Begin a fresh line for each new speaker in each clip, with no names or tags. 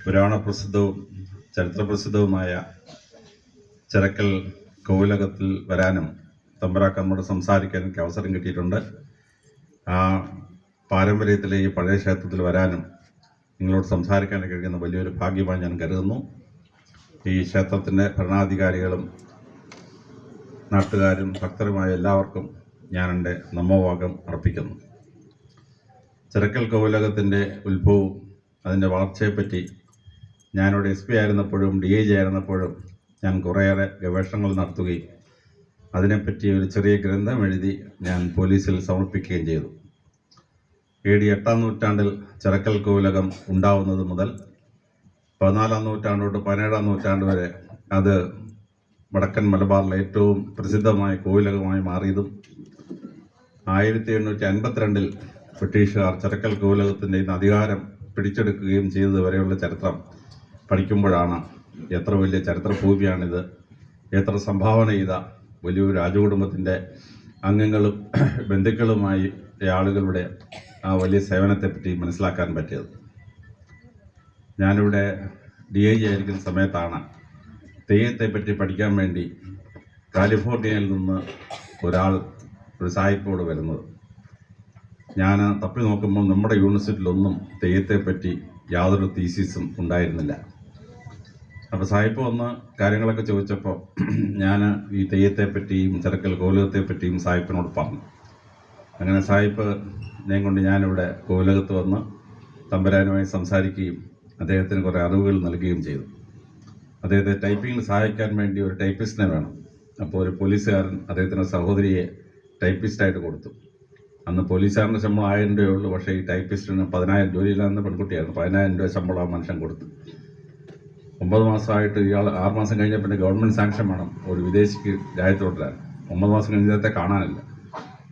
പുരാണപ്രസിദ്ധവും ചരിത്രപ്രസിദ്ധവുമായ ചിറക്കൽ കോവിലകത്തിൽ വരാനും തമ്പുരാക്കന്മാരോട് സംസാരിക്കാൻ എനിക്ക് അവസരം കിട്ടിയിട്ടുണ്ട്. ആ പാരമ്പര്യത്തിലെ ഈ പഴയ ക്ഷേത്രത്തിൽ വരാനും നിങ്ങളോട് സംസാരിക്കാൻ കഴിയുന്ന വലിയൊരു ഭാഗ്യമായി ഞാൻ കരുതുന്നു. ഈ ക്ഷേത്രത്തിൻ്റെ ഭരണാധികാരികളും നാട്ടുകാരും ഭക്തരുമായ എല്ലാവർക്കും ഞാൻ എൻ്റെ നമോവാകം അർപ്പിക്കുന്നു. ചിറക്കൽ കോവിലകത്തിൻ്റെ ഉത്ഭവവും അതിൻ്റെ വളർച്ചയെപ്പറ്റി ഞാനിവിടെ SP ആയിരുന്നപ്പോഴും DIG ആയിരുന്നപ്പോഴും ഞാൻ കുറേയേറെ ഗവേഷണങ്ങൾ നടത്തുകയും അതിനെപ്പറ്റി ഒരു ചെറിയ ഗ്രന്ഥം എഴുതി ഞാൻ പോലീസിൽ സമർപ്പിക്കുകയും ചെയ്തു. AD 8-ാം നൂറ്റാണ്ടിൽ ചിറക്കൽ കോവിലകം ഉണ്ടാവുന്നത് മുതൽ 14-ാം നൂറ്റാണ്ട് തൊട്ട് 17-ാം നൂറ്റാണ്ട് വരെ അത് വടക്കൻ മലബാറിലെ ഏറ്റവും പ്രസിദ്ധമായ കോവിലകമായി മാറിയതും 1852-ൽ ബ്രിട്ടീഷുകാർ ചിറക്കൽ കോവിലകത്തിൻ്റെ അധികാരം പിടിച്ചെടുക്കുകയും ചെയ്തത് വരെയുള്ള ചരിത്രം പഠിക്കുമ്പോഴാണ് എത്ര വലിയ ചരിത്രഭൂമിയാണിത്, എത്ര സംഭാവന ചെയ്ത വലിയൊരു രാജകുടുംബത്തിൻ്റെ അംഗങ്ങളും ബന്ധുക്കളുമായി ആളുകളുടെ ആ വലിയ സേവനത്തെപ്പറ്റി മനസ്സിലാക്കാൻ പറ്റിയത്. ഞാനിവിടെ DIG ആയിരിക്കുന്ന സമയത്താണ് തെയ്യത്തെപ്പറ്റി പഠിക്കാൻ വേണ്ടി കാലിഫോർണിയയിൽ നിന്ന് ഒരു സായിപ്പോട് വരുന്നത്. ഞാൻ തപ്പി നോക്കുമ്പോൾ നമ്മുടെ യൂണിവേഴ്സിറ്റിയിലൊന്നും തെയ്യത്തെപ്പറ്റി യാതൊരു തീസിസും ഉണ്ടായിരുന്നില്ല. അപ്പോൾ സായിപ്പ് വന്ന് കാര്യങ്ങളൊക്കെ ചോദിച്ചപ്പോൾ ഞാൻ ഈ തെയ്യത്തെപ്പറ്റിയും ചിറക്കൽ കോവിലകത്തെപ്പറ്റിയും സായിപ്പിനോട് പറഞ്ഞു. അങ്ങനെ സായിപ്പിനെ കൊണ്ട് ഞാനിവിടെ കോവിലകത്ത് വന്ന് തമ്പുരാനുമായി സംസാരിക്കുകയും അദ്ദേഹത്തിന് കുറേ അറിവുകൾ നൽകുകയും ചെയ്തു. അദ്ദേഹത്തെ ടൈപ്പിങ്ങിൽ സഹായിക്കാൻ വേണ്ടി ഒരു ടൈപ്പിസ്റ്റിനെ വേണം. അപ്പോൾ ഒരു പോലീസുകാരൻ അദ്ദേഹത്തിൻ്റെ സഹോദരിയെ ടൈപ്പിസ്റ്റായിട്ട് കൊടുത്തു. അന്ന് പോലീസുകാരൻ്റെ ശമ്പളം 1000 രൂപയേ ഉള്ളൂ. പക്ഷേ ഈ ടൈപ്പിസ്റ്റിന് 10,000, ജോലിയില്ലാത്ത പെൺകുട്ടിയായിരുന്നു, 10,000 രൂപ ശമ്പളം ആ മനുഷ്യൻ കൊടുത്തു. 9 മാസമായിട്ട് ഇയാൾ 6 മാസം കഴിഞ്ഞ പിന്നെ ഗവൺമെൻറ് സാങ്ഷൻ വേണം ഒരു വിദേശിക്ക് രാജ്യത്തോട്ട് വരാൻ. 9 മാസം കഴിഞ്ഞ് അദ്ദേഹത്തെ കാണാനില്ല.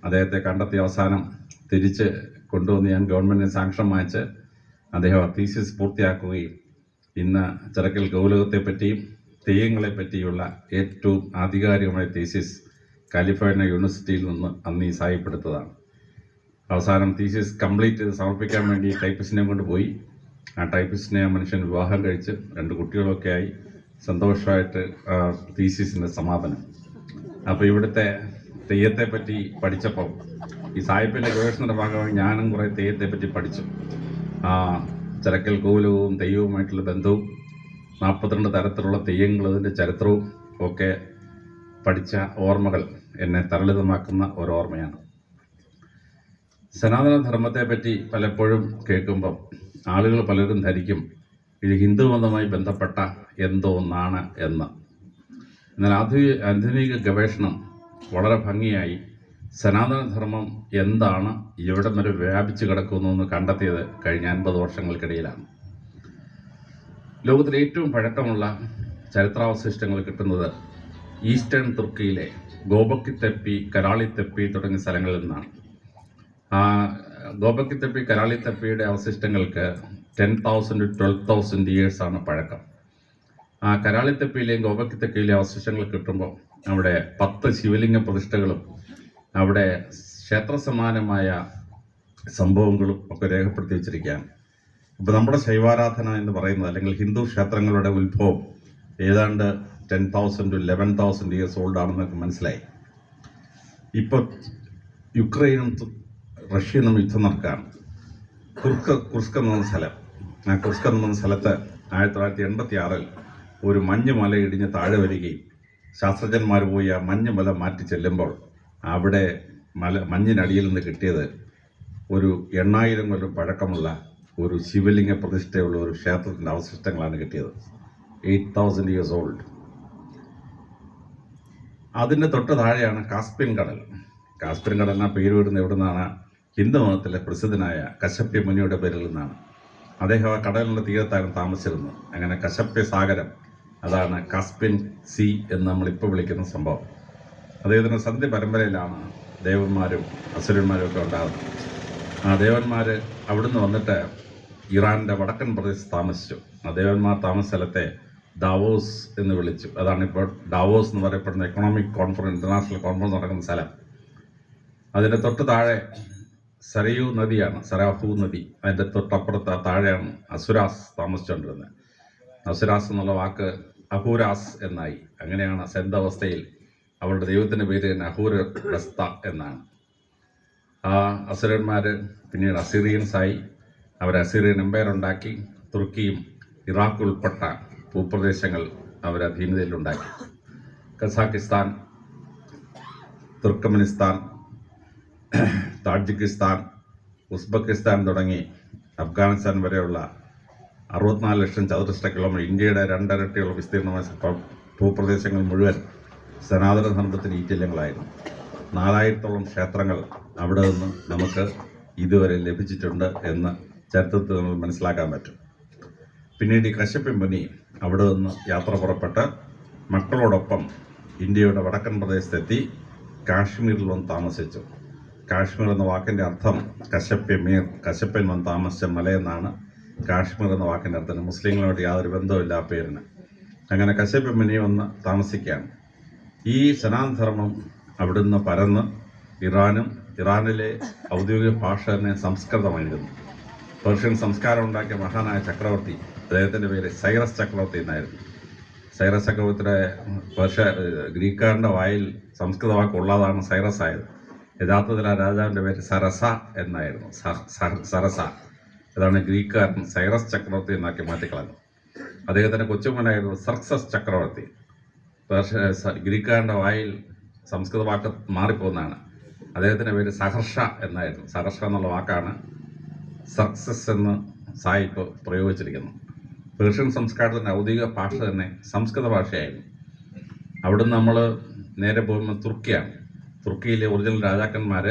അദ്ദേഹത്തെ കണ്ടെത്തി അവസാനം തിരിച്ച് കൊണ്ടുവന്ന് ഞാൻ ഗവൺമെൻറ്റിന് സാങ്ഷൻ വാങ്ങിച്ച് അദ്ദേഹം തീസിസ് പൂർത്തിയാക്കുകയും ഇന്ന് ചിറക്കൽ കോവിലകത്തെപ്പറ്റിയും തെയ്യങ്ങളെപ്പറ്റിയുള്ള ഏറ്റവും ആധികാരികമായ തീസിസ് കാലിഫോർണിയ യൂണിവേഴ്സിറ്റിയിൽ നിന്ന് അന്ന് ഈ സായിപ്പെടുത്തതാണ്. അവസാനം തീസിസ് കംപ്ലീറ്റ് ചെയ്ത് സമർപ്പിക്കാൻ വേണ്ടി ടൈപ്പിസ്റ്റിനെ കൊണ്ട് പോയി. ആ ടൈപ്പിസ്റ്റിനെ ആ മനുഷ്യൻ വിവാഹം കഴിച്ച് 2 കുട്ടികളൊക്കെ ആയി സന്തോഷമായിട്ട് തീസിസിൻ്റെ സമാപനം. അപ്പോൾ ഇവിടുത്തെ തെയ്യത്തെപ്പറ്റി പഠിച്ചപ്പോൾ ഈ സായിപ്പിൻ്റെ ഗവേഷണത്തിൻ്റെ ഭാഗമായി ഞാനും കുറേ തെയ്യത്തെപ്പറ്റി പഠിച്ചു. ചിറക്കൽ കോവിലകവും തെയ്യവുമായിട്ടുള്ള ബന്ധവും 42 തരത്തിലുള്ള തെയ്യങ്ങൾ അതിൻ്റെ ചരിത്രവും ഒക്കെ പഠിച്ച ഓർമ്മകൾ എന്നെ തരളിതമാക്കുന്ന ഓരോർമ്മയാണ്. സനാതനധർമ്മത്തെപ്പറ്റി പലപ്പോഴും കേൾക്കുമ്പം ആളുകൾ പലരും ധരിക്കും ഇത് ഹിന്ദു മതവുമായി ബന്ധപ്പെട്ട എന്തോ ഒന്നാണ് എന്ന്. എന്നാൽ ആധുനിക ഗവേഷണം വളരെ ഭംഗിയായി സനാതനധർമ്മം എന്താണ്, എവിടം വരെ വ്യാപിച്ചു കിടക്കുന്നു എന്ന് കണ്ടെത്തിയത് കഴിഞ്ഞ 50 വർഷങ്ങൾക്കിടയിലാണ്. ലോകത്തിലെ ഏറ്റവും പഴക്കമുള്ള ചരിത്രാവശിഷ്ടങ്ങൾ കിട്ടുന്നത് ഈസ്റ്റേൺ തുർക്കിയിലെ ഗോബക്കി തെപ്പി, കരാളി തെപ്പി തുടങ്ങിയ സ്ഥലങ്ങളിൽ നിന്നാണ്. ഗോബക്കി തെപ്പി, കരാളി തെപ്പിയുടെ അവശിഷ്ടങ്ങൾക്ക് 10,000 to 12,000 ഇയേഴ്സാണ് പഴക്കം. കരാളി തെപ്പിയിലെയും ഗോബക്കി തെപ്പിയിലെ അവശിഷ്ടങ്ങൾ കിട്ടുമ്പോൾ അവിടെ 10 ശിവലിംഗ പ്രതിഷ്ഠകളും അവിടെ ക്ഷേത്രസമാനമായ സംഭവങ്ങളും ഒക്കെ രേഖപ്പെടുത്തി വെച്ചിരിക്കുകയാണ്. ഇപ്പോൾ നമ്മുടെ ശൈവാരാധന എന്ന് പറയുന്നത് അല്ലെങ്കിൽ ഹിന്ദു ക്ഷേത്രങ്ങളുടെ ഉത്ഭവം ഏതാണ്ട് 10,000 to 11,000 ഇയേഴ്സ് ഓൾഡ് ആണെന്നൊക്കെ മനസ്സിലായി. ഇപ്പോൾ യുക്രൈനും റഷ്യയും നമ്മൾ യുദ്ധം നടക്കുകയാണ്. കുർസ്ക് എന്ന സ്ഥലം, ആ കുർസ്ക് എന്ന സ്ഥലത്ത് 1986-ൽ ഒരു മഞ്ഞുമല ഇടിഞ്ഞ് താഴെ വരികയും ശാസ്ത്രജ്ഞന്മാർ പോയി ആ മഞ്ഞുമല മാറ്റി ചെല്ലുമ്പോൾ അവിടെ മഞ്ഞിനടിയിൽ നിന്ന് കിട്ടിയത് ഒരു 8000 കൊല്ലം പഴക്കമുള്ള ഒരു ശിവലിംഗ പ്രതിഷ്ഠയുള്ള ഒരു ക്ഷേത്രത്തിൻ്റെ അവശിഷ്ടങ്ങളാണ് കിട്ടിയത്. 8,000 ഇയേഴ്സ് ഓൾഡ്. അതിൻ്റെ തൊട്ട് താഴെയാണ് കാസ്പിയൻ കടൽ. കാസ്പിയൻ കടലിന് പേര് വിടുന്ന എവിടെ നിന്നാണ്? ഹിന്ദു മതത്തിലെ പ്രസിദ്ധനായ കശ്യപ്യ മുനിയുടെ പേരിൽ നിന്നാണ്. അദ്ദേഹം ആ കടലിൻ്റെ തീരത്തായിരുന്നു താമസിച്ചിരുന്നത്. അങ്ങനെ കശ്യപ്യ സാഗരം, അതാണ് കാസ്പിയൻ സീ എന്ന് നമ്മളിപ്പോൾ വിളിക്കുന്ന സംഭവം. അദ്ദേഹത്തിൻ്റെ സന്ധ്യ പരമ്പരയിലാണ് ദേവന്മാരും അസുരന്മാരും ഒക്കെ ഉണ്ടാകുന്നത്. ആ ദേവന്മാർ അവിടുന്ന് വന്നിട്ട് ഇറാൻ്റെ വടക്കൻ പ്രദേശത്ത് താമസിച്ചു. ആ ദേവന്മാർ താമസ സ്ഥലത്തെ ഡാവോസ് എന്ന് വിളിച്ചു. അതാണിപ്പോൾ ഡാവോസ് എന്ന് പറയപ്പെടുന്ന എക്കണോമിക് കോൺഫറൻസ്, ഇൻ്റർനാഷണൽ കോൺഫറൻസ് നടക്കുന്ന സ്ഥലം. അതിൻ്റെ തൊട്ട് താഴെ സരയൂ നദിയാണ്, സരാഹു നദി. അതിൻ്റെ തൊട്ടപ്പുറത്ത് താഴെയാണ് അസുരാസ് താമസിച്ചുകൊണ്ടിരുന്നത്. അസുരാസ് എന്നുള്ള വാക്ക് അഹൂരാസ് എന്നായി. അങ്ങനെയാണ് സന്തവസ്ഥയിൽ അവളുടെ ദൈവത്തിൻ്റെ പേര് തന്നെ അഹൂരസ്ത എന്നാണ്. ആ അസുരന്മാർ പിന്നീട് അസീറിയൻസായി. അവർ അസീറിയൻ എംപയർ ഉണ്ടാക്കി. തുർക്കിയും ഇറാഖ് ഉൾപ്പെട്ട ഭൂപ്രദേശങ്ങൾ അവർ അധീനതയിലുണ്ടാക്കി. കസാക്കിസ്ഥാൻ, തുർക്കമെനിസ്ഥാൻ, താജിക്കിസ്ഥാൻ, ഉസ്ബെക്കിസ്ഥാൻ തുടങ്ങി അഫ്ഗാനിസ്ഥാൻ വരെയുള്ള 64 ലക്ഷം ചതുരശ്ര കിലോമീറ്റർ, ഇന്ത്യയുടെ 2 ഇരട്ടിയുള്ള വിസ്തീർണമായ ഭൂപ്രദേശങ്ങൾ മുഴുവൻ സനാതന ധർമ്മത്തിന് ഈറ്റില്ലങ്ങളായിരുന്നു. 4000-ഓളം ക്ഷേത്രങ്ങൾ അവിടെ നിന്ന് നമുക്ക് ഇതുവരെ ലഭിച്ചിട്ടുണ്ട് എന്ന് ചരിത്രത്തിൽ നമ്മൾ മനസ്സിലാക്കാൻ പറ്റും. പിന്നീട് ഈ കശ്യപൻ മുനി അവിടെ നിന്ന് യാത്ര പുറപ്പെട്ട് മക്കളോടൊപ്പം ഇന്ത്യയുടെ വടക്കൻ പ്രദേശത്തെത്തി കാശ്മീരിൽ വന്ന് താമസിച്ചു. കാശ്മീർ എന്ന വാക്കിൻ്റെ അർത്ഥം കശ്യപ്യമീർ, കശ്യപ്പൻ വന്ന് താമസിച്ച മലയെന്നാണ് കാശ്മീർ എന്ന വാക്കിൻ്റെ അർത്ഥം. മുസ്ലിങ്ങളോട് യാതൊരു ബന്ധവുമില്ല ആ പേരിന്. അങ്ങനെ കശ്യപൻ മുനി വന്ന് താമസിക്കുകയാണ്. ഈ സനാതന ധർമ്മം അവിടുന്ന് പരന്ന് ഇറാനിലെ ഔദ്യോഗിക ഭാഷ തന്നെ സംസ്കൃതമായിരുന്നു. പേർഷ്യൻ സംസ്കാരം ഉണ്ടാക്കിയ മഹാനായ ചക്രവർത്തി, അദ്ദേഹത്തിൻ്റെ പേര് സൈറസ് ചക്രവർത്തി എന്നായിരുന്നു. സൈറസ് ചക്രവർത്തിയുടെ ഗ്രീക്കുകാരൻ്റെ വായിൽ സംസ്കൃത വാക്കുള്ളതാണ് സൈറസ് ആയത്. യഥാർത്ഥത്തിൽ ആ രാജാവിൻ്റെ പേര് സരസ എന്നായിരുന്നു. സരസ, അതാണ് ഗ്രീക്കുകാരൻ സൈറസ് ചക്രവർത്തി എന്നാക്കി മാറ്റിക്കളഞ്ഞു. അദ്ദേഹത്തിൻ്റെ കൊച്ചുമോനായിരുന്നു സർക്സസ് ചക്രവർത്തി. ഗ്രീക്കുകാരൻ്റെ വായിൽ സംസ്കൃത വാക്ക് മാറിപ്പോകുന്നതാണ്. അദ്ദേഹത്തിൻ്റെ പേര് സഹർഷ എന്നായിരുന്നു. സഹർഷ എന്നുള്ള വാക്കാണ് സർക്സസ് എന്ന് സായിപ്പ് പ്രയോഗിച്ചിരിക്കുന്നത്. പേർഷ്യൻ സംസ്കാരത്തിൻ്റെ ഔദ്യോഗിക ഭാഷ തന്നെ സംസ്കൃത ഭാഷയായിരുന്നു. അവിടുന്ന് നമ്മൾ നേരെ പോകുമ്പോൾ തുർക്കിയാണ്. തുർക്കിയിലെ ഒറിജിനൽ രാജാക്കന്മാർ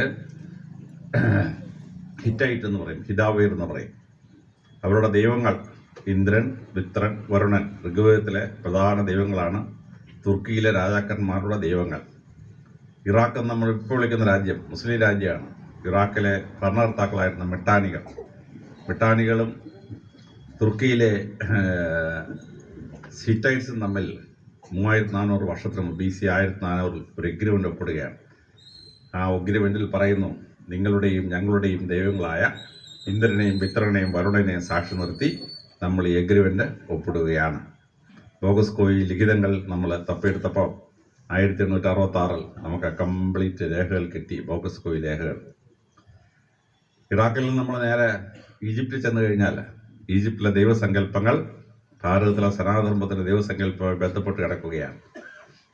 ഹിറ്റൈറ്റ് എന്ന് പറയും, ഹിദാവേർ എന്ന് പറയും. അവരുടെ ദൈവങ്ങൾ ഇന്ദ്രൻ, വിത്രൻ, വരുണൻ, ഋഗ്വേദത്തിലെ പ്രധാന ദൈവങ്ങളാണ് തുർക്കിയിലെ രാജാക്കന്മാരുടെ ദൈവങ്ങൾ. ഇറാഖ് എന്ന് നമ്മൾ ഇപ്പോൾ വിളിക്കുന്ന രാജ്യം മുസ്ലിം രാജ്യമാണ്. ഇറാഖിലെ ഭരണകർത്താക്കളായിരുന്ന മിട്ടാനികളും തുർക്കിയിലെ ഹിറ്റൈറ്റ്സും തമ്മിൽ 3400 വർഷത്തിന് മുമ്പ് BC 1400 ഒരു എഗ്രിമെൻ്റ് ഒപ്പിടുകയാണ്. ആ എഗ്രിമെൻറ്റിൽ പറയുന്നു, നിങ്ങളുടെയും ഞങ്ങളുടെയും ദൈവങ്ങളായ ഇന്ദ്രനെയും വിത്രനെയും വരുണനെയും സാക്ഷി നിർത്തി നമ്മൾ ഈ എഗ്രിമെൻ്റ് ഒപ്പിടുകയാണ്. ബോഗസ്കോയി ലിഖിതങ്ങൾ നമ്മൾ തപ്പിയെടുത്തപ്പോൾ 1866 നമുക്ക് കംപ്ലീറ്റ് രേഖകൾ കിട്ടി. ബോഗസ്കോയി രേഖകൾ. ഇറാഖിൽ നിന്ന് നമ്മൾ നേരെ ഈജിപ്തിൽ ചെന്ന് കഴിഞ്ഞാൽ ഈജിപ്തിലെ ദൈവസങ്കല്പങ്ങൾ ഭാരതത്തിലെ സനാതനധർമ്മത്തിൻ്റെ ദൈവസങ്കല്പവുമായി ബന്ധപ്പെട്ട് കിടക്കുകയാണ്.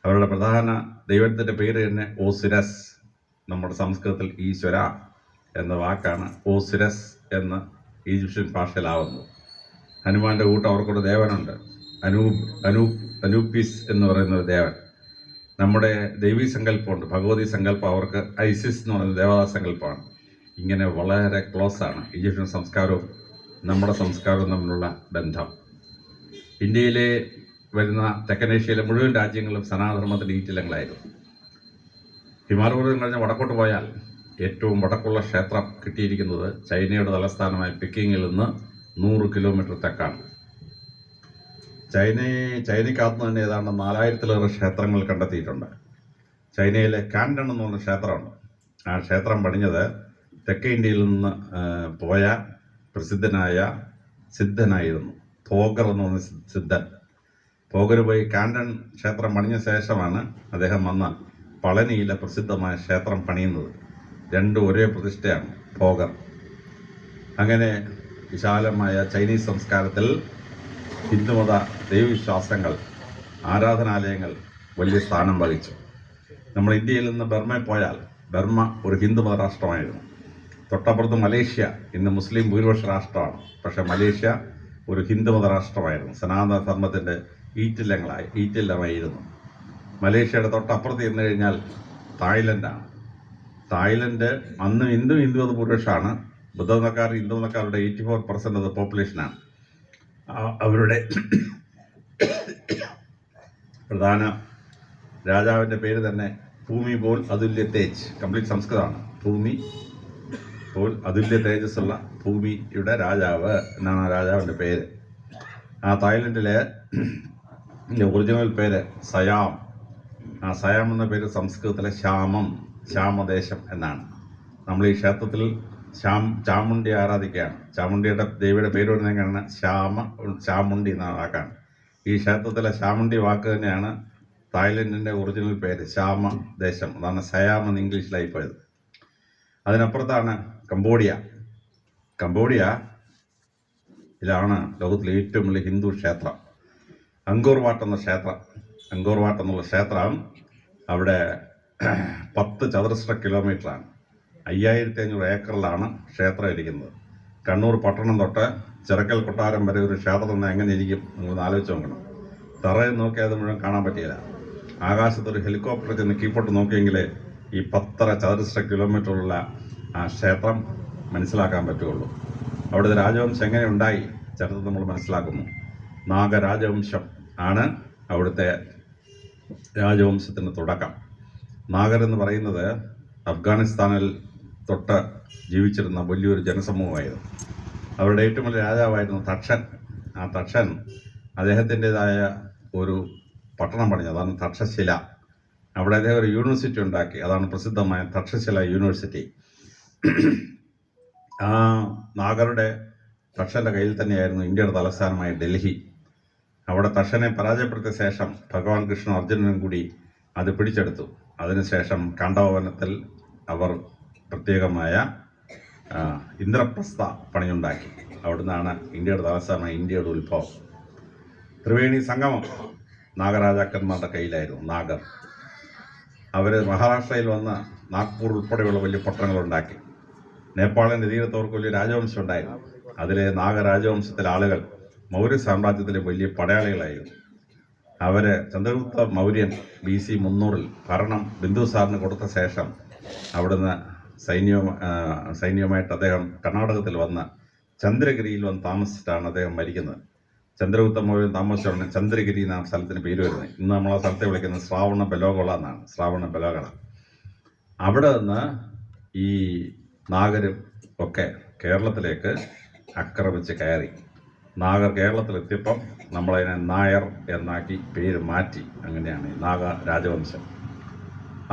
അവരുടെ പ്രധാന ദൈവത്തിൻ്റെ പേര് തന്നെ ഓസിരസ്. നമ്മുടെ സംസ്കൃതത്തിൽ ഈശ്വര എന്ന വാക്കാണ് ഓസിരസ് എന്ന് ഈജിപ്ഷ്യൻ ഭാഷയിലാവുന്നത്. ഹനുമാന്റെ കൂട്ടം അവർക്കൊരു ദേവനുണ്ട്, അനൂപ്പിസ് എന്ന് പറയുന്ന ഒരു ദേവൻ. നമ്മുടെ ദൈവീ സങ്കല്പമുണ്ട്, ഭഗവതി സങ്കല്പം അവർക്ക് ഐസിസ് എന്ന് പറയുന്ന ദേവതാ സങ്കല്പമാണ്. ഇങ്ങനെ വളരെ ക്ലോസ് ആണ് ഈജിപ്ഷ്യൻ സംസ്കാരവും നമ്മുടെ സംസ്കാരവും തമ്മിലുള്ള ബന്ധം. ഇന്ത്യയിലെ വരുന്ന തെക്കനേഷ്യയിലെ മുഴുവൻ രാജ്യങ്ങളും സനാതനധർമ്മത്തിൻ്റെ ഈറ്റില്ലങ്ങളായിരുന്നു. ഹിമാലയപർവ്വതം കഴിഞ്ഞ് വടക്കോട്ട് പോയാൽ ഏറ്റവും വടക്കുള്ള ക്ഷേത്രം കിട്ടിയിരിക്കുന്നത് ചൈനയുടെ തലസ്ഥാനമായ പെക്കിങ്ങിൽ നിന്ന് 100 കിലോമീറ്റർ തെക്കാണ്. ചൈനയ്ക്കകത്ത് തന്നെ ഏതാണ്ട് 4000-ലേറെ ക്ഷേത്രങ്ങൾ കണ്ടെത്തിയിട്ടുണ്ട്. ചൈനയിലെ കാൻഡൺ എന്ന് പറഞ്ഞ ക്ഷേത്രമുണ്ട്. ആ ക്ഷേത്രം പണിഞ്ഞത് തെക്കേ ഇന്ത്യയിൽ നിന്ന് പോയ പ്രസിദ്ധനായ സിദ്ധനായിരുന്നു, പോഗർ എന്ന് പറഞ്ഞ സിദ്ധൻ. പോഗർ പോയി കാൻഡൺ ക്ഷേത്രം പണിഞ്ഞ ശേഷമാണ് അദ്ദേഹം വന്ന പളനിയിലെ പ്രസിദ്ധമായ ക്ഷേത്രം പണിയുന്നത്. രണ്ടും ഒരേ പ്രതിഷ്ഠയാണ്, പോഗർ. അങ്ങനെ വിശാലമായ ചൈനീസ് സംസ്കാരത്തിൽ ഹിന്ദുമത ദൈവവിശ്വാസങ്ങൾ, ആരാധനാലയങ്ങൾ വലിയ സ്ഥാനം വഹിച്ചു. നമ്മൾ ഇന്ത്യയിൽ നിന്ന് ബർമയിൽ പോയാൽ ബർമ ഒരു ഹിന്ദുമത രാഷ്ട്രമായിരുന്നു. തൊട്ടപ്പുറത്ത് മലേഷ്യ ഇന്ന് മുസ്ലിം ഭൂരിപക്ഷ രാഷ്ട്രമാണ്. പക്ഷേ മലേഷ്യ ഒരു ഹിന്ദുമത രാഷ്ട്രമായിരുന്നു. സനാതന ധർമ്മത്തിൻ്റെ ഈറ്റില്ലമായിരുന്നു. മലേഷ്യയുടെ തൊട്ടപ്പുറത്ത് ചെന്ന് കഴിഞ്ഞാൽ തായ്ലൻഡാണ്. തായ്ലൻഡ് അന്ന് ഹിന്ദുമത ഭൂരിപക്ഷമാണ്. ഹിന്ദുമതക്കാരുടെ 84% അത് പോപ്പുലേഷനാണ്. അവരുടെ പ്രധാന രാജാവിൻ്റെ പേര് തന്നെ ഭൂമി പോൽ അതുല്യ തേജ്, കംപ്ലീറ്റ് സംസ്കൃതമാണ്. ഭൂമി പോൽ അതുല്യ തേജസ്സുള്ള ഭൂമിയുടെ രാജാവ് എന്നാണ് ആ രാജാവിൻ്റെ പേര്. ആ തായ്ലൻഡിലെ ഒറിജിനൽ പേര് സയാം. ആ സയാം എന്ന പേര് സംസ്കൃതത്തിലെ ശ്യാമദേശം എന്നാണ്. നമ്മൾ ഈ ക്ഷേത്രത്തിൽ ചാമുണ്ഡി ആരാധിക്കുകയാണ്. ദേവിയുടെ പേര് വരുന്നതാണ് ചാമുണ്ഡി എന്ന വാക്കാണ്. ഈ ക്ഷേത്രത്തിലെ ചാമുണ്ഡി വാക്ക് തന്നെയാണ് തായ്ലൻഡിൻ്റെ ഒറിജിനൽ പേര്, ശ്യാമ ദേശം. അതാണ് സയാം എന്ന് ഇംഗ്ലീഷിലായി പോയത്. അതിനപ്പുറത്താണ് കംബോഡിയ. ഇതാണ് ലോകത്തിലെ ഏറ്റവും വലിയ ഹിന്ദു ക്ഷേത്രം, അങ്കോർ വാട്ട് എന്നുള്ള ക്ഷേത്രം. അവിടെ 10 ചതുരശ്ര കിലോമീറ്ററാണ്, 5500 ഏക്കറിലാണ് ക്ഷേത്രം ഇരിക്കുന്നത്. കണ്ണൂർ പട്ടണം തൊട്ട് ചിറക്കൽ കൊട്ടാരം വരെ ഒരു ക്ഷേത്രം തന്നെ എങ്ങനെ ഇരിക്കും നിങ്ങളൊന്ന് ആലോചിച്ച് നോക്കണം. തറയിൽ നോക്കിയാൽ അത് മുഴുവൻ കാണാൻ പറ്റിയില്ല. ആകാശത്തൊരു ഹെലികോപ്റ്റർ ചെന്ന് കീപ്പോട്ട് നോക്കിയെങ്കിലേ ഈ 10 ചതുരശ്ര കിലോമീറ്ററുള്ള ആ ക്ഷേത്രം മനസ്സിലാക്കാൻ പറ്റുള്ളൂ. അവിടുത്തെ രാജവംശം എങ്ങനെ ഉണ്ടായി ചരിത്രം നമ്മൾ മനസ്സിലാക്കുന്നു. നാഗരാജവംശം ആണ് അവിടുത്തെ രാജവംശത്തിൻ്റെ തുടക്കം. നാഗർ എന്ന് പറയുന്നത് അഫ്ഗാനിസ്ഥാനിൽ തൊട്ട് ജീവിച്ചിരുന്ന വലിയൊരു ജനസമൂഹമായിരുന്നു. അവരുടെ ഏറ്റവും വലിയ രാജാവായിരുന്നു തക്ഷൻ. ആ തക്ഷൻ അദ്ദേഹത്തിൻ്റെതായ ഒരു പട്ടണം പണിഞ്ഞു, അതാണ് തക്ഷശില. അവിടെ അദ്ദേഹം ഒരു യൂണിവേഴ്സിറ്റി ഉണ്ടാക്കി, അതാണ് പ്രസിദ്ധമായ തക്ഷശില യൂണിവേഴ്സിറ്റി. ആ നാഗരുടെ തക്ഷൻ്റെ കയ്യിൽ തന്നെയായിരുന്നു ഇന്ത്യയുടെ തലസ്ഥാനമായ ഡൽഹി. അവിടെ തക്ഷനെ പരാജയപ്പെടുത്തിയ ശേഷം ഭഗവാൻ കൃഷ്ണൻ അർജുനനും കൂടി അത് പിടിച്ചെടുത്തു. അതിനുശേഷം കാണ്ഡവവനത്തിൽ അവർ പ്രത്യേകമായ ഇന്ദ്രപ്രസ്ഥ പണിയുണ്ടാക്കി. അവിടുന്നാണ് ഇന്ത്യയുടെ തലസ്ഥാനമായ ഇന്ത്യയുടെ ഉത്ഭവം. ത്രിവേണി സംഗമം നാഗരാജാക്കന്മാരുടെ കയ്യിലായിരുന്നു. നാഗർ അവർ മഹാരാഷ്ട്രയിൽ വന്ന് നാഗ്പൂർ ഉൾപ്പെടെയുള്ള വലിയ പട്ടണങ്ങളുണ്ടാക്കി. നേപ്പാളിൻ്റെ തീരത്തവർക്ക് വലിയ രാജവംശം ഉണ്ടായിരുന്നു. അതിലെ നാഗരാജവംശത്തിലെ ആളുകൾ മൗര്യ സാമ്രാജ്യത്തിലെ വലിയ പടയാളികളായിരുന്നു. അവർ ചന്ദ്രഗുപ്ത മൗര്യൻ BC 300 ഭരണം ബിന്ദുസാറിന് കൊടുത്ത ശേഷം അവിടുന്ന് സൈന്യവുമായിട്ട് അദ്ദേഹം കർണാടകത്തിൽ വന്ന് ചന്ദ്രഗിരിയിൽ വന്ന് താമസിച്ചിട്ടാണ് അദ്ദേഹം മരിക്കുന്നത്. ചന്ദ്രഗുപ്ത മൗര്യൻ താമസിച്ചാണ് ചന്ദ്രഗിരി എന്ന സ്ഥലത്തിന് പേര് വരുന്നത്. ഇന്ന് നമ്മൾ ആ സ്ഥലത്തെ വിളിക്കുന്നത് ശ്രാവണ ബെലോഗള എന്നാണ്. അവിടെ നിന്ന് ഈ നാഗരും ഒക്കെ കേരളത്തിലേക്ക് ആക്രമിച്ച് കയറി. നാഗർ കേരളത്തിലെത്തിയപ്പം നമ്മളതിനെ നായർ എന്നാക്കി പേര് മാറ്റി. അങ്ങനെയാണ് നാഗ രാജവംശം.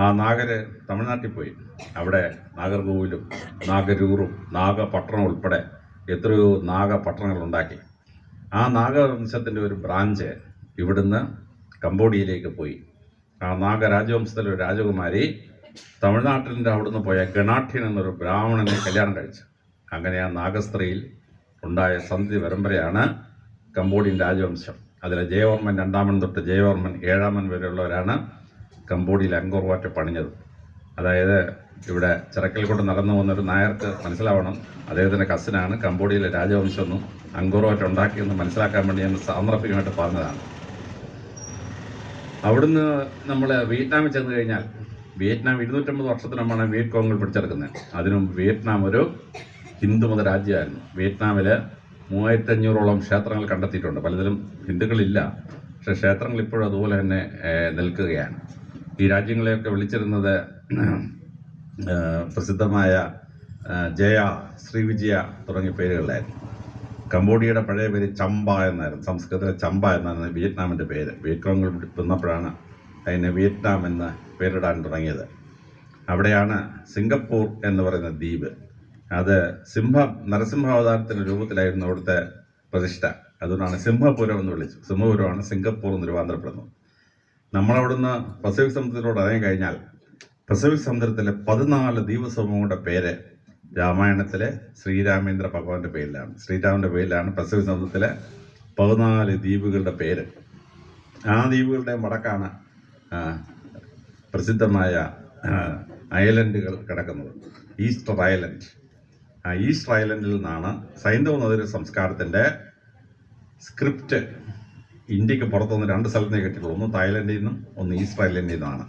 ആ നാഗര് തമിഴ്നാട്ടിൽ പോയി. അവിടെ നാഗർകോവിലും നാഗരൂറും നാഗപട്ടണം ഉൾപ്പെടെ എത്രയോ നാഗപട്ടണങ്ങളുണ്ടാക്കി. ആ നാഗവംശത്തിൻ്റെ ഒരു ബ്രാഞ്ച് ഇവിടുന്ന് കംബോഡിയയിലേക്ക് പോയി. ആ നാഗരാജവംശത്തിലെ ഒരു രാജകുമാരി തമിഴ്നാട്ടിൻ്റെ അവിടുന്ന് പോയ ഗണാഠ്യൻ എന്നൊരു ബ്രാഹ്മണനെ കല്യാണം കഴിച്ചു. അങ്ങനെ ആ നാഗസ്ത്രീയിൽ ഉണ്ടായ സന്ധി പരമ്പരയാണ് കംബോഡിയൻ രാജവംശം. അതിലെ ജയവർമ്മൻ 2 തൊട്ട് ജയവർമ്മൻ 7 വരെയുള്ളവരാണ് കംബോഡിയയിൽ അങ്കോർ വാട്ട് പണിഞ്ഞത്. അതായത് ഇവിടെ ചിറക്കൽ കൊണ്ട് നടന്നു വന്നൊരു നായർക്ക് മനസ്സിലാവണം, അദ്ദേഹത്തിൻ്റെ കസിനാണ് കംബോഡിയയിലെ രാജവംശമെന്നും അങ്കോർ വാട്ട് ഉണ്ടാക്കിയെന്ന് മനസ്സിലാക്കാൻ വേണ്ടി ഞാൻ സാന്ദർഭികമായിട്ട് പറഞ്ഞതാണ്. അവിടുന്ന് നമ്മൾ വിയറ്റ്നാമിൽ ചെന്ന് കഴിഞ്ഞാൽ, വിയറ്റ്നാം 250 വർഷത്തിന് മുമ്പാണ് വിയറ്റ്കോങ്ങിൽ പിടിച്ചെടുക്കുന്നത്. അതിനും വിയറ്റ്നാം ഒരു ഹിന്ദുമത രാജ്യമായിരുന്നു. വിയറ്റ്നാമിൽ 3500ഓളം ക്ഷേത്രങ്ങൾ കണ്ടെത്തിയിട്ടുണ്ട്. പലതിലും ഹിന്ദുക്കളില്ല, പക്ഷേ ക്ഷേത്രങ്ങൾ ഇപ്പോഴും അതുപോലെ തന്നെ നിൽക്കുകയാണ്. ഈ രാജ്യങ്ങളെയൊക്കെ വിളിച്ചിരുന്നത് പ്രസിദ്ധമായ ജയ, ശ്രീവിജയ തുടങ്ങിയ പേരുകളിലായിരുന്നു. കംബോഡിയയുടെ പഴയ പേര് ചമ്പ എന്നായിരുന്നു. സംസ്കൃതത്തിലെ ചമ്പ എന്നാണ് വിയറ്റ്നാമിൻ്റെ പേര്. വിയറ്റ്കോങ്ങിൽ വന്നപ്പോഴാണ് അതിന് വിയറ്റ്നാം എന്ന് പേരിടാൻ തുടങ്ങിയത്. അവിടെയാണ് സിംഗപ്പൂർ എന്ന് പറയുന്ന ദ്വീപ്. അത് നരസിംഹാവതാരത്തിൻ്റെ രൂപത്തിലായിരുന്നു അവിടുത്തെ പ്രതിഷ്ഠ. അതുകൊണ്ടാണ് സിംഹപുരം എന്ന് വിളിച്ചു. സിംഹപുരമാണ് സിംഗപ്പൂർ എന്ന് രൂപാന്തരപ്പെടുന്നത്. നമ്മളവിടുന്ന് പസഫിക് സമുദ്രത്തിലൂടെ ഇറങ്ങി കഴിഞ്ഞാൽ പസഫിക് സമുദ്രത്തിലെ 14 ദ്വീപസമൂഹങ്ങളുടെ പേര് രാമായണത്തിലെ ശ്രീരാമേന്ദ്ര ഭഗവാന്റെ പേരിലാണ്. ശ്രീരാമൻ്റെ പേരിലാണ് പസഫിക് സമുദ്രത്തിലെ 14 ദ്വീപുകളുടെ പേര്. ആ ദ്വീപുകളുടെ വടക്കാണ് പ്രസിദ്ധമായ ഐലൻഡുകൾ കിടക്കുന്നത്. Easter island. ആ ഈസ്റ്റർ ഐലൻഡിൽ നിന്നാണ് സൈന്ധവ നദീ സംസ്കാരത്തിൻ്റെ സ്ക്രിപ്റ്റ് ഇന്ത്യക്ക് പുറത്തുനിന്ന് 2 സ്ഥലത്തേ കിട്ടിയിട്ടുള്ളൂ. ഒന്ന് തായ്ലൻഡിൽ നിന്നും ഒന്ന് ഈസ്റ്റർ ഐലൻഡിൽ നിന്നാണ്.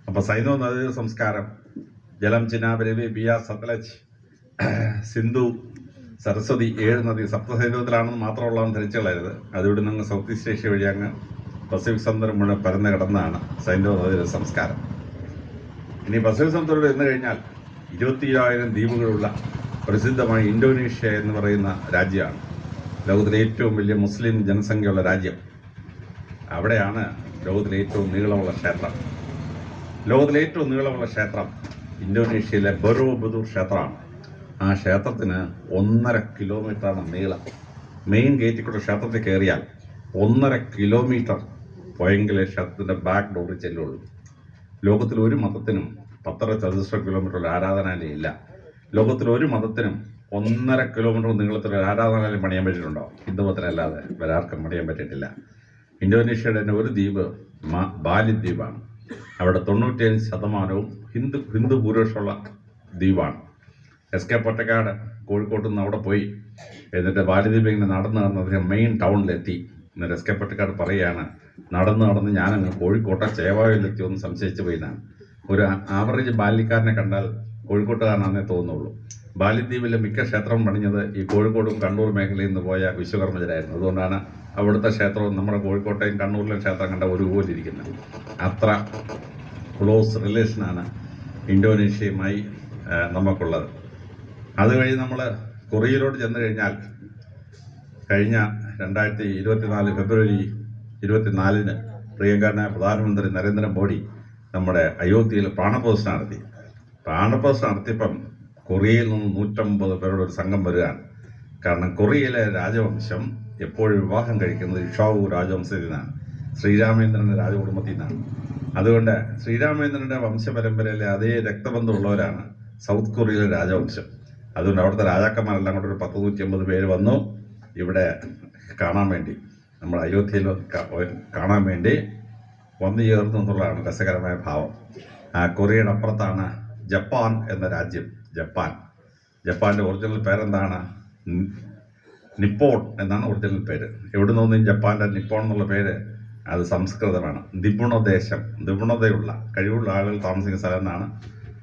അപ്പോൾ സൈന്ധവ നദീ സംസ്കാരം ജലം, ചിനാബ്, രവി, ബിയാസ്, സത്ലജ്, സിന്ധു, സരസ്വതി 7 നദി സപ്തസൈന്ധവത്തിലാണെന്ന് മാത്രമുള്ളതെന്ന് ധരിച്ചു കളയരുത്. അതിവിടെ നിന്ന് സൗത്ത് ഈസ്റ്റ് ഏഷ്യ വഴി അങ്ങ് പസഫിക് സമുദ്രം മുഴുവൻ പരന്ന് കിടന്നാണ് സൈന്ധവ നദീ സംസ്കാരം. ഇനി പസഫിക് സമുദ്രത്തോട് എന്ന് കഴിഞ്ഞാൽ 27,000 ദ്വീപുകളുള്ള പ്രസിദ്ധമായ ഇന്തോനേഷ്യ എന്ന് പറയുന്ന രാജ്യമാണ്. ലോകത്തിലെ ഏറ്റവും വലിയ മുസ്ലിം ജനസംഖ്യയുള്ള രാജ്യം. അവിടെയാണ് ലോകത്തിലെ ഏറ്റവും നീളമുള്ള ക്ഷേത്രം. ലോകത്തിലെ ഏറ്റവും നീളമുള്ള ക്ഷേത്രം ഇന്തോനേഷ്യയിലെ ബൊറോബുദൂർ ക്ഷേത്രമാണ്. ആ ക്ഷേത്രത്തിന് 1.5 കിലോമീറ്ററാണ് നീളം. മെയിൻ ഗേറ്റിൽ കൂടെ ക്ഷേത്രത്തിൽ കയറിയാൽ 1.5 കിലോമീറ്റർ പോയെങ്കിലേ ക്ഷേത്രത്തിൻ്റെ ബാക്ക് ഡോറിൽ ചെല്ലുള്ളൂ. ലോകത്തിൽ ഒരു മതത്തിനും 10 ചതുരശ്ര കിലോമീറ്റർ ഒരു ആരാധനാലയം ഇല്ല. ലോകത്തിൽ ഒരു മതത്തിനും 1.5 കിലോമീറ്റർ നീളത്തിൽ ഒരു ആരാധനാലയം പണിയാൻ പറ്റിയിട്ടുണ്ടോ? ഹിന്ദു മതത്തിനല്ലാതെ വേറെ ആർക്കും പണിയാൻ പറ്റിയിട്ടില്ല. ഇന്തോനേഷ്യയുടെ തന്നെ ഒരു ദ്വീപ് ബാലി ദ്വീപാണ്. അവിടെ 95% ഹിന്ദു ഭൂരിപക്ഷമുള്ള ദ്വീപാണ്. SK പൊറ്റക്കാട് കോഴിക്കോട്ട് നിന്ന് അവിടെ പോയി എന്നിട്ട് ബാലിദ്വീപ് ഇങ്ങനെ നടന്ന് അദ്ദേഹം മെയിൻ ടൗണിലെത്തി. എന്നിട്ട് SK പൊറ്റക്കാട് പറയുകയാണ്, നടന്ന് ഞാനങ്ങ് കോഴിക്കോട്ടെ ചേവായിലെത്തി ഒന്ന് സംശയിച്ചു പോയിന്നാണ്. ഒരു ആവറേജ് ബാല്യക്കാരനെ കണ്ടാൽ കോഴിക്കോട്ടുകാരനാണെന്നേ തോന്നുള്ളൂ. ബാലിദ്വീപിലെ മിക്ക ക്ഷേത്രം പണിഞ്ഞത് ഈ കോഴിക്കോടും കണ്ണൂർ മേഖലയിൽ നിന്ന് പോയ വിശ്വകർമ്മജരായിരുന്നു. അതുകൊണ്ടാണ് അവിടുത്തെ ക്ഷേത്രവും നമ്മുടെ കോഴിക്കോട്ടെയും കണ്ണൂരിലെ ക്ഷേത്രം കണ്ട ഒരുപോലെ ഇരിക്കുന്നത്. അത്ര ക്ലോസ് റിലേഷനാണ് ഇന്തോനേഷ്യയുമായി നമുക്കുള്ളത്. അതുവഴി നമ്മൾ കൊറിയയിലോട്ട് ചെന്ന് കഴിഞ്ഞാൽ കഴിഞ്ഞ 2024 ഫെബ്രുവരി 24 പ്രിയങ്കരനായ പ്രധാനമന്ത്രി നരേന്ദ്രമോദി നമ്മുടെ അയോധ്യയിൽ പ്രാണപ്രതിഷ്ഠ നടത്തി. പ്രാണപ്രതിഷ്ഠ നടത്തിയപ്പം കൊറിയയിൽ നിന്ന് 150 പേരുടെ ഒരു സംഘം വരികയാണ്. കാരണം കൊറിയയിലെ രാജവംശം എപ്പോഴും വിവാഹം കഴിക്കുന്നത് ഇഷാവു രാജവംശത്തിൽ നിന്നാണ്, ശ്രീരാമേന്ദ്രൻ്റെ രാജകുടുംബത്തിൽ നിന്നാണ്. അതുകൊണ്ട് ശ്രീരാമേന്ദ്രൻ്റെ വംശപരമ്പരയിലെ അതേ രക്തബന്ധമുള്ളവരാണ് സൗത്ത് കൊറിയയിലെ രാജവംശം. അതുകൊണ്ട് അവിടുത്തെ രാജാക്കന്മാരെല്ലാം കൂടെ ഒരു 150 പേര് വന്നു ഇവിടെ കാണാൻ വേണ്ടി, നമ്മൾ അയോധ്യയിൽ കാണാൻ വേണ്ടി വന്നു ചേർന്നു എന്നുള്ളതാണ് രസകരമായ ഭാവം. കൊറിയയുടെ അപ്പുറത്താണ് ജപ്പാൻ എന്ന രാജ്യം. ജപ്പാൻ്റെ ഒറിജിനൽ പേരെന്താണ്? നിപ്പോൺ എന്നാണ് ഒറിജിനൽ പേര്. എവിടെ നിന്നും ജപ്പാൻ്റെ നിപ്പോൺ എന്നുള്ള പേര് അത് സംസ്കൃതമാണ്. നിപുണദേശം, നിപുണതയുള്ള കഴിവുള്ള ആളുകൾ താമസിക്കുന്ന സ്ഥലം എന്നാണ്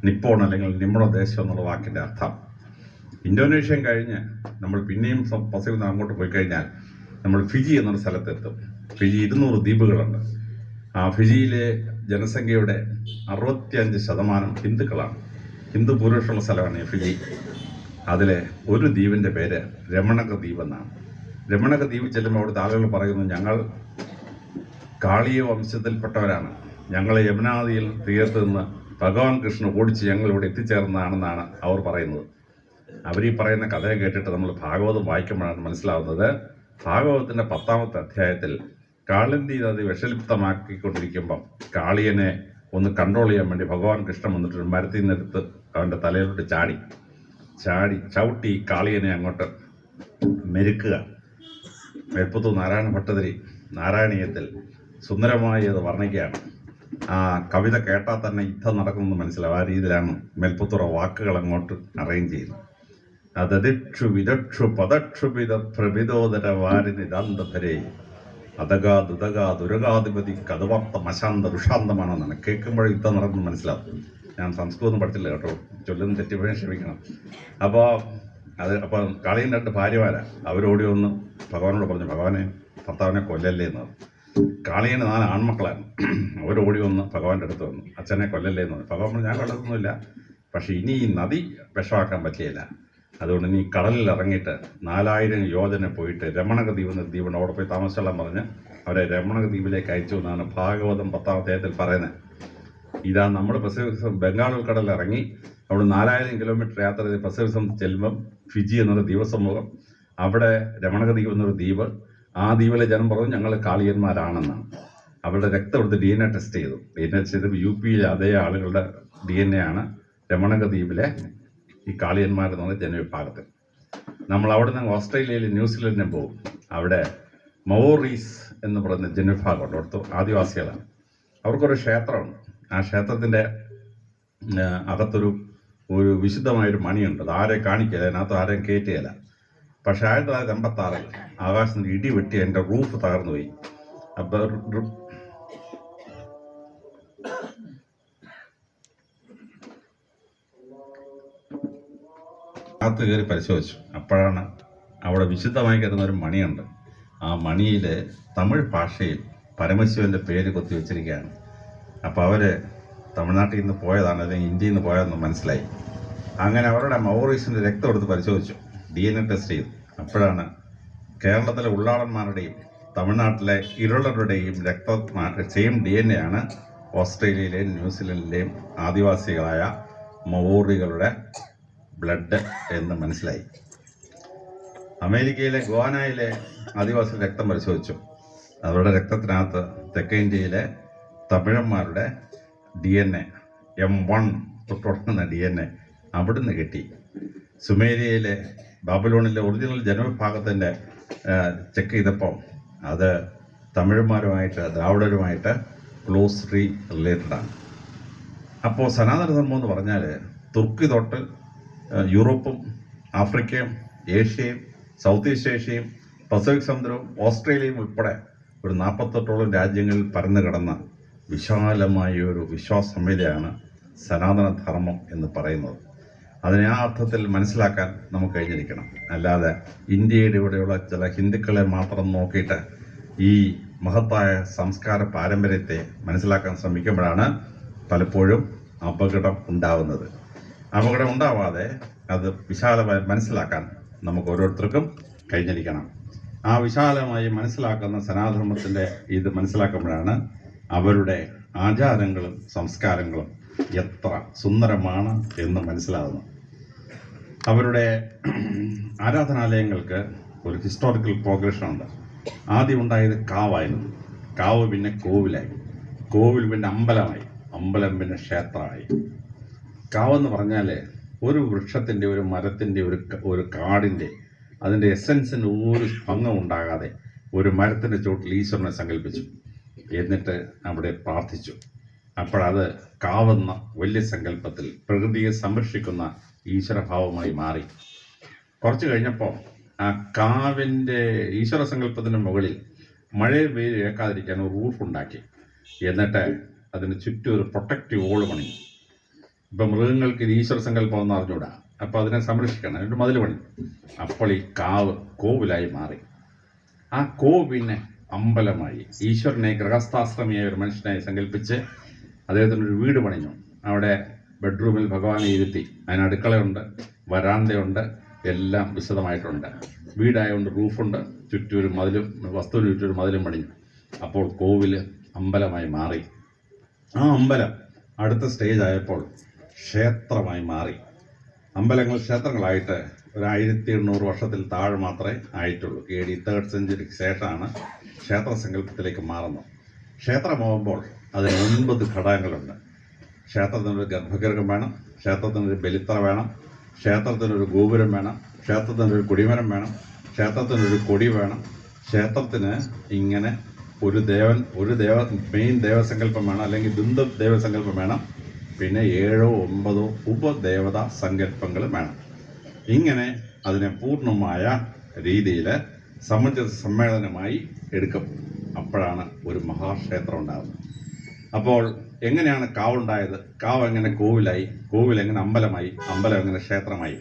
നിപ്പോൺ അല്ലെങ്കിൽ നിപുണദേശം എന്നുള്ള വാക്കിൻ്റെ അർത്ഥം. ഇന്തോനേഷ്യൻ കഴിഞ്ഞ് നമ്മൾ പിന്നെയും പസഫിക് അങ്ങോട്ട് പോയി കഴിഞ്ഞാൽ നമ്മൾ ഫിജി എന്നൊരു സ്ഥലത്തെത്തും. ഫിജി 200 ദ്വീപുകളുണ്ട്. ആ ഫിജിയിലെ ജനസംഖ്യയുടെ 65% ഹിന്ദുക്കളാണ്. ഹിന്ദു ഭൂരിപക്ഷമുള്ള സ്ഥലമാണ് ഈ ഫിജി. അതിലെ ഒരു ദ്വീപിൻ്റെ പേര് രമണക ദ്വീപ് എന്നാണ്. രമണക ദ്വീപ് ചെല്ലുമ്പോൾ അവിടുത്തെ ആളുകൾ പറയുന്നു, ഞങ്ങൾ കാളിയ വംശത്തിൽപ്പെട്ടവരാണ്, ഞങ്ങളെ യമുനാദിയിൽ തീരത്ത് നിന്ന് ഭഗവാൻ കൃഷ്ണൻ ഓടിച്ച് ഞങ്ങൾ ഇവിടെ എത്തിച്ചേർന്നതാണെന്നാണ് അവർ പറയുന്നത്. അവർ ഈ പറയുന്ന കഥയെ കേട്ടിട്ട് നമ്മൾ ഭാഗവതം വായിക്കുമ്പോഴാണ് മനസ്സിലാവുന്നത്, ഭാഗവതത്തിൻ്റെ 10ാമത്തെ അധ്യായത്തിൽ കാളിന്തി നദി വിഷലിപ്തമാക്കിക്കൊണ്ടിരിക്കുമ്പം കാളിയനെ ഒന്ന് കൺട്രോൾ ചെയ്യാൻ വേണ്ടി ഭഗവാൻ കൃഷ്ണൻ വന്നിട്ട് ഒരു മരത്തിൽ നിന്നെടുത്ത് അവൻ്റെ തലയിലോട്ട് ചവിട്ടി കാളിയനെ അങ്ങോട്ട് മെരുക്കുക. മേൽപ്പത്തൂർ നാരായണ ഭട്ടതിരി നാരായണീയത്തിൽ സുന്ദരമായി അത് വർണ്ണിക്കുകയാണ്. ആ കവിത കേട്ടാൽ തന്നെ യുദ്ധം നടക്കുമെന്ന് മനസ്സിലാവും. ആ രീതിയിലാണ് മേൽപ്പത്തൂർ വാക്കുകൾ അങ്ങോട്ട് അറേഞ്ച് ചെയ്യുന്നത്. അതദിക്ഷു വിദക്ഷു പദക്ഷു പ്രഭിതോദര വാരിനിതാന്തഭരേ ദുരകാധിപതി കഥവർത്ത മശാന്ത ഋഷാന്തമാണെന്നാണ്. കേൾക്കുമ്പോൾ യുദ്ധം നടക്കുമെന്ന് മനസ്സിലാവും. ഞാൻ സംസ്കൃതം പഠിച്ചില്ല കേട്ടോ, ചൊല്ലുന്ന തെറ്റിപ്പോയാൽ ക്ഷമിക്കണം. അപ്പോൾ കാളിയൻ്റെ 2 ഭാര്യമാരാണ്. അവരോടി ഒന്ന് ഭഗവാനോട് പറഞ്ഞു, ഭഗവാനെ ഭർത്താവിനെ കൊല്ലല്ലേ എന്ന് പറഞ്ഞു. കാളിയന് 4 ആൺമക്കളാണ്. അവരോടി ഒന്ന് ഭഗവാന്റെ അടുത്ത് വന്നു, അച്ഛനെ കൊല്ലല്ലേ എന്ന് പറഞ്ഞു. ഭഗവാൻ പറഞ്ഞു, ഞാൻ കൊല്ലത്തൊന്നുമില്ല, പക്ഷേ ഇനി ഈ നദി വിഷമാക്കാൻ പറ്റിയില്ല, അതുകൊണ്ട് ഇനി കടലിൽ ഇറങ്ങിയിട്ട് 4000 യോജന പോയിട്ട് രമണക ദ്വീപ് എന്ന ദ്വീപുണ്ട്, അവിടെ പോയി താമസിച്ചോളാൻ പറഞ്ഞ് അവരെ രമണക ദ്വീപിലേക്ക് അയച്ചു എന്നാണ് ഭാഗവതം 10ാം അധ്യായത്തിൽ പറയുന്നത്. ഇതാ നമ്മൾ പസഫിക് ബംഗാൾ ഉൾക്കടലിൽ ഇറങ്ങി അവിടെ 4000 കിലോമീറ്റർ യാത്ര ചെയ്ത് പസഫിസം ചെല്ലുമ്പം ഫിജി എന്നൊരു ദ്വീപസമൂഹം, അവിടെ രമണക ദ്വീപ് എന്നൊരു ദ്വീപ്, ആ ദ്വീപിലെ ജനം പറഞ്ഞു ഞങ്ങൾ കാളിയന്മാരാണെന്നാണ്. അവരുടെ രക്തം എടുത്ത് DNA ടെസ്റ്റ് ചെയ്തു. DNA ടെസ്റ്റ് ചെയ്ത് UP അതേ ആളുകളുടെ DNA ആണ് രമണക ദ്വീപിലെ ഈ കാളിയന്മാരെന്നുള്ള ജനവിഭാഗത്തിൽ. നമ്മൾ അവിടെ നിന്ന് ഓസ്ട്രേലിയയിൽ ന്യൂസിലൻഡിനും പോകും. അവിടെ മവോറീസ് എന്ന് പറയുന്ന ജനവിഭാഗമുണ്ട്. അവിടുത്തെ ആദിവാസികളാണ്. അവർക്കൊരു ക്ഷേത്രമുണ്ട്. ആ ക്ഷേത്രത്തിൻ്റെ അകത്തൊരു വിശുദ്ധമായൊരു മണിയുണ്ട്. അത് ആരെയും കാണിക്കില്ല, അതിനകത്ത് ആരെയും കയറ്റുകയില്ല. പക്ഷേ 1986 ആകാശത്തിന് ഇടി വെട്ടി എൻ്റെ റൂഫ് തകർന്നു പോയി. അപ്പോൾ അകത്ത് കയറി പരിശോധിച്ചു. അപ്പോഴാണ് അവിടെ വിശുദ്ധമായി കരുതുന്ന ഒരു മണിയുണ്ട്. ആ മണിയിൽ തമിഴ് ഭാഷയിൽ പരമശിവൻ്റെ പേര് കൊത്തി വെച്ചിരിക്കുകയാണ്. അപ്പോൾ അവർ തമിഴ്നാട്ടിൽ നിന്ന് പോയതാണ് അല്ലെങ്കിൽ ഇന്ത്യയിൽ നിന്ന് പോയതെന്ന് മനസ്സിലായി. അങ്ങനെ അവരുടെ മവോറീസിൻ്റെ രക്തം എടുത്ത് പരിശോധിച്ചു, DNA ടെസ്റ്റ് ചെയ്തു. അപ്പോഴാണ് കേരളത്തിലെ ഉള്ളാടന്മാരുടെയും തമിഴ്നാട്ടിലെ ഇരുളരുടെയും സെയിം DNA ആണ് ഓസ്ട്രേലിയയിലെയും ന്യൂസിലൻഡിലെയും ആദിവാസികളായ മവോറികളുടെ ബ്ലഡ് എന്ന് മനസ്സിലായി. അമേരിക്കയിലെ ഗുവാനയിലെ ആദിവാസി രക്തം പരിശോധിച്ചു. അവരുടെ രക്തത്തിനകത്ത് തെക്കേ ഇന്ത്യയിലെ തമിഴന്മാരുടെ DNA M1 തൊട്ടുടങ്ങുന്ന DNA അവിടുന്ന് കിട്ടി. സുമേരിയയിലെ ബാബിലോണിലെ ഒറിജിനൽ ജനവിഭാഗത്തിൻ്റെ ചെക്ക് ചെയ്തപ്പോൾ അത് തമിഴന്മാരുമായിട്ട് ദ്രാവിഡരുമായിട്ട് ക്ലോസ്ലി റിലേറ്റഡാണ്. അപ്പോൾ സനാതന ധർമ്മം എന്ന് പറഞ്ഞാൽ തുർക്കി തൊട്ട് യൂറോപ്പും ആഫ്രിക്കയും ഏഷ്യയും സൗത്ത് ഈസ്റ്റ് ഏഷ്യയും പസഫിക് സമുദ്രവും ഓസ്ട്രേലിയയും ഉൾപ്പെടെ ഒരു 48ഓളം രാജ്യങ്ങളിൽ പരന്നു കിടന്ന വിശാലമായ ഒരു വിശ്വാസ സംഹിതയാണ് സനാതന ധർമ്മം എന്ന് പറയുന്നത്. അതിനെ ആ അർത്ഥത്തിൽ മനസ്സിലാക്കാൻ നമുക്ക് കഴിഞ്ഞിരിക്കണം. അല്ലാതെ ഇന്ത്യയുടെ ഇവിടെയുള്ള ചില ഹിന്ദുക്കളെ മാത്രം നോക്കിയിട്ട് ഈ മഹത്തായ സംസ്കാര പാരമ്പര്യത്തെ മനസ്സിലാക്കാൻ ശ്രമിക്കുമ്പോഴാണ് പലപ്പോഴും അപകടം ഉണ്ടാവുന്നത്. അപകടം ഉണ്ടാവാതെ അത് വിശാലമായി മനസ്സിലാക്കാൻ നമുക്ക് ഓരോരുത്തർക്കും കഴിഞ്ഞിരിക്കണം. ആ വിശാലമായി മനസ്സിലാക്കുന്ന സനാതനധർമ്മത്തിൻ്റെ ഇത് മനസ്സിലാക്കുമ്പോഴാണ് അവരുടെ ആചാരങ്ങളും സംസ്കാരങ്ങളും എത്ര സുന്ദരമാണ് എന്ന് മനസ്സിലാകുന്നു. അവരുടെ ആരാധനാലയങ്ങൾക്ക് ഒരു ഹിസ്റ്റോറിക്കൽ പ്രോഗ്രഷൻ ഉണ്ട്. ആദ്യം ഉണ്ടായത് കാവായിരുന്നു. കാവ് പിന്നെ കോവിലായി. കോവിൽ പിന്നെ അമ്പലമായി. അമ്പലം പിന്നെ ക്ഷേത്രമായി. കാവെന്ന് പറഞ്ഞാൽ ഒരു വൃക്ഷത്തിൻ്റെ, ഒരു മരത്തിൻ്റെ, ഒരു കാടിൻ്റെ അതിൻ്റെ എസൻസിന് ഒരു ഭംഗം ഉണ്ടാകാതെ ഒരു മരത്തിൻ്റെ ചോട്ടിൽ ഈശ്വരനെ സങ്കല്പിച്ചു. എന്നിട്ട് അവിടെ പ്രാർത്ഥിച്ചു. അപ്പോഴത് കാവെന്ന വലിയ സങ്കല്പത്തിൽ പ്രകൃതിയെ സംരക്ഷിക്കുന്ന ഈശ്വരഭാവമായി മാറി. കുറച്ച് കഴിഞ്ഞപ്പോൾ ആ കാവിൻ്റെ ഈശ്വര സങ്കല്പത്തിന് മുകളിൽ മഴയെ വെയിൽ ഏൽക്കാതിരിക്കാൻ ഒരു റൂഫ് ഉണ്ടാക്കി. എന്നിട്ട് അതിന് ചുറ്റും ഒരു പ്രൊട്ടക്റ്റീവ് വോൾ പണിഞ്ഞു. ഇപ്പം മൃഗങ്ങൾക്ക് ഇത് ഈശ്വര സങ്കല്പം എന്ന് അറിഞ്ഞൂടാ, അപ്പോൾ അതിനെ സംരക്ഷിക്കണം, എന്നിട്ട് മതിൽ പണി. അപ്പോൾ ഈ കാവ് കോവിലായി മാറി. ആ കോവിനെ അമ്പലമായി. ഈശ്വരനെ ഗൃഹസ്ഥാശ്രമിയായ ഒരു മനുഷ്യനായി സങ്കല്പിച്ച് അദ്ദേഹത്തിനൊരു വീട് പണിഞ്ഞു. അവിടെ ബെഡ്റൂമിൽ ഭഗവാനെ ഇരുത്തി. അതിന് അടുക്കളയുണ്ട്, വരാന്തയുണ്ട്, എല്ലാം വിശദമായിട്ടുണ്ട്. വീടായതുകൊണ്ട് റൂഫുണ്ട്, ചുറ്റും ഒരു മതിലും, വസ്തുവിന് ചുറ്റും ഒരു മതിലും പണിഞ്ഞു. അപ്പോൾ കോവിൽ അമ്പലമായി മാറി. ആ അമ്പലം അടുത്ത സ്റ്റേജ് ആയപ്പോൾ ക്ഷേത്രമായി മാറി. അമ്പലങ്ങൾ ക്ഷേത്രങ്ങളായിട്ട് ഒരു 1800 വർഷത്തിൽ താഴെ മാത്രമേ ആയിട്ടുള്ളൂ. AD 3rd സെഞ്ചുറിക്ക് ശേഷമാണ് ക്ഷേത്ര സങ്കല്പത്തിലേക്ക് മാറുന്നത്. ക്ഷേത്രമാകുമ്പോൾ അതിന് 9 ഘടകങ്ങളുണ്ട്. ക്ഷേത്രത്തിനൊരു ഗർഭഗൃഹം വേണം, ക്ഷേത്രത്തിനൊരു ബലിത്തറ വേണം, ക്ഷേത്രത്തിനൊരു ഗോപുരം വേണം, ക്ഷേത്രത്തിനൊരു കൊടിമരം വേണം, ക്ഷേത്രത്തിനൊരു കൊടി വേണം. ക്ഷേത്രത്തിന് ഇങ്ങനെ ഒരു മെയിൻ ദേവസങ്കല്പം വേണം, അല്ലെങ്കിൽ ബിന്ദു ദേവസങ്കല്പം വേണം. പിന്നെ 7 or 9 ഉപദേവതാ സങ്കല്പങ്ങൾ വേണം. ഇങ്ങനെ അതിനെ പൂർണ്ണമായ രീതിയിൽ സമുചിത സമ്മേളനമായി എടുക്കും. അപ്പോഴാണ് ഒരു മഹാക്ഷേത്രം ഉണ്ടാകുന്നത്. അപ്പോൾ എങ്ങനെയാണ് കാവുണ്ടായത്? കാവ് എങ്ങനെ കോവിലായി? കോവിൽ എങ്ങനെ അമ്പലമായി? അമ്പലം എങ്ങനെ ക്ഷേത്രമായി?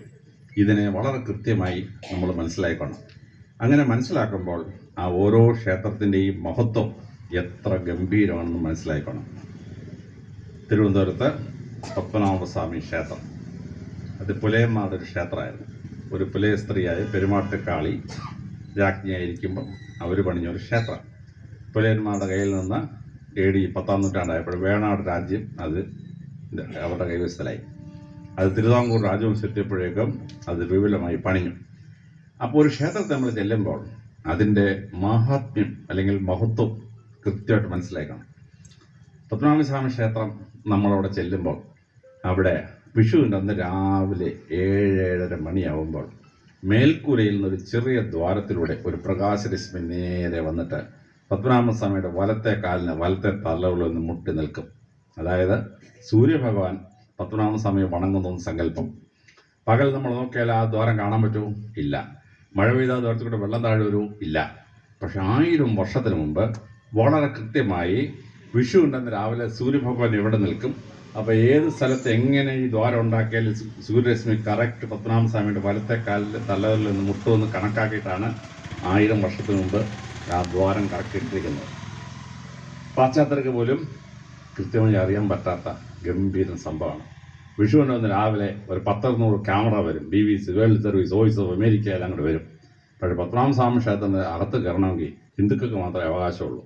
ഇതിനെ വളരെ കൃത്യമായി നമ്മൾ മനസ്സിലാക്കണം. അങ്ങനെ മനസ്സിലാക്കുമ്പോൾ ആ ഓരോ ക്ഷേത്രത്തിൻ്റെയും മഹത്വം എത്ര ഗംഭീരമാണെന്ന് മനസ്സിലാക്കണം. തിരുവനന്തപുരത്ത് പത്മനാഭസ്വാമി ക്ഷേത്രം, അത് പുലയന്മാരുടെ ഒരു ക്ഷേത്രമായിരുന്നു. ഒരു പുലയ സ്ത്രീയായ പെരുമാട്ടുകാളി രാജ്ഞിയായിരിക്കുമ്പം അവർ പണിഞ്ഞൊരു ക്ഷേത്രം. പുലയന്മാരുടെ കയ്യിൽ നിന്ന് AD 10ാം നൂറ്റാണ്ടായപ്പോൾ വേണാട് രാജ്യം അത് അവരുടെ കൈവശത്തിലായി. അത് തിരുവിതാംകൂർ രാജവംശത്തിയപ്പോഴേക്കും അത് വിപുലമായി പണിഞ്ഞു. അപ്പോൾ ഒരു ക്ഷേത്രത്തെ നമ്മൾ ചെല്ലുമ്പോൾ അതിൻ്റെ മഹാത്മ്യം അല്ലെങ്കിൽ മഹത്വം കൃത്യമായിട്ട് മനസ്സിലാക്കണം. പത്മനാഭസ്വാമി ക്ഷേത്രം നമ്മളവിടെ ചെല്ലുമ്പോൾ അവിടെ വിഷുവിൻ്റെ അന്ന് രാവിലെ 7-7:30 മണിയാവുമ്പോൾ മേൽക്കൂരയിൽ നിന്നൊരു ചെറിയ ദ്വാരത്തിലൂടെ ഒരു പ്രകാശരശ്മി നേരെ വന്നിട്ട് പത്മനാഭസ്വാമിയുടെ വലത്തെ കാലിന് വലത്തെ തലകളിൽ നിന്ന് മുട്ടി നിൽക്കും. അതായത് സൂര്യഭഗവാൻ പത്മനാഭസ്വാമിയെ വണങ്ങുന്ന സങ്കല്പം. പകൽ നമ്മൾ നോക്കിയാൽ ആ ദ്വാരം കാണാൻ പറ്റുമോ? ഇല്ല. മഴ പെയ്ത ദ്വാരത്തിലൂടെ വെള്ളം താഴെ വരുമോ? ഇല്ല. പക്ഷെ 1000 വർഷത്തിന് മുമ്പ് വളരെ കൃത്യമായി വിഷുവിൻ്റെ അന്ന് രാവിലെ സൂര്യഭഗവാൻ എവിടെ നിൽക്കും, അപ്പോൾ ഏത് സ്ഥലത്ത് എങ്ങനെ ഈ ദ്വാരം ഉണ്ടാക്കിയാൽ സൂര്യരശ്മി കറക്റ്റ് പത്മനാഭസ്വാമിയുടെ വലത്തെ കാലിൽ തലകളിൽ നിന്ന് മുട്ടുമെന്ന് കണക്കാക്കിയിട്ടാണ് 1000 വർഷത്തിന് മുമ്പ് ആ ദ്വാരം കറക്കിയിട്ടിരിക്കുന്നത്. പാശ്ചാത്യർക്ക് പോലും കൃത്യമായി അറിയാൻ പറ്റാത്ത ഗംഭീര സംഭവമാണ്. വിഷുവിൻ്റെ അന്ന് രാവിലെ ഒരു 10-100 ക്യാമറ വരും. BBC, world service, voice of America എല്ലാം കൂടെ വരും. പക്ഷേ പത്മനാഭസ്വാമി ക്ഷേത്രത്തിന് അകത്ത് കയറണമെങ്കിൽ ഹിന്ദുക്കൾക്ക് മാത്രമേ അവകാശമുള്ളൂ.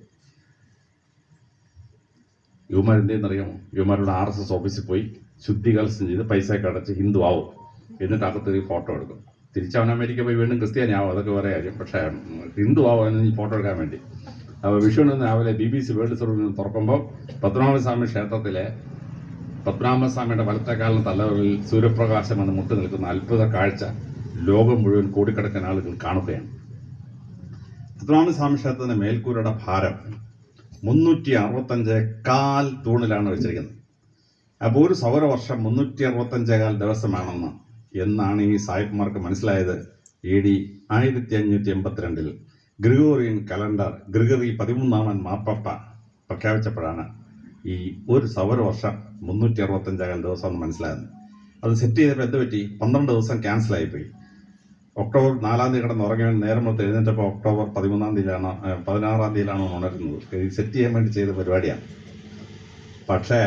യുവമാർ എന്തെന്നറിയാമോ? യുവമാരുടെ RSS ഓഫീസിൽ പോയി ശുദ്ധികലശം ചെയ്ത് പൈസയൊക്കെ അടച്ച് ഹിന്ദു ആവും. എന്നിട്ട് അകത്ത് ഫോട്ടോ എടുക്കും. തിരിച്ചവൻ അമേരിക്ക പോയി വീണ്ടും ക്രിസ്ത്യാനിയാവും, അതൊക്കെ വേറെ കാര്യം. പക്ഷേ ഹിന്ദു ആവാൻ ഈ ഫോട്ടോ എടുക്കാൻ വേണ്ടി. അപ്പോൾ വിഷുവിന് രാവിലെ BBC വേൾഡ് സർവീസ് തുറക്കുമ്പോൾ പത്മനാഭസ്വാമി ക്ഷേത്രത്തിലെ പത്മനാഭസ്വാമിയുടെ വലത്തേക്കാലിന് തലവറിൽ സൂര്യപ്രകാശം എന്ന് മുട്ടി നിൽക്കുന്ന അത്ഭുത കാഴ്ച ലോകം മുഴുവൻ കോടിക്കണക്കിന് ആളുകൾ കാണുകയാണ്. പത്മനാഭസ്വാമി ക്ഷേത്രത്തിന്റെ മേൽക്കൂരയുടെ ഭാരം 365 തൂണിലാണ് വെച്ചിരിക്കുന്നത്. അപ്പോൾ ഒരു സൗരവർഷം 365 ദിവസമാണെന്ന് എന്നാണ് ഈ സായിപ്പ്മാർക്ക് മനസ്സിലായത്. AD 1582 ഗ്രിഗോറിയൻ കലണ്ടർ ഗ്രിഗറി 13ാമൻ മാർപ്പാപ്പ പ്രഖ്യാപിച്ചപ്പോഴാണ് ഈ ഒരു സൗരവർഷം 365 ദിവസം എന്ന് മനസ്സിലായത്. അത് സെറ്റ് ചെയ്തപ്പോൾ എന്ത് പറ്റി? 12 ദിവസം ക്യാൻസലായിപ്പോയി. ഒക്ടോബർ 4 കിടന്ന് ഉറങ്ങിയവൻ നേരം മൊത്തം എഴുന്നേറ്റപ്പോൾ ഒക്ടോബർ 16 തീയതിയിലാണോ ഉണരുന്നത്. ഇത് സെറ്റ് ചെയ്യാൻ വേണ്ടി ചെയ്ത പരിപാടിയാണ്. പക്ഷേ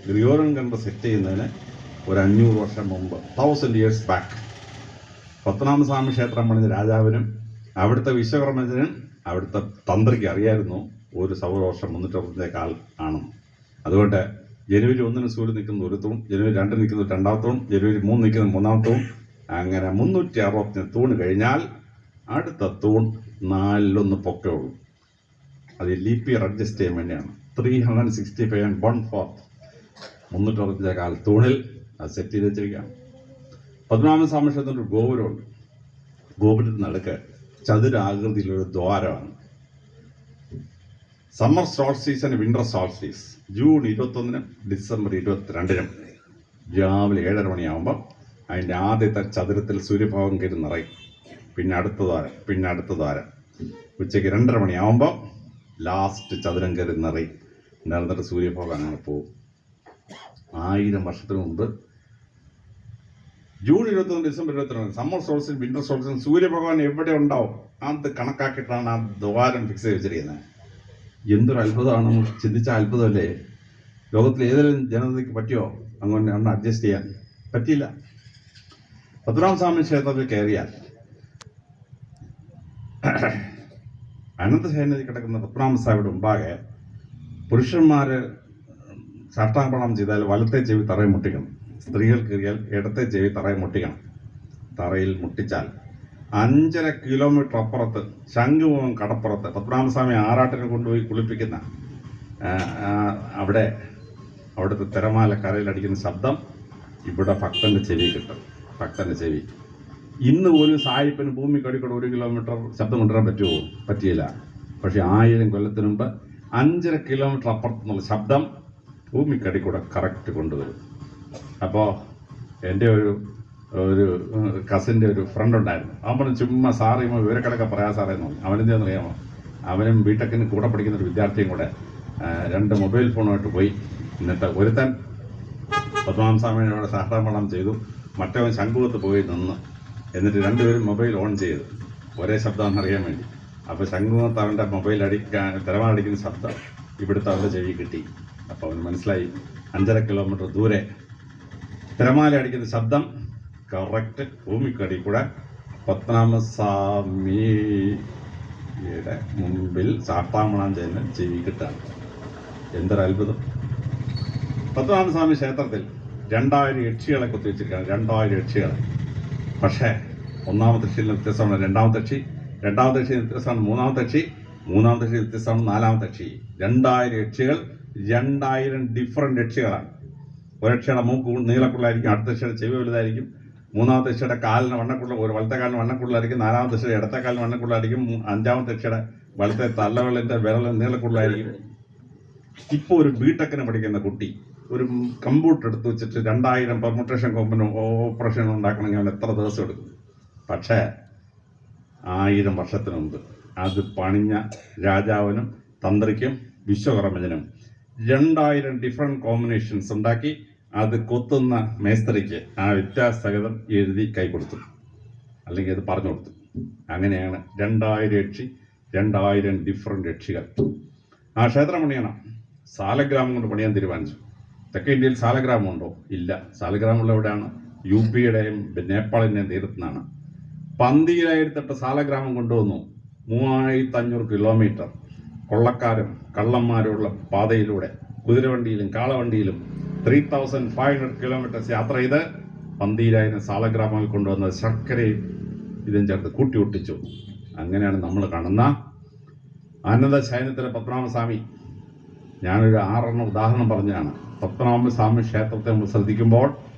ഗ്രിഗോറിയൻ കലണ്ടർ സെറ്റ് ചെയ്യുന്നതിന് ഒരു 500 വർഷം മുമ്പ് 1000 years ബാക്ക് പത്മനാഭസ്വാമി ക്ഷേത്രം പണിഞ്ഞ രാജാവിനും അവിടുത്തെ വിശ്വകർമ്മജനും അവിടുത്തെ തന്ത്രിക്ക് അറിയായിരുന്നു ഒരു സൗരവർഷം 365 ആണെന്ന്. അതുകൊണ്ട് ജനുവരി 1 സൂര്യൻ നിൽക്കുന്ന ഒരു തൂൺ, ജനുവരി 2 നിൽക്കുന്ന 2ാമത്തെ തൂൺ, ജനുവരി 3 നിൽക്കുന്ന 3ാമത്തെ തൂൺ, അങ്ങനെ 360 തൂൺ കഴിഞ്ഞാൽ അടുത്ത തൂൺ 4 പൊക്കേ ഉള്ളൂ. അത് ലീപ്പ് ഇയർ അഡ്ജസ്റ്റ് ചെയ്യാൻ വേണ്ടിയാണ്. 365 and 1/4 365 തൂണിൽ അത് സെറ്റ് ചെയ്ത് വെച്ചിരിക്കുകയാണ്. പത്മനാഭസ്വാമി ക്ഷേത്രത്തിൽ ഒരു ഗോപുരമുണ്ട്. ഗോപുരത്തിന് നടുക്ക് ചതുരാകൃതിയിലൊരു ദ്വാരമാണ്. സമ്മർ സോൾസ്റ്റീസ്, വിന്റർ സോൾസ്റ്റീസ് ജൂൺ 21 ഡിസംബർ 22 രാവിലെ 7:30 മണിയാകുമ്പോൾ അതിൻ്റെ ആദ്യത്തെ ചതുരത്തിൽ സൂര്യഭാഗം കയറി നിറയും. പിന്നെ അടുത്ത ദ്വാരം, പിന്നെ അടുത്ത ദ്വാരം. ഉച്ചയ്ക്ക് 2:30 മണിയാകുമ്പോൾ ലാസ്റ്റ് ചതുരം കയറി നിറയും. നിറന്നിട്ട് സൂര്യഭാഗം അങ്ങനെ പോകും. 1000 വർഷത്തിന് മുമ്പ് ജൂൺ 21 ഡിസംബർ 22 സമ്മർ സോൾസ്റ്റീസ്, വിന്റർ സോൾസ്റ്റീസ് സൂര്യഭഗവാൻ എവിടെ ഉണ്ടാവും അത് കണക്കാക്കിയിട്ടാണ് ആ ദ്വാരം ഫിക്സ് ചെയ്ത് വെച്ചിരിക്കുന്നത്. എന്തൊരു അത്ഭുതമാണ്. ചിന്തിച്ച അത്ഭുതമല്ലേ? ലോകത്തിൽ ഏതെങ്കിലും ജനതയ്ക്ക് പറ്റിയോ അങ്ങനെ ഒന്ന് അഡ്ജസ്റ്റ് ചെയ്യാൻ? പറ്റിയില്ല. പത്മനാഭസ്വാമി ക്ഷേത്രത്തിൽ കയറിയാൽ അനന്തശയനത്തിൽ കിടക്കുന്ന പത്മനാഭസ്വാമിയുടെ മുമ്പാകെ പുരുഷന്മാർ സാഷ്ടാംഗപ്രണാമം ചെയ്താൽ വലത്തെ ചെവി തറയിൽ മുട്ടിക്കണം. സ്ത്രീകൾ കയറിയാൽ ഇടത്തെ ചെവി തറയിൽ മുട്ടിക്കണം. തറയിൽ മുട്ടിച്ചാൽ 5.5 കിലോമീറ്റർ അപ്പുറത്ത് ശംഖുമുഖം കടപ്പുറത്ത് പത്മനാഭസ്വാമി ആറാട്ടിനെ കൊണ്ടുപോയി കുളിപ്പിക്കുന്ന അവിടുത്തെ തിരമാല കരയിലടിക്കുന്ന ശബ്ദം ഇവിടെ ഭക്തന്റെ ചെവി കിട്ടും. ഭക്തന്റെ ചെവി. ഇന്ന് ഒരു സായിപ്പിന് ഭൂമിക്കടിക്കൂടെ 1 കിലോമീറ്റർ ശബ്ദം കൊണ്ടുവരാൻ പറ്റുമോ? പറ്റിയില്ല. പക്ഷെ 1000 കൊല്ലത്തിന് മുമ്പ് 5.5 കിലോമീറ്റർ അപ്പുറത്തുനിന്നുള്ള ശബ്ദം ഭൂമിക്കടിക്കൂടെ കറക്റ്റ് കൊണ്ടുവരും. അപ്പോൾ എൻ്റെ ഒരു കസിൻ്റെ ഒരു ഫ്രണ്ട് ഉണ്ടായിരുന്നു. അവൻ ചുമ്മാ സാറ് വിവരക്കടക്ക പറയാ സാറേ എന്ന് പറഞ്ഞു. അവനെന്താണെന്ന് അറിയാമോ? അവനും ബിടെക്കിന് കൂടെ പഠിക്കുന്ന ഒരു വിദ്യാർത്ഥിയും കൂടെ 2 മൊബൈൽ ഫോണുമായിട്ട് പോയി. എന്നിട്ട് ഒരുത്തൻ പത്മനാഭസ്വാമിയോടെ സാഷ്ടാംഗപ്രണാമം ചെയ്തു, മറ്റവൻ ശംഖുമുഖത്ത് പോയി നിന്ന്. എന്നിട്ട് 2 പേരും മൊബൈൽ ഓൺ ചെയ്തു, ഒരേ ശബ്ദമാണെന്ന് അറിയാൻ വേണ്ടി. അപ്പോൾ ശംഖുമുഖത്ത് അവൻ്റെ മൊബൈൽ തിരമാല അടിക്കുന്ന ശബ്ദം ഇവിടുത്തെ അവൻ്റെ ചെവി കിട്ടി. അപ്പോൾ അവന് മനസ്സിലായി 5.5 കിലോമീറ്റർ ദൂരെ തിരമാല അടിക്കുന്ന ശബ്ദം കറക്റ്റ് ഭൂമിക്കടി കൂടെ പത്മനാഭസ്വാമിയുടെ മുമ്പിൽ സാഷ്ടാംഗപ്രണാമം ചെയ്യുന്ന ചെവി കിട്ടാണ്. എന്തൊരു അത്ഭുതം! പത്മനാഭസ്വാമി ക്ഷേത്രത്തിൽ 2000 യക്ഷികളെ കുത്തിവെച്ചിരിക്കുകയാണ്. 2000 യക്ഷികളെ. പക്ഷേ ഒന്നാമത്തെ യക്ഷിയിൽ വ്യത്യസ്തമാണ് രണ്ടാമത്തെ യക്ഷി, രണ്ടാമത്തെ യക്ഷി വ്യത്യസ്തമാണ് മൂന്നാമത്തെ യക്ഷി, മൂന്നാമത്തെ യക്ഷി വ്യത്യസ്തമാണ് നാലാമത്തെ യക്ഷി. 2000 യക്ഷികൾ, 2000 ഡിഫറെൻറ്റ് യക്ഷികളാണ്. ഒരു യക്ഷിയുടെ മൂക്ക് നീളക്കുള്ളായിരിക്കും, അടുത്ത യക്ഷിയുടെ ചെവി വലുതായിരിക്കും, മൂന്നാമത്തെ യക്ഷിയുടെ കാലിന് വണ്ണക്കുള്ള, ഒരു വലത്തെ കാലിന് വണ്ണക്കുള്ളായിരിക്കും, നാലാമത്തെ യക്ഷിയുടെ ഇടത്തെ കാലിന് വണ്ണക്കുള്ളായിരിക്കും, അഞ്ചാമത്തെ യക്ഷിയുടെ വലത്തെ തലവെള്ളിൻ്റെ വിരലിന് നീളക്കുള്ളായിരിക്കും. ഇപ്പോൾ ഒരു ബിടെക്കിന് പഠിക്കുന്ന കുട്ടി ഒരു കമ്പ്യൂട്ടർ എടുത്ത് വെച്ചിട്ട് 2000 പെർമുട്ടേഷൻ ഓപ്പറേഷൻ ഉണ്ടാക്കണമെങ്കിൽ അവൻ എത്ര ദിവസം എടുക്കും? പക്ഷേ 1000 വർഷത്തിന് മുമ്പ് അത് പണിഞ്ഞ രാജാവിനും തന്ത്രിക്കും വിശ്വകർമ്മജനും 2000 ഡിഫറെൻറ്റ് കോമ്പിനേഷൻസ് ഉണ്ടാക്കി അത് കൊത്തുന്ന മേസ്ത്രിക്ക് ആ വ്യത്യാസസഹിതം എഴുതി കൈ കൊടുത്തു, അല്ലെങ്കിൽ അത് പറഞ്ഞു കൊടുത്തു. അങ്ങനെയാണ് 2000 യക്ഷി, 2000 ഡിഫറെൻറ്റ് യക്ഷികൾ. ആ ക്ഷേത്രം പണിയണം. സാലഗ്രാമം കൊണ്ട് പണിയാൻ തീരുമാനിച്ചു. തെക്കേ ഇന്ത്യയിൽ സാലഗ്രാമമുണ്ടോ? ഇല്ല. സാലഗ്രാമമുള്ള എവിടെയാണ്? UP-യുടെയും നേപ്പാളിൻ്റെയും തീരത്തുനിന്നാണ്. 12,008 സാലഗ്രാമം കൊണ്ടുവന്നു. 3500 കിലോമീറ്റർ കൊള്ളക്കാരും കള്ളന്മാരുമുള്ള പാതയിലൂടെ കുതിരവണ്ടിയിലും കാളവണ്ടിയിലും 3500 കിലോമീറ്റേഴ്സ് യാത്ര ചെയ്ത് പന്തീരായിരം സാളഗ്രാമങ്ങൾ കൊണ്ടുവന്ന് ശർക്കരയും ഇതും ചേർത്ത് കൂട്ടി ഒട്ടിച്ചു. അങ്ങനെയാണ് നമ്മൾ കാണുന്ന ആനന്ദ ശയനത്തിലെ പത്മനാഭസ്വാമി. ഞാനൊരു 6 ഉദാഹരണം പറഞ്ഞതാണ്. പത്മനാഭസ്വാമി ക്ഷേത്രത്തെ നമ്മൾ ശ്രദ്ധിക്കുമ്പോൾ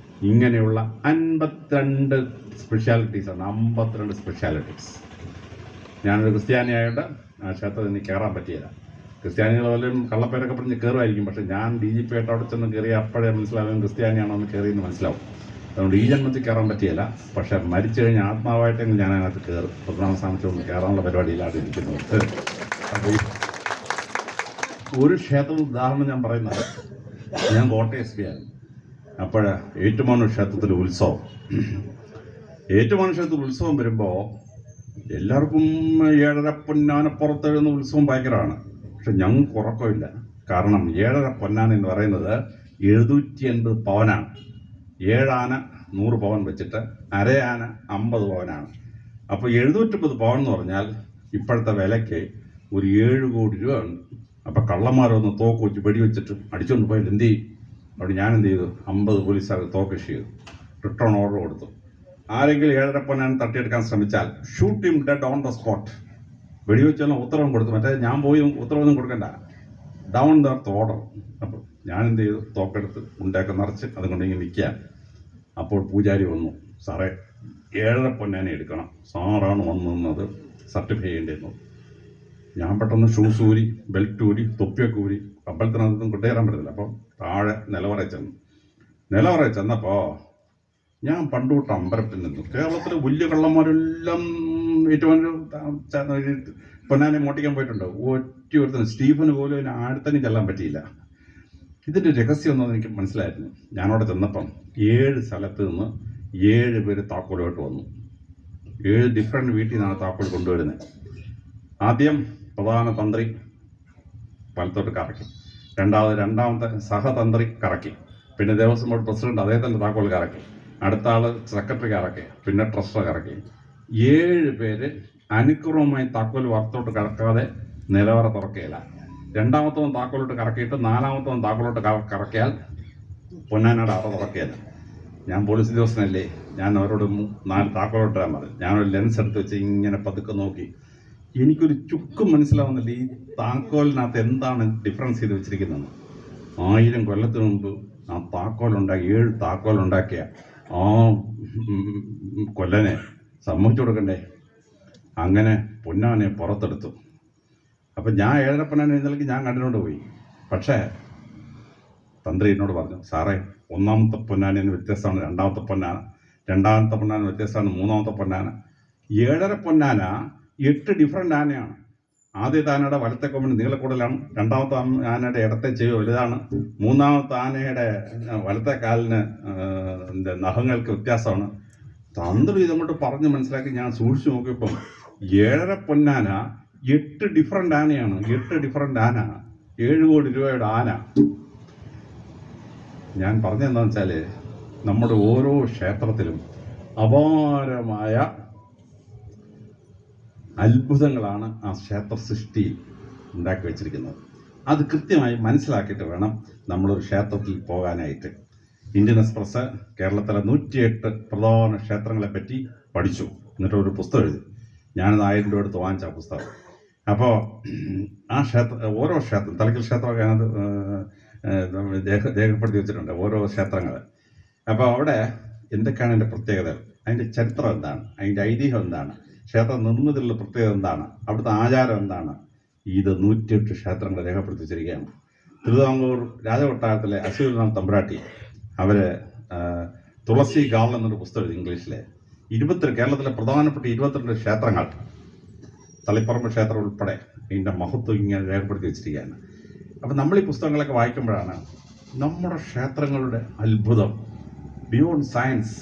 ഇങ്ങനെയുള്ള 52 സ്പെഷ്യാലിറ്റീസാണ്. 52 സ്പെഷ്യാലിറ്റീസ്. ഞാനൊരു ക്രിസ്ത്യാനിയായിട്ട് ആ ക്ഷേത്രത്തിൽ എനിക്ക് കയറാൻ പറ്റിയില്ല. ക്രിസ്ത്യാനികൾ വല്ലതും കള്ളപ്പേരൊക്കെ പറഞ്ഞ് കയറുമായിരിക്കും. പക്ഷേ ഞാൻ DGP ആയിട്ട് അവിടെ ചെന്ന് കയറി അപ്പോഴേ മനസ്സിലാവും ക്രിസ്ത്യാനിയാണോ എന്ന് കയറിയെന്ന് മനസ്സിലാവും. അതുകൊണ്ട് ഈ ജന്മത്തിൽ കയറാൻ പറ്റിയില്ല. പക്ഷേ മരിച്ചു കഴിഞ്ഞാൽ ആത്മാവായിട്ടെങ്കിലും ഞാൻ അതിനകത്ത് കയറും. പത്മനാഭസ്വാമിച്ചൊന്നും കയറാനുള്ള പരിപാടിയിലാണ് ഇരിക്കുന്നത്. അപ്പോൾ ഒരു ക്ഷേത്രം ഉദാഹരണം ഞാൻ പറയുന്നത്, ഞാൻ കോട്ടയം SP ആണ്. അപ്പോൾ ഏറ്റുമാനൂർ ക്ഷേത്രത്തിൽ ഉത്സവം. ഏറ്റുമാനൂർ ക്ഷേത്രത്തിൽ ഉത്സവം വരുമ്പോൾ എല്ലാവർക്കും 7.5 പൊന്നാന പുറത്തെഴുന്ന ഉത്സവം ഭയങ്കരമാണ്. പക്ഷെ ഞങ്ങൾക്ക് ഉറക്കമില്ല. കാരണം 7.5 പൊന്നാന എന്ന് പറയുന്നത് 780 പവനാണ്. 7 ആന 100 പവൻ വെച്ചിട്ട് അരയാന 50 പവനാണ്. അപ്പോൾ 750 പവൻ എന്ന് പറഞ്ഞാൽ ഇപ്പോഴത്തെ വിലയ്ക്ക് ഒരു 7 കോടി രൂപ ഉണ്ട്. അപ്പോൾ കള്ളന്മാരൊന്ന് തോക്ക് വെച്ച് വെടിവെച്ചിട്ട് അടിച്ചുകൊണ്ട് പോയാൽ എന്ത് ചെയ്യും? അവിടെ ഞാൻ എന്ത് ചെയ്തു? 50 പോലീസുകാർ തോക്ക് ഇഷ്യൂ ചെയ്തു, റിട്ടേൺ ഓർഡർ കൊടുത്തു. ആരെങ്കിലും 7.5 പൊന്നാൻ തട്ടിയെടുക്കാൻ ശ്രമിച്ചാൽ shoot him dead on the spot. വെടിവെച്ചാലും ഉത്തരവും കൊടുത്തു. മറ്റേ ഞാൻ പോയി ഉത്തരവൊന്നും കൊടുക്കണ്ട, ഡൗൺ ദ എർത്ത് ഓർഡർ. അപ്പോൾ ഞാൻ എന്ത് ചെയ്തു? തോക്കെടുത്ത് ഉണ്ടാക്കി നിറച്ച് അതുകൊണ്ട് ഇങ്ങനെ നിൽക്കാൻ. അപ്പോൾ പൂജാരി വന്നു, സാറേ 7.5 പൊന്നാനെ എടുക്കണം, സാറാണ് വന്നത് സർട്ടിഫൈ ചെയ്യേണ്ടിയിരുന്നത്. ഞാൻ പെട്ടെന്ന് ഷൂസ് ഊരി, ബെൽറ്റ് ഊരി, തൊപ്പിയൊക്കെ ഊരി, അമ്പലത്തിനകത്തൊന്നും കൊണ്ടുവരാൻ പറ്റത്തില്ല. അപ്പം താഴെ നിലവറയിൽ ചെന്നു. നിലവറയിൽ ചെന്നപ്പോൾ ഞാൻ പണ്ട് തൊട്ട് അമ്പലത്തിൽ നിന്നു. കേരളത്തിലെ വലിയ കള്ളന്മാരെല്ലാം ഏറ്റുമാനൂർ പൊന്നാനെ മോട്ടിക്കാൻ പോയിട്ടുണ്ട്. ഒരുത്തനും സ്റ്റീഫന് പോലും അതിന് അടുത്തന്നെ ചെല്ലാൻ പറ്റിയില്ല. ഇതിൻ്റെ രഹസ്യം ഒന്നും എനിക്ക് മനസ്സിലായിരുന്നു. ഞാനവിടെ ചെന്നപ്പം 7 സ്ഥലത്ത് നിന്ന് 7 പേര് താക്കോലുമായിട്ട് വന്നു. 7 ഡിഫറെൻറ്റ് വീട്ടിൽ നിന്നാണ് താക്കോൽ കൊണ്ടുവരുന്നത്. ആദ്യം പ്രധാന തന്ത്രി വലത്തോട്ട് കറക്കി, രണ്ടാമത്തെ സഹതന്ത്രി കറക്കി, പിന്നെ ദേവസ്വം ബോർഡ് പ്രസിഡന്റ് അദ്ദേഹത്തിൻ്റെ താക്കോൽ കറക്കി, അടുത്ത ആൾ സെക്രട്ടറി കറക്കി, പിന്നെ ട്രഷറർ കറക്കി. 7 പേര് അനുക്രമമായി താക്കോൽ വലത്തോട്ട് കറക്കാതെ നിലവറ തുറക്കുകയില്ല. രണ്ടാമത്തവൻ താക്കോലോട്ട് കറക്കിയിട്ട് 4-മത്തവൻ താക്കോലോട്ട് കറക്കിയാൽ പൊന്നാനയുടെ അറ തുറക്കുകയില്ല. ഞാൻ പോലീസ് ഉദ്യോഗസ്ഥനല്ലേ, ഞാൻ അവരോട് 4 താക്കോലോട്ട് ഇടാൻ പറഞ്ഞു. ഞാനൊരു ലെൻസ് എടുത്ത് വെച്ച് ഇങ്ങനെ പതുക്കെ നോക്കി. എനിക്കൊരു ചുക്കും മനസ്സിലാവുന്നില്ല ഈ താക്കോലിനകത്ത് എന്താണ് ഡിഫറൻസ് ചെയ്ത് വെച്ചിരിക്കുന്നത്. 1000 കൊല്ലത്തിന് മുമ്പ് ആ താക്കോലുണ്ടാക്കി 7 താക്കോലുണ്ടാക്കിയ ആ കൊല്ലനെ സമ്മതിച്ചു കൊടുക്കണ്ടേ. അങ്ങനെ പൊന്നാനെ പുറത്തെടുത്തു. അപ്പം ഞാൻ 7.5 പൊന്നാനെ എഴുന്നേൽക്ക് ഞാൻ കണ്ടിനോട് പോയി. പക്ഷേ തന്ത്രി എന്നോട് പറഞ്ഞു, സാറേ 1-മത്തെ പൊന്നാനേന്ന് വ്യത്യസ്തമാണ് 2-മത്തെ പൊന്നാന, 2-മത്തെ പൊന്നാന വ്യത്യസ്തമാണ് 3-മത്തെ പൊന്നാന. 7.5 പൊന്നാന 8 ഡിഫറെൻ്റ് ആനയാണ്. ആദ്യത്തെ ആനയുടെ വലത്തെ കൊമ്പിന് നീളക്കൂടലാണ്, 2-മത്തെ ആനയുടെ ഇടത്തെ ചെവി വലുതാണ്, 3-മത്തെ ആനയുടെ വലത്തെ കാലിന് നഖങ്ങൾക്ക് വ്യത്യാസമാണ്. തന്ത്രി ഇതങ്ങോട്ട് പറഞ്ഞ് മനസ്സിലാക്കി ഞാൻ സൂക്ഷിച്ചു നോക്കിയപ്പം 7.5 പൊന്നാന 8 ഡിഫറെൻ്റ് ആനയാണ്. 8 ഡിഫറെൻ്റ് ആന, 7 കോടി രൂപയുടെ ആന. ഞാൻ പറഞ്ഞതെന്താണെന്ന് വെച്ചാൽ നമ്മുടെ ഓരോ ക്ഷേത്രത്തിലും അപാരമായ അത്ഭുതങ്ങളാണ് ആ ക്ഷേത്ര സൃഷ്ടിയിൽ ഉണ്ടാക്കി വച്ചിരിക്കുന്നത്. അത് കൃത്യമായി മനസ്സിലാക്കിയിട്ട് വേണം നമ്മളൊരു ക്ഷേത്രത്തിൽ പോകാനായിട്ട്. ഇന്ത്യൻ എക്സ്പ്രസ് കേരളത്തിലെ 108 പ്രധാന ക്ഷേത്രങ്ങളെപ്പറ്റി പഠിച്ചു. എന്നിട്ടൊരു പുസ്തകം എഴുതി. ഞാനത് 1000 രൂപ എടുത്ത് വാങ്ങിച്ച ആ പുസ്തകം. അപ്പോൾ ആ ഓരോ ക്ഷേത്രം, തലക്കൽ ക്ഷേത്രമൊക്കെ അതിനകത്ത് രേഖപ്പെടുത്തി വെച്ചിട്ടുണ്ട്, ഓരോ ക്ഷേത്രങ്ങൾ. അപ്പോൾ അവിടെ എന്തൊക്കെയാണ് അതിൻ്റെ പ്രത്യേകത, അതിൻ്റെ ചരിത്രം എന്താണ്, അതിൻ്റെ ഐതിഹ്യം എന്താണ്, ക്ഷേത്ര നിർമ്മിതിയുള്ള പ്രത്യേകത എന്താണ്, അവിടുത്തെ ആചാരം എന്താണ്, ഇത് 108 ക്ഷേത്രങ്ങൾ രേഖപ്പെടുത്തി വെച്ചിരിക്കുകയാണ്. തിരുവിതാംകൂർ രാജകൊട്ടാരത്തിലെ അശ്വതിനാഥ് തമ്പുരാട്ടി അവർ തുളസി ഗാൾ എന്നൊരു പുസ്തകം എഴുതി ഇംഗ്ലീഷിലെ. കേരളത്തിലെ പ്രധാനപ്പെട്ട 22 ക്ഷേത്രങ്ങൾ, തളിപ്പറമ്പ് ക്ഷേത്രം ഉൾപ്പെടെ ഇതിൻ്റെ മഹത്വം ഇങ്ങനെ രേഖപ്പെടുത്തി വെച്ചിരിക്കുകയാണ്. അപ്പം നമ്മൾ ഈ പുസ്തകങ്ങളൊക്കെ വായിക്കുമ്പോഴാണ് നമ്മുടെ ക്ഷേത്രങ്ങളുടെ അത്ഭുതം, beyond science,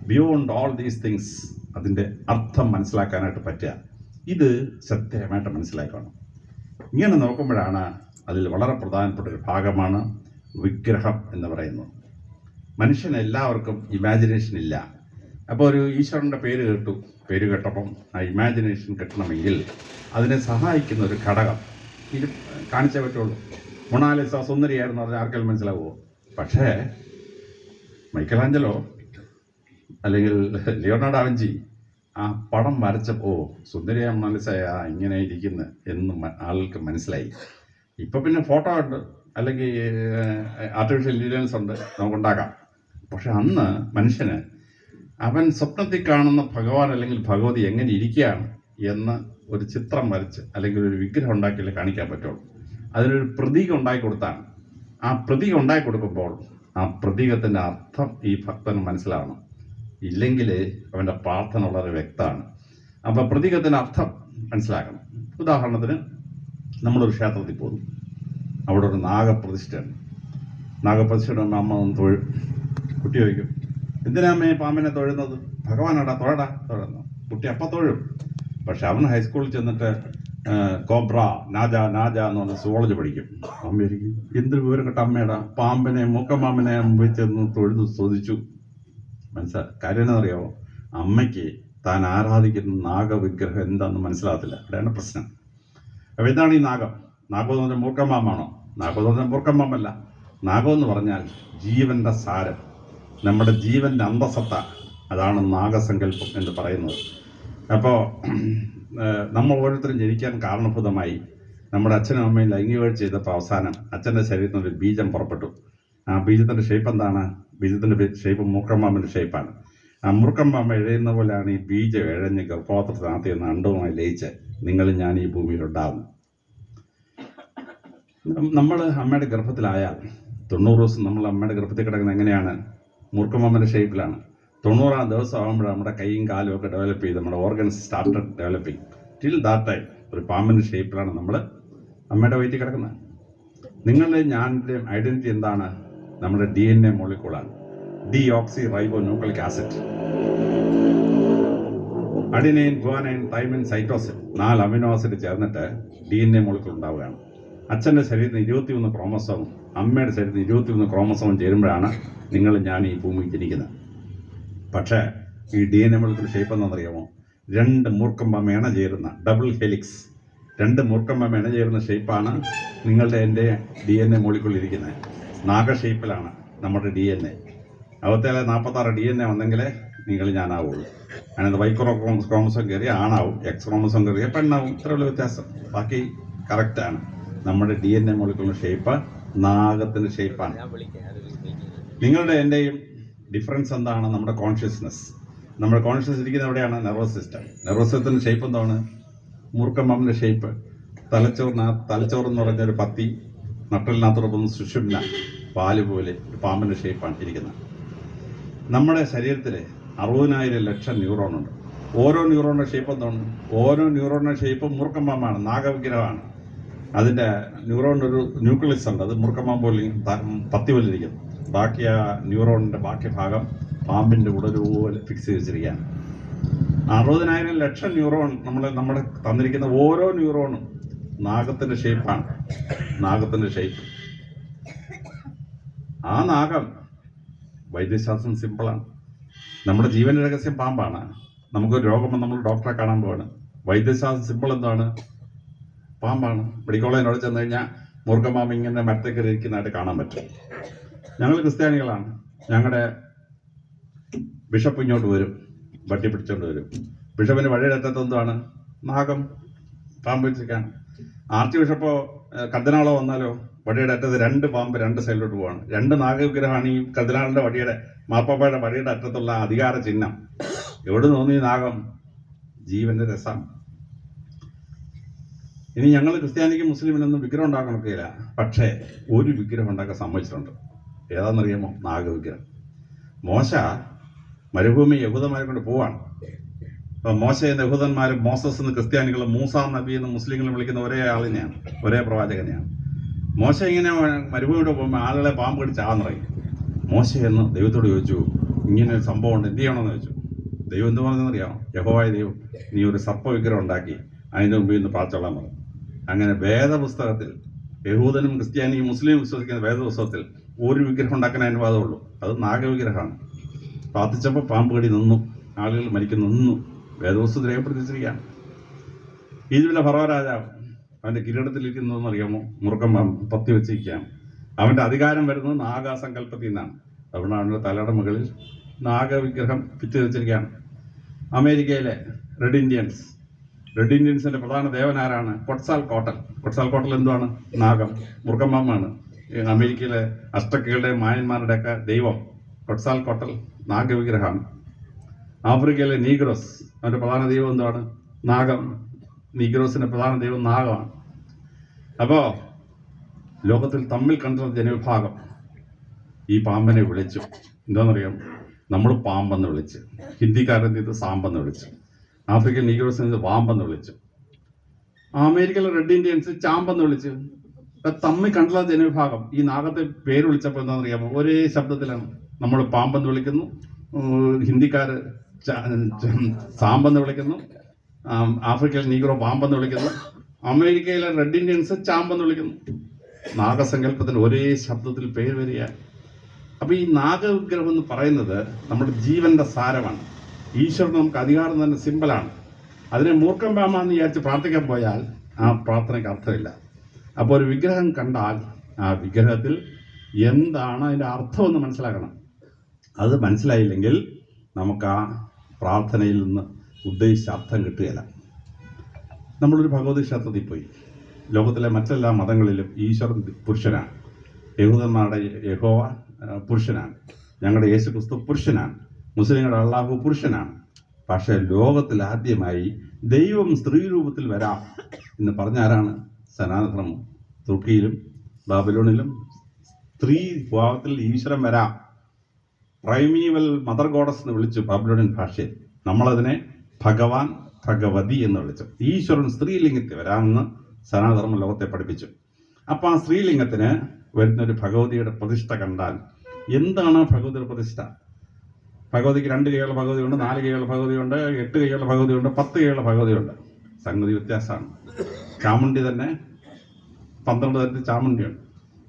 beyond all these things, അതിൻ്റെ അർത്ഥം മനസ്സിലാക്കാനായിട്ട് പറ്റുക. ഇത് സത്യമായിട്ട് മനസ്സിലാക്കണം. ഇങ്ങനെ നോക്കുമ്പോഴാണ് അതിൽ വളരെ പ്രധാനപ്പെട്ട ഒരു ഭാഗമാണ് വിഗ്രഹം എന്ന് പറയുന്നത്. മനുഷ്യന് എല്ലാവർക്കും ഇമാജിനേഷൻ ഇല്ല. അപ്പോൾ ഒരു ഈശ്വരൻ്റെ പേര് കേട്ടപ്പം ആ ഇമാജിനേഷൻ കിട്ടണമെങ്കിൽ അതിനെ സഹായിക്കുന്ന ഒരു ഘടകം ഇത് കാണിച്ചേ പറ്റുള്ളൂ. മൊണാലിസ സുന്ദരിയായിരുന്നു പറഞ്ഞാൽ ആർക്കെങ്കിലും മനസ്സിലാവുമോ? പക്ഷേ മൈക്കലാഞ്ചലോ അല്ലെങ്കിൽ ലിയോണാർഡോ ഡാവിഞ്ചി ആ പടം വരച്ചപ്പോൾ സുന്ദരിയ മനസ്സായ ഇങ്ങനെ ഇരിക്കുന്നു എന്ന് ആൾക്ക് മനസ്സിലായി. ഇപ്പം പിന്നെ ഫോട്ടോ ഉണ്ട്, അല്ലെങ്കിൽ ആർട്ടിഫിഷ്യൽ ഇൻ്റലിജൻസ് ഉണ്ട്, നമുക്കുണ്ടാക്കാം. പക്ഷെ അന്ന് മനുഷ്യന് അവൻ സ്വപ്നത്തിൽ കാണുന്ന ഭഗവാൻ അല്ലെങ്കിൽ ഭഗവതി എങ്ങനെ ഇരിക്കുകയാണ് എന്ന് ഒരു ചിത്രം വരച്ച് അല്ലെങ്കിൽ ഒരു വിഗ്രഹം ഉണ്ടാക്കിയാലേ കാണിക്കാൻ പറ്റുള്ളൂ. അതിനൊരു പ്രതീകം ഉണ്ടാക്കി കൊടുത്താണ്. ആ പ്രതീകം ഉണ്ടാക്കി കൊടുക്കുമ്പോൾ ആ പ്രതീകത്തിൻ്റെ അർത്ഥം ഈ ഭക്തന് മനസ്സിലാവണം. ഇല്ലെങ്കിൽ അവൻ്റെ പ്രാർത്ഥന വളരെ വ്യക്തമാണ്. അപ്പോൾ പ്രതീകത്തിൻ്റെ അർത്ഥം മനസ്സിലാക്കണം. ഉദാഹരണത്തിന് നമ്മളൊരു ക്ഷേത്രത്തിൽ പോകുന്നു, അവിടെ ഒരു നാഗപ്രതിഷ്ഠയാണ്. നാഗപ്രതിഷ്ഠയുടെ അമ്മ ഒന്ന് തൊഴും. കുട്ടി ചോദിക്കും, എന്തിനാമ്മേ പാമ്പിനെ തൊഴുന്നത്? ഭഗവാനാടാ, തൊഴുന്നു. കുട്ടി അപ്പം തൊഴും. പക്ഷെ അവൻ ഹൈസ്കൂളിൽ ചെന്നിട്ട് കോബ്ര നാജ എന്ന് പറഞ്ഞ സുവോളജി പഠിക്കും. അമ്മയിരിക്കും, എന്തൊരു വിവരം കേട്ട അമ്മയുടെ പാമ്പിനെ മൂക്കമ്പാമ്പിനെ മുമ്പിൽ ചെന്ന് തൊഴുതു സ്തുതിച്ചു. കാര്യം എന്നറിയാമോ? അമ്മയ്ക്ക് താൻ ആരാധിക്കുന്ന നാഗവിഗ്രഹം എന്താണെന്ന് മനസ്സിലാകത്തില്ല. അവിടെയാണ് പ്രശ്നം. അപ്പോൾ എന്താണ് ഈ നാഗം? നാഗം എന്ന് പറഞ്ഞാൽ മൂർക്കമ്പാമ്പാണോ? നാഗം എന്ന് പറഞ്ഞാൽ മൂർക്കമ്പാമ്പല്ല. നാഗം എന്ന് പറഞ്ഞാൽ ജീവന്റെ സാരം, നമ്മുടെ ജീവന്റെ അന്തസത്ത. അതാണ് നാഗസങ്കല്പം എന്ന് പറയുന്നത്. അപ്പോൾ നമ്മൾ ഓരോരുത്തരും ജനിക്കാൻ കാരണഭൂതമായി നമ്മുടെ അച്ഛനും അമ്മയും ലൈംഗികവേഴ്ച ചെയ്തപ്പോൾ അവസാനം അച്ഛൻ്റെ ശരീരത്തിൽ ഒരു ബീജം പുറപ്പെട്ടു. ആ ബീജത്തിൻ്റെ ഷേപ്പ് എന്താണ്? ബീജത്തിൻ്റെ ഷേപ്പ് മൂർക്കമ്പാമ്പിൻ്റെ ഷേപ്പാണ്. ആ മൂർക്കമ്പാമ്പ് എഴയുന്ന പോലെയാണ് ഈ ബീജം എഴഞ്ഞ് ഗർഭപാത്രത്തിനകത്ത് നിന്ന് അണ്ടവുമായി ലയിച്ച് നിങ്ങളും ഞാൻ ഈ ഭൂമിയിലുണ്ടാകുന്നു. നമ്മൾ അമ്മയുടെ ഗർഭത്തിലായാൽ 90 ദിവസം നമ്മൾ അമ്മയുടെ ഗർഭത്തിൽ കിടക്കുന്നത് എങ്ങനെയാണ്? മൂർക്കമ്പാമ്പിൻ്റെ ഷേപ്പിലാണ്. 90-ാം ദിവസം ആകുമ്പോൾ നമ്മുടെ കൈയും കാലും ഒക്കെ ഡെവലപ്പ് ചെയ്ത് നമ്മുടെ organs started developing. Till that time ഒരു പാമ്പിൻ്റെ ഷേപ്പിലാണ് നമ്മൾ അമ്മയുടെ വയറ്റിൽ കിടക്കുന്നത്. നിങ്ങളുടെ ഞാനിൻ്റെയും ഐഡൻറ്റിറ്റി എന്താണ്? നമ്മുടെ DNA മോളിക്കൂളാണ്. Deoxy ribo nucleic acid. Adenine, guanine, thymine, cytosine 4 amino acid ചേർന്നിട്ട് DNA മോളിക്കൂൾ ഉണ്ടാവുകയാണ്. അച്ഛൻ്റെ ശരീരത്തിന് 21 ക്രോമസോമും അമ്മയുടെ ശരീരത്തിന് 21 ക്രോമസോമും ചേരുമ്പോഴാണ് നിങ്ങൾ ഞാൻ ഈ ഭൂമിയിൽ ജനിക്കുന്നത്. പക്ഷേ ഈ DNA മോളിക്കൂൾ ഷേപ്പ് എന്താണെന്നറിയാമോ? 2 മൂർക്കമ്പാമ്പ് ഇണ ചേരുന്ന ഡബിൾ ഹെലിക്സ്, 2 മൂർക്കമ്പാമ്പ് ഇണ ചേരുന്ന ഷേപ്പാണ് നിങ്ങളുടെ എൻ്റെ DNA മോളിക്കൂൾ ഇരിക്കുന്നത്. നാഗ ഷേപ്പിലാണ് നമ്മുടെ DNA. അവത്തേലെ 46 DNA വന്നെങ്കിലേ നിങ്ങൾ ഞാനാവുള്ളൂ. അതിനകത്ത് വൈ ക്രോമസോം കയറിയ ആണാവും, എക്സ് ക്രോമസോം കയറിയ പെണ്ണാവും. ഇത്രയുള്ള വ്യത്യാസം. ബാക്കി കറക്റ്റാണ്. നമ്മുടെ DNA മോളിക്കൂളിൻ്റെ ഷേപ്പ് നാഗത്തിൻ്റെ ഷേപ്പാണ്. നിങ്ങളുടെ എൻ്റെയും ഡിഫറൻസ് എന്താണ്? നമ്മുടെ കോൺഷ്യസ്നസ്. നമ്മുടെ കോൺഷ്യസ്നസ് ഇരിക്കുന്ന എവിടെയാണ്? Nervous system. നെർവസ് സിസ്റ്റത്തിൻ്റെ ഷേപ്പ് എന്താണ്? മൂർക്കമ്പാമ്പിൻ്റെ ഷേപ്പ്. തലച്ചോറെന്ന് പറഞ്ഞൊരു പത്തി, നട്ടലിനകത്തോടൊപ്പം സുഷുമ്ന, പാല് പോലെ ഒരു പാമ്പിൻ്റെ ഷേപ്പാണ് ഇരിക്കുന്നത്. നമ്മുടെ ശരീരത്തിൽ 60,000 ലക്ഷം ന്യൂറോണുണ്ട്. ഓരോ ന്യൂറോണിൻ്റെ ഷേപ്പ് എന്താണ്? ഓരോ ന്യൂറോണിൻ്റെ ഷേപ്പ് മൂർക്കമ്പാമ്പാണ്, നാഗവിഗ്രഹമാണ്. അതിൻ്റെ ന്യൂറോണിൻ്റെ ഒരു ന്യൂക്ലിയസ് ഉണ്ട്, അത് മൂർക്കമ്പാമ്പ് പോലെ പത്തി പോലെ ഇരിക്കുന്നു. ബാക്കി ആ ന്യൂറോണിൻ്റെ ബാക്കി ഭാഗം പാമ്പിൻ്റെ ഉടല് പോലെ ഫിക്സ് ചെയ്ത് വെച്ചിരിക്കുകയാണ്. 60,000 ലക്ഷം ന്യൂറോൺ നമ്മുടെ തന്നിരിക്കുന്ന ഓരോ ന്യൂറോണും നാഗത്തിൻ്റെ ഷേപ്പാണ്. നാഗത്തിൻ്റെ ഷേപ്പ്. ആ നാഗം വൈദ്യശാസ്ത്രം സിമ്പിളാണ്. നമ്മുടെ ജീവൻ്റെ രഹസ്യം പാമ്പാണ്. നമുക്കൊരു രോഗം നമ്മൾ ഡോക്ടറെ കാണാൻ പോവാണ്. വൈദ്യശാസ്ത്രം സിമ്പിൾ എന്താണ്? പാമ്പാണ്. മെഡിക്കൽ കോളേജിനോട് ചെന്ന് കഴിഞ്ഞാൽ മൂർഖമാമ്പ് ഇങ്ങനെ മരത്തേക്ക് ഇരിക്കുന്നതായിട്ട് കാണാൻ പറ്റും. ഞങ്ങൾ ക്രിസ്ത്യാനികളാണ്. ഞങ്ങളുടെ ബിഷപ്പ് ഇങ്ങോട്ട് വരും, വട്ടി പിടിച്ചോണ്ട് വരും. ബിഷപ്പിന് വഴിയുടെ അറ്റത്ത് എന്താണ്? നാഗം, പാമ്പ് വെച്ചിരിക്കുകയാണ്. ആർച്ച് ബിഷപ്പോ കർദിനാളോ വന്നാലോ വടിയുടെ അറ്റത്ത് 2 പാമ്പ് 2 സൈഡിലോട്ട് പോവാണ്. 2 നാഗവിഗ്രഹമാണ് ഈ കർദിനാളിന്റെ വടിയുടെ, മാർപ്പാപ്പയുടെ വടിയുടെ അറ്റത്തുള്ള അധികാര ചിഹ്നം. എവിടെ തോന്നി നാഗം? ജീവന്റെ രസം. ഇനി ഞങ്ങൾ ക്രിസ്ത്യാനിക്കും മുസ്ലിമിനൊന്നും വിഗ്രഹം ഉണ്ടാക്കാൻ ഒക്കെയില്ല. പക്ഷേ ഒരു വിഗ്രഹം ഉണ്ടാക്കാൻ സമ്മതിച്ചിട്ടുണ്ട്. ഏതാണെന്നറിയാമോ? നാഗവിഗ്രഹം. മോശ മരുഭൂമി യഹൂദന്മാരെ കൊണ്ട് പോവാണ്. അപ്പം മോശ എന്ന യഹൂദന്മാരും മോസസ് എന്ന് ക്രിസ്ത്യാനികളും മൂസാ നബി എന്ന് മുസ്ലിങ്ങളും വിളിക്കുന്ന ഒരേ ആളിനെയാണ്, ഒരേ പ്രവാചകനെയാണ്. മോശ ഇങ്ങനെ മരുഭൂമിയോട് പോകുമ്പോൾ ആളുകളെ പാമ്പ് കടിച്ചാന്ന് പറയും. മോശ എന്ന് ദൈവത്തോട് ചോദിച്ചു, ഇങ്ങനെ ഒരു സംഭവം ഉണ്ട്, എന്ത് ചെയ്യണമെന്ന് ചോദിച്ചു. ദൈവം എന്ത് പറഞ്ഞെന്നറിയാമോ? യഹോവായ ദൈവം, നീ ഒരു സർപ്പ വിഗ്രഹം ഉണ്ടാക്കി അതിൻ്റെ മുമ്പിൽ നിന്ന് പ്രാർത്ഥിച്ചോളാൻ പറഞ്ഞു. അങ്ങനെ വേദപുസ്തകത്തിൽ യഹൂദനും ക്രിസ്ത്യാനിയും മുസ്ലിം വിശ്വസിക്കുന്ന വേദപുസ്തകത്തിൽ ഒരു വിഗ്രഹം ഉണ്ടാക്കാൻ അനുവാദമുള്ളൂ, അത് നാഗവിഗ്രഹമാണ്. പ്രാർത്ഥിച്ചപ്പോൾ പാമ്പ് കടി നിന്നു, ആളുകൾ മരിക്കുന്നു നിന്നു. വേദപുസ്തകത്തിൽ രേഖപ്പെടുത്തിച്ചിരിക്കുകയാണ്. ഈജിപ്തിലെ ഫറവോ രാജാവ് അവൻ്റെ കിരീടത്തിലിരിക്കുന്നതെന്ന് അറിയാമോ? മുറുക്കം പത്തി വെച്ചിരിക്കുകയാണ്. അവൻ്റെ അധികാരം വരുന്നത് നാഗാസങ്കല്പത്തിൽ നിന്നാണ്. അതുകൊണ്ട് അവൻ്റെ തലയുടെ മുകളിൽ നാഗവിഗ്രഹം ഭിത്തി വെച്ചിരിക്കുകയാണ്. അമേരിക്കയിലെ റെഡ് ഇന്ത്യൻസിന്റെ പ്രധാന ദേവൻ ആരാണ്? കൊട്സാൽ കോട്ടൽ എന്തുവാണ്? നാഗം, മുറുക്കമ്പാമ്പാണ്. അമേരിക്കയിലെ അഷ്ടക്കികളുടെ മായന്മാരുടെയൊക്കെ ദൈവം കൊട്സാൽ കോട്ടൽ നാഗവിഗ്രഹമാണ്. ആഫ്രിക്കയിലെ നീഗ്രോസ്, അവന്റെ പ്രധാന ദൈവം എന്താണ്? നാഗം. നീഗ്രോസിന്റെ പ്രധാന ദൈവം നാഗമാണ്. അപ്പോ ലോകത്തിൽ തമ്മിൽ കണ്ട ജനവിഭാഗം ഈ പാമ്പനെ വിളിച്ചു. എന്താണെന്നറിയാം? നമ്മൾ പാമ്പെന്ന് വിളിച്ച്, ഹിന്ദിക്കാരെന്ത് ചെയ്ത് സാമ്പെന്ന് വിളിച്ചു, ആഫ്രിക്കൻ നീഗ്രോസിന് ഇത് പാമ്പെന്ന് വിളിച്ചു, അമേരിക്കയിലെ റെഡ് ഇന്ത്യൻസ് ചാമ്പെന്ന് വിളിച്ചു. തമ്മിൽ കണ്ടുള്ള ജനവിഭാഗം ഈ നാഗത്തെ പേര് വിളിച്ചപ്പോൾ എന്താണെന്നറിയാമോ? ഒരേ ശബ്ദത്തിലാണ്. നമ്മൾ പാമ്പെന്ന് വിളിക്കുന്നു, ഹിന്ദിക്കാര് സാമ്പെന്ന് വിളിക്കുന്നു, ആഫ്രിക്കയിലെ നീഗ്രോ പാമ്പെന്ന് വിളിക്കുന്നു, അമേരിക്കയിലെ റെഡ് ഇന്ത്യൻസ് ചാമ്പെന്ന് വിളിക്കുന്നു. നാഗസങ്കല്പത്തിന് ഒരേ ശബ്ദത്തിൽ പേര് വരിക. അപ്പൊ ഈ നാഗവിഗ്രഹം എന്ന് പറയുന്നത് നമ്മുടെ ജീവന്റെ സാരമാണ്. ഈശ്വരൻ നമുക്ക് അധികാരം തന്നെ സിമ്പലാണ്. അതിനെ മൂർഖം പാമാന്ന് വിചാരിച്ച് പ്രാർത്ഥിക്കാൻ പോയാൽ ആ പ്രാർത്ഥനയ്ക്ക് അർത്ഥമില്ല. അപ്പോൾ ഒരു വിഗ്രഹം കണ്ടാൽ ആ വിഗ്രഹത്തിൽ എന്താണ് അതിൻ്റെ അർത്ഥമെന്ന് മനസ്സിലാക്കണം. അത് മനസ്സിലായില്ലെങ്കിൽ നമുക്ക് ആ പ്രാർത്ഥനയിൽ നിന്ന് ഉദ്ദേശിച്ച അർത്ഥം കിട്ടുകയില്ല. നമ്മളൊരു ഭഗവതി ക്ഷേത്രത്തിൽ പോയി. ലോകത്തിലെ മറ്റെല്ലാ മതങ്ങളിലും ഈശ്വരൻ പുരുഷനാണ്. യഹൂദന്മാരുടെ യഹോവ പുരുഷനാണ്, ഞങ്ങളുടെ യേശു ക്രിസ്തു പുരുഷനാണ്, മുസ്ലിങ്ങളുടെ അള്ളാഹു പുരുഷനാണ്. പക്ഷേ ലോകത്തിൽ ആദ്യമായി ദൈവം സ്ത്രീ രൂപത്തിൽ വരാം എന്ന് പറഞ്ഞ ആരാണ്? സനാതനം. തുർക്കിയിലും ബാബിലോണിലും സ്ത്രീ ഭാവത്തിൽ ഈശ്വരൻ വരാം, പ്രൈമീവൽ മദർ ഗോഡസ് എന്ന് വിളിച്ചു ബാബിലോണിയൻ ഭാഷയിൽ. നമ്മളതിനെ ഭഗവാൻ, ഭഗവതി എന്ന് വിളിച്ചു. ഈശ്വരൻ സ്ത്രീലിംഗത്തിൽ വരാമെന്ന് സനാതനം ലോകത്തെ പഠിപ്പിച്ചു. അപ്പം ആ സ്ത്രീലിംഗത്തിന് വരുന്നൊരു ഭഗവതിയുടെ പ്രതിഷ്ഠ കണ്ടാൽ എന്താണ് ഭഗവതിയുടെ പ്രതിഷ്ഠ? ഭഗവതിക്ക് 2 കൈയുള്ള ഭഗവതിയുണ്ട്, 4 കൈയുള്ള ഭഗവതിയുണ്ട്, 8 കൈയുള്ള ഭഗവതിയുണ്ട്, 10 കൈയുള്ള ഭഗവതിയുണ്ട്. സംഗതി വ്യത്യാസമാണ്. ചാമുണ്ടി തന്നെ 12 തരത്തിൽ ചാമുണ്ടിയുണ്ട്.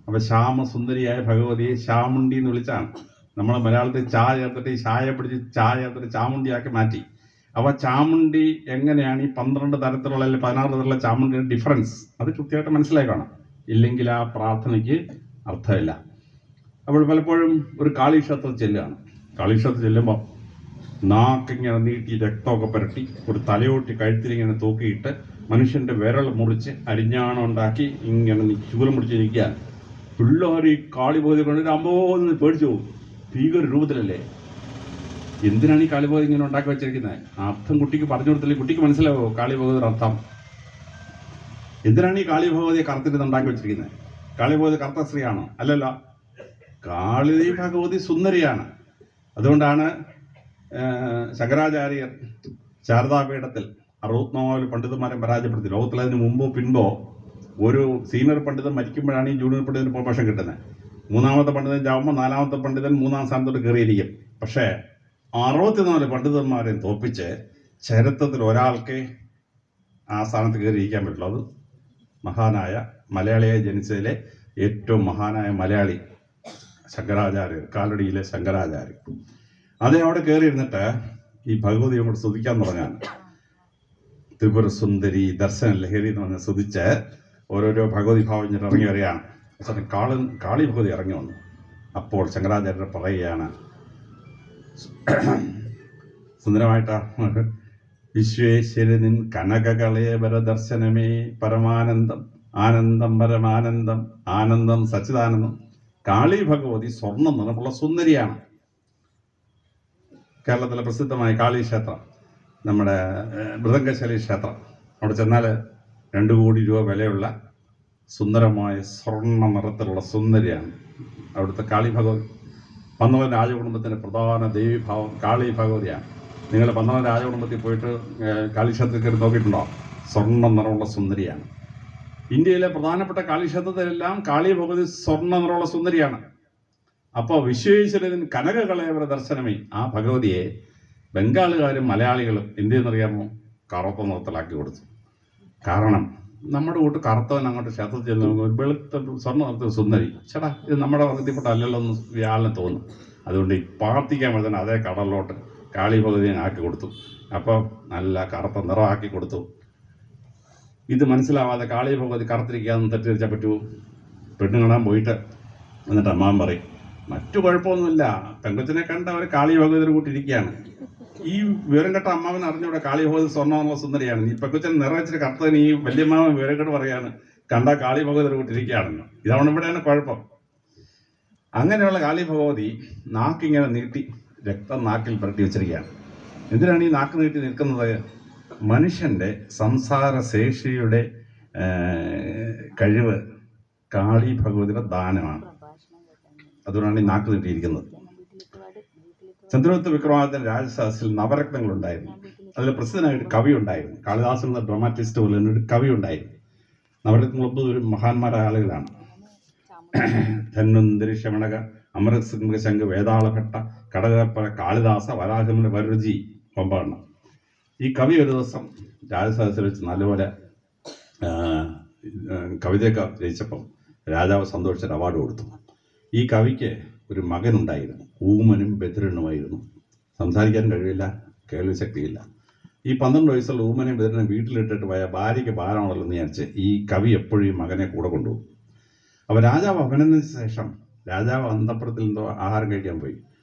അപ്പൊ ശ്യാമസുന്ദരിയായ ഭഗവതിയെ ചാമുണ്ടി എന്ന് വിളിച്ചാണ്. നമ്മളെ മലയാളത്തിൽ ചാ ചേർത്തിട്ട് ഈ ചായ പിടിച്ച് ചാ ചേർത്തിട്ട് ചാമുണ്ടിയാക്കി മാറ്റി. അപ്പൊ ചാമുണ്ടി എങ്ങനെയാണ് ഈ 12 തരത്തിലുള്ള അല്ലെങ്കിൽ 16 തരത്തിലുള്ള ചാമുണ്ടിയുടെ ഡിഫറൻസ്? അത് കൃത്യമായിട്ട് മനസ്സിലായി കാണാം. ഇല്ലെങ്കിൽ ആ പ്രാർത്ഥനയ്ക്ക് അർത്ഥമില്ല. അപ്പോൾ പലപ്പോഴും ഒരു കാളീക്ഷേത്രത്തിൽ ചെല്ലുകയാണ്. കാളീക്ഷേത്രത്തിൽ ചെല്ലുമ്പോൾ നാക്കിങ്ങനെ നീട്ടി രക്തമൊക്കെ പുരട്ടി ഒരു തലയോട്ടി കഴുത്തിലിങ്ങനെ തൂക്കിയിട്ട് മനുഷ്യന്റെ വിരൽ മുറിച്ച് അരിഞ്ഞാണം ഉണ്ടാക്കി ഇങ്ങനെ ചൂലം മുടിച്ചിരിക്കുകയാണ്. പിള്ളേർ ഈ കാളിബോധി കൊണ്ട് അമ്പോന്ന് പേടിച്ചു പോകും. ഭീകര രൂപത്തിലല്ലേ. എന്തിനാണ് ഈ കാളിബോധി ഇങ്ങനെ ഉണ്ടാക്കി വെച്ചിരിക്കുന്നത്? അർത്ഥം കുട്ടിക്ക് പറഞ്ഞു കൊടുത്തില്ലേ കുട്ടിക്ക് മനസ്സിലാവോ കാളിബോധയുടെ അർത്ഥം? എന്തിനാണ് ഈ കാളി ഭഗവതിയെ കറുത്തിട്ട് ഉണ്ടാക്കി വെച്ചിരിക്കുന്നത്? കാളി ഭഗവതി കറുത്ത സ്ത്രീയാണോ? അല്ലല്ല, കാളി ഭഗവതി സുന്ദരിയാണ്. അതുകൊണ്ടാണ് ശങ്കരാചാര്യർ ശാരദാപീഠത്തിൽ 64 പണ്ഡിതന്മാരെ പരാജയപ്പെടുത്തി. ലോകത്തിൽ അതിന് മുമ്പോ പിൻപോ ഒരു സീനിയർ പണ്ഡിതൻ മരിക്കുമ്പോഴാണ് ഈ ജൂനിയർ പണ്ഡിതന് പ്രൊമോഷൻ കിട്ടുന്നത്. 3ാമത്തെ പണ്ഡിതൻ ചാവുമ്പോൾ 4ാമത്തെ പണ്ഡിതൻ 3ാം സ്ഥാനത്തോട്ട് കയറിയിരിക്കും. പക്ഷേ 64 പണ്ഡിതന്മാരെ തോൽപ്പിച്ച് ചരിത്രത്തിൽ ഒരാൾക്ക് ആ സ്ഥാനത്ത് കയറിയിരിക്കാൻ പറ്റുള്ളൂ. അത് മഹാനായ മലയാളിയായി ജനിച്ചതിലെ ഏറ്റവും മഹാനായ മലയാളി ശങ്കരാചാര്യർ, കാലടിയിലെ ശങ്കരാചാര്യർ. അതേ അവിടെ കയറിയിരുന്നിട്ട് ഈ ഭഗവതിയെ കൊണ്ട് സ്തുതിക്കാൻ പറഞ്ഞാണ്. ത്രിപുര സുന്ദരി ദർശന ലഹരി എന്ന് പറഞ്ഞ് സ്തുതിച്ച് ഓരോരോ ഭഗവതി ഭാവം ഇറങ്ങി വരികയാണ്. കാളി ഭഗവതി ഇറങ്ങി വന്നു. അപ്പോൾ ശങ്കരാചാര്യർ പറയുകയാണ് സുന്ദരമായിട്ടാ, വിശ്വേശ്വരനിൻ കനകകളേവര ദർശനമേ പരമാനന്ദം, ആനന്ദം പരമാനന്ദം, ആനന്ദം സച്ചിദാനന്ദം. കാളി ഭഗവതി സ്വർണ്ണ നിറമുള്ള സുന്ദരിയാണ്. കേരളത്തിലെ പ്രസിദ്ധമായ കാളി ക്ഷേത്രം, നമ്മുടെ മൃദംഗശാലി ക്ഷേത്രം. അവിടെ ചെന്നാൽ 2 കോടി രൂപ വിലയുള്ള സുന്ദരമായ സ്വർണ്ണ നിറത്തിലുള്ള സുന്ദരിയാണ് അവിടുത്തെ കാളി ഭഗവതി. 12 രാജകുടുംബത്തിൻ്റെ പ്രധാന ദേവീഭാവം കാളി ഭഗവതിയാണ്. നിങ്ങൾ 12 രാജകുടുംബത്തിൽ പോയിട്ട് കാളിക്ഷേത്രത്തിൽ കയറി നോക്കിയിട്ടുണ്ടോ? സ്വർണ്ണ നിറമുള്ള സുന്ദരിയാണ്. ഇന്ത്യയിലെ പ്രധാനപ്പെട്ട കാളിക്ഷേത്രത്തിലെല്ലാം കാളി ഭഗവതി സ്വർണ്ണ നിറമുള്ള സുന്ദരിയാണ്. അപ്പോൾ വിശ്വേശ്വരൻ കനകകളേവര ദർശനമേ, ആ ഭഗവതിയെ ബംഗാളുകാരും മലയാളികളും എന്തെന്നറിയാമോ? കറുത്ത നിറത്തിലാക്കി കൊടുത്തു. കാരണം നമ്മുടെ കൂട്ട് കറുത്തവൻ അങ്ങോട്ട് ക്ഷേത്രത്തിൽ ചെന്ന് വെളുത്ത സ്വർണ്ണ നിറത്തിൽ സുന്ദരി, ചേട്ടാ ഇത് നമ്മുടെ വർഗത്തിൽപ്പെട്ട അല്ലല്ലോ എന്ന് ഇയാളിനെ തോന്നും. അതുകൊണ്ട് ഈ പ്രാർത്ഥിക്കാൻ പറ്റുന്ന അതേ കടലിലോട്ട് കാളി ഭഗവതിയെ ആക്കി കൊടുത്തു. അപ്പോൾ നല്ല കറുത്ത നിറമാക്കി കൊടുത്തു. ഇത് മനസ്സിലാവാതെ കാളി ഭഗവതി കറുത്തിരിക്കാന്ന് തെറ്റിദ്ധരിച്ചാൽ പറ്റുമോ? പെണ്ണ് കാണാൻ പോയിട്ട് എന്നിട്ട് അമ്മാവൻ പറയും, മറ്റു കുഴപ്പമൊന്നുമില്ല. പെങ്കൊച്ചിനെ കണ്ട അവർ കാളി ഭഗവതിയുടെ കൂട്ടിരിക്കുകയാണ്. ഈ വിവരം കേട്ട അമ്മാവൻ അറിഞ്ഞൂടെ കാളി ഭഗവതി സ്വർണ്ണ സുന്ദരിയാണ്. ഈ പെങ്കൊച്ചൻ നിറവെച്ചിട്ട് കർത്തന് ഈ വല്യമ്മാവൻ വിവരം കേട്ട് പറയാണ് കണ്ട കാളി ഭഗവതിയുടെ കൂട്ടിരിക്കുകയാണെന്ന്. ഇതാണ് ഇവിടെയാണ് കുഴപ്പം. അങ്ങനെയുള്ള കാളി ഭഗവതി നാക്കിങ്ങനെ നീട്ടി രക്തം നാക്കിൽ പുരട്ടി വെച്ചിരിക്കുകയാണ്. എന്തിനാണ് ഈ നാക്ക് നീട്ടി നിൽക്കുന്നത്? മനുഷ്യൻ്റെ സംസാര ശേഷിയുടെ കഴിവ് കാളി ഭഗവതിയുടെ ദാനമാണ്. അതുകൊണ്ടാണ് ഈ നാക്ക് നീട്ടിയിരിക്കുന്നത്. ചന്ദ്രഗുപ്ത വിക്രമാദിത്യൻ രാജസദസ്സിൽ നവരത്നങ്ങളുണ്ടായിരുന്നു. അതിൽ പ്രസിദ്ധനായിട്ട് കവി ഉണ്ടായിരുന്നു. കാളിദാസൻ എന്ന ഡ്രാമാറ്റിസ്റ്റ് പോലെ ഒരു കവി ഉണ്ടായിരുന്നു. നവരത്നങ്ങളൊപ്പം ഒരു മഹാന്മാരായ ആളുകളാണ്. ധന്വന്തരി ശമണക അമരസിംഹശങ്ക് വേതാളഭട്ട കടകപ്പര കാളിദാസ വരാഹമുനി വരരുചി ഒമ്പതെണ്ണം. ഈ കവി ഒരു ദിവസം രാജസദസ്സിൽ വെച്ച് നല്ലപോലെ കവിതയൊക്കെ രചിച്ചപ്പം രാജാവ് സന്തോഷിച്ചൊരു അവാർഡ് കൊടുത്തു. ഈ കവിക്ക് ഒരു മകനുണ്ടായിരുന്നു. ഊമനും ബധിരനുമായിരുന്നു. സംസാരിക്കാൻ കഴിവില്ല, കേൾവി ശക്തിയില്ല. ഈ 12 വയസ്സുള്ള ഊമനെയും ബധിരനെ വീട്ടിലിട്ടിട്ട് പോയ ഭാര്യയ്ക്ക് ഭാരമാണല്ലോ എന്ന് വിചാരിച്ച് ഈ കവി എപ്പോഴും ഈ മകനെ കൂടെ കൊണ്ടുപോകും. അപ്പോൾ രാജാവ് അഭിനന്ദിച്ച ശേഷം രാജാവ് അന്തപ്പുരത്തിൽ എന്തോ ആഹാരം കഴിക്കാൻ പോയി.